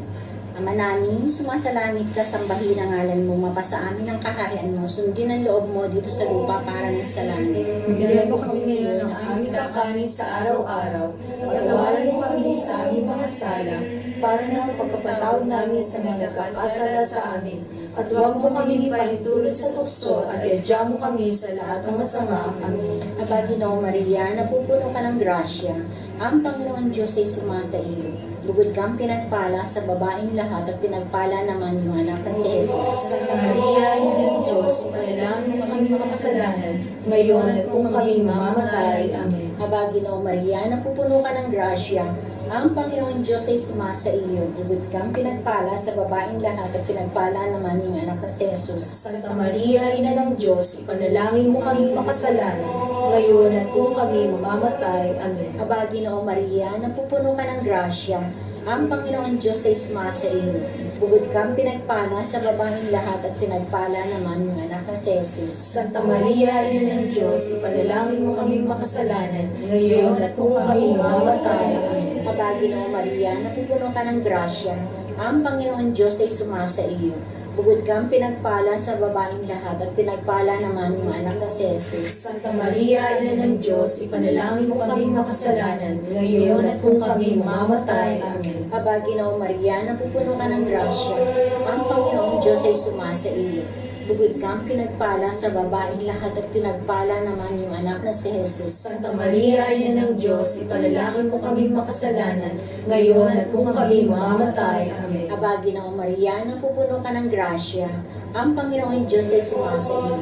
Speaker 2: Ama namin, sumasalangit ka, sambahin ang ngalan mo, mapasa amin ang kaharian mo, sundin ang loob mo dito sa lupa para ng sa langit.
Speaker 9: Bigyan mo kami ngayon ng aming kakanin sa araw-araw. Patawarin mo kami sa aming mga sala, para na pagpapatawad namin sa mga nagkakasala sa amin. At huwag mo kami ipahintulot sa tukso, at iadya mo kami sa lahat ng masama. Amen.
Speaker 2: Aba, Ginoong Maria, napupuno ka ng grasya. Ang Panginoon Diyos ay sumasa iyo. Bukod kang pinagpala sa babaeng lahat at pinagpala naman yung anak na si Jesus.
Speaker 9: Santa Maria, Ina ng Diyos, panalangin mo kami makasalanan, ngayon at kung kami mamamatay. Amen.
Speaker 2: Aba, Ginoong Maria, napupuno ka ng grasya. Ang Panginoon Diyos ay sumasa iyo. Bukod kang pinagpala sa babaeng lahat at pinagpala naman yung anak na si Jesus.
Speaker 9: Santa Maria, Ina ng Diyos, ipanalangin mo kami makasalanan, ngayon at kung kami mamamatay. Amen.
Speaker 2: Aba, Ginoong Maria, napupuno ka ng grasya. Ang Panginoon Diyos ay sumasa iyo. Bukod kang pinagpala sa babaeng lahat at pinagpala naman yung anak na si Jesus.
Speaker 9: Santa Maria, Ina ng Diyos, ipanalangin mo kami makasalanan, ngayon at kung kami mamamatay. Amen.
Speaker 2: Aba, Ginoong Maria, napupuno ka ng grasya. Ang Panginoon Diyos ay sumasa iyo. Bukod kang pinagpala sa babaeng lahat at pinagpala naman yung anak na si Jesus.
Speaker 9: Santa Maria, Ina ng Diyos, ipanalangin mo kami makasalanan, ngayon at kung kami mamamatay. Amen.
Speaker 2: Aba, Ginoong Maria, napupuno ka ng grasya. Ang Panginoong Diyos ay sumasa iyo. Bukod kang pinagpala sa babaeng lahat at pinagpala naman yung anak na si Jesus.
Speaker 9: Santa Maria, Ina ng Diyos, ipanalangin mo kami makasalanan, ngayon at kung kami mamamatay. Amen.
Speaker 2: Aba, Ginoong Maria, napupuno ka ng grasya. Ang Panginoong Diyos ay sumasa iyo.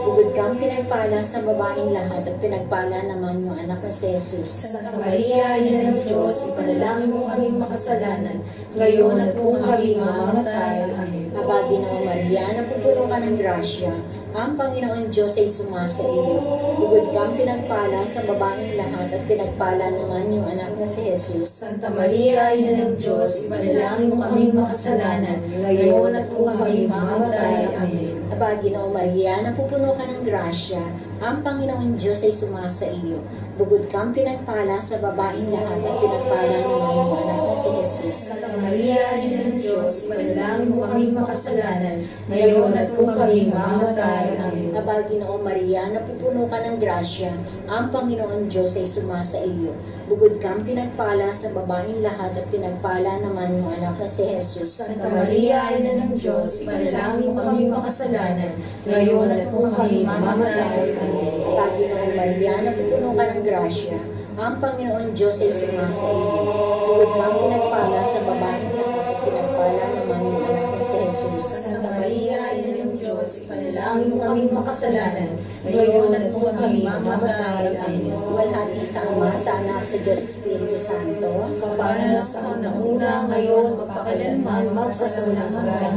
Speaker 2: Bukod kang pinagpala sa babaeng lahat at pinagpala naman yung anak na si Jesus.
Speaker 9: Santa Maria, Ina ng Diyos, ipanalangin mo kami makasalanan, ngayon at kung kami mamamatay. Amen.
Speaker 2: Aba, Ginoong Maria, napupuno ka ng grasya. Ang Panginoon Diyos ay sumasa iyo. Bukod kang pinagpala sa babaeng lahat at pinagpala naman yung anak na si Jesus.
Speaker 9: Santa Maria, Ina ng Diyos, ipanalangin mo kami makasalanan, ngayon at kung kami mamamatay. Amen.
Speaker 2: Aba, Ginoong Maria, napupuno ka ng grasya. Ang Panginoon Diyos ay sumasa iyo. Bukod kang pinagpala sa babaeng lahat at pinagpala naman yung anak na si Jesus.
Speaker 9: Santa Maria, Ina ng Diyos, ipanalangin mo kami makasalanan, ngayon at kung kami mamamatay. Amen.
Speaker 2: Aba, Ginoong Maria, napupuno ka ng grasya. Ang Panginoon Diyos ay sumasa iyo. Bukod kang pinagpala sa babaeng lahat at pinagpala naman yung anak na si Jesus.
Speaker 9: Santa Maria, Ina ng Diyos, ipanalangin mo kami makasalanan, ngayon at kung kami mamamatay. Amen.
Speaker 2: Aba, Ginoong Maria, napupuno ka ng grasya. Ang Panginoon Diyos ay sumasa iyo. Bukod kang pinagpala sa babaeng lahat at pinagpala naman yung anak na si Jesus.
Speaker 9: Santa Maria, Ina ng Diyos, ipanalangin mo kami makasalanan, ngayon at kung kami mamamatay. Amen.
Speaker 2: Walhati sa Ama, sa Anak, sa Diyos Espiritu Santo.
Speaker 9: Kapana sa una, ngayon, magpakailanman, magpasawalang hanggan.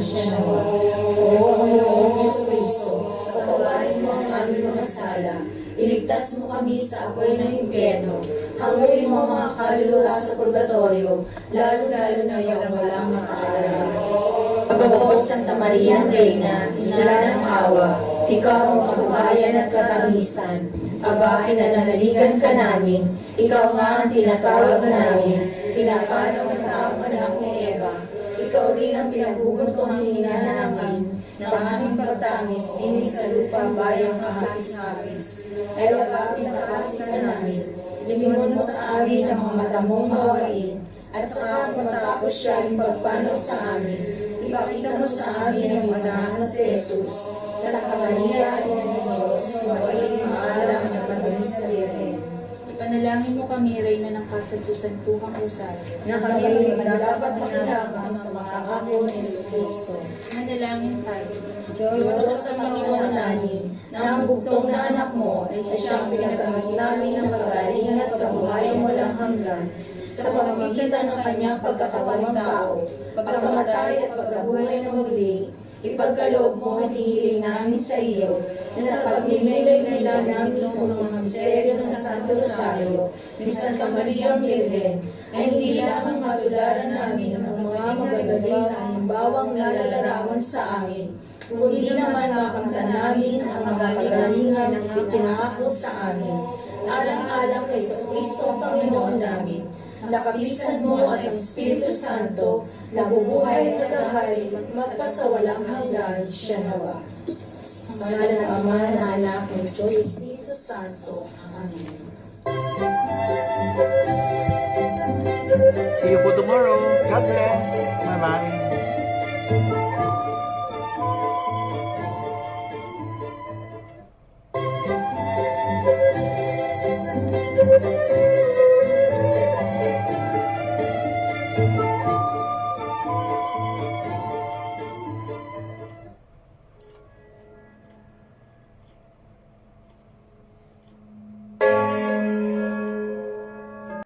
Speaker 9: O Panginoong Jesucristo, patawarin mo ang aming mga sala, iligtas mo kami sa apoy ng impyerno, hanguin mo ang mga kaluluwa sa purgatorio, lalo-lalo na yung walang makaalala. Pagkabot Santa Maria, Reyna, Inala ng awa, ikaw ang kabuhayan at katamisan. Aba, pinananaligan ka namin, ikaw nga ang tinatawag namin, pinapanaw ng taong anak ni Eva. Ikaw rin ang pinaguguntong hina namin, na aming pagtangis din sa lupa bayang kahapis-hapis. Kaya ba pinakasi ka namin, lingon mo sa amin ang mga mata mong mawain, at saka matapos siya ang pagpanaw sa amin, ipakita mo sa amin ang anak na si Jesus. Sa Maria, Ina ng Diyos, mawalay ang alam na matamis na Birhen.
Speaker 8: Panalangin mo kami, Reyna ng Kasanto-Santuhang Rosario.
Speaker 2: Na kami dapat makilaban sa makakako ni Kristo.
Speaker 8: Manalangin tayo.
Speaker 2: Diyos sa Panginoon namin, na ang bugtong na anak mo ay siyang pinagamit namin ng pagaling at kabuhayan walang hanggan sa pamamagitan ng kanyang pagkakawang tao, pagkamatay at pagkabuhay ng muli, ipagkaloob mo ang hihiling namin sa iyo, na sa pagnilay namin itong mga misteryo ng Santo Rosario, ni Santa Maria Virgen, ay hindi lamang matularan namin ang mga magagaling na halimbawang nalalarawan sa amin, kundi naman makamtan namin ang mga kagalingan na ipinangako sa amin, alang-alang kay Kristo ang Panginoon namin, nakapisan mo at ang Espiritu Santo, nabubuhay at naghari, magpasawalang hanggan siya nawa. Sa ngalan ng Ama, na Anak, ng Diyos, Espiritu Santo. Amen.
Speaker 1: See you po tomorrow. God bless. Bye-bye.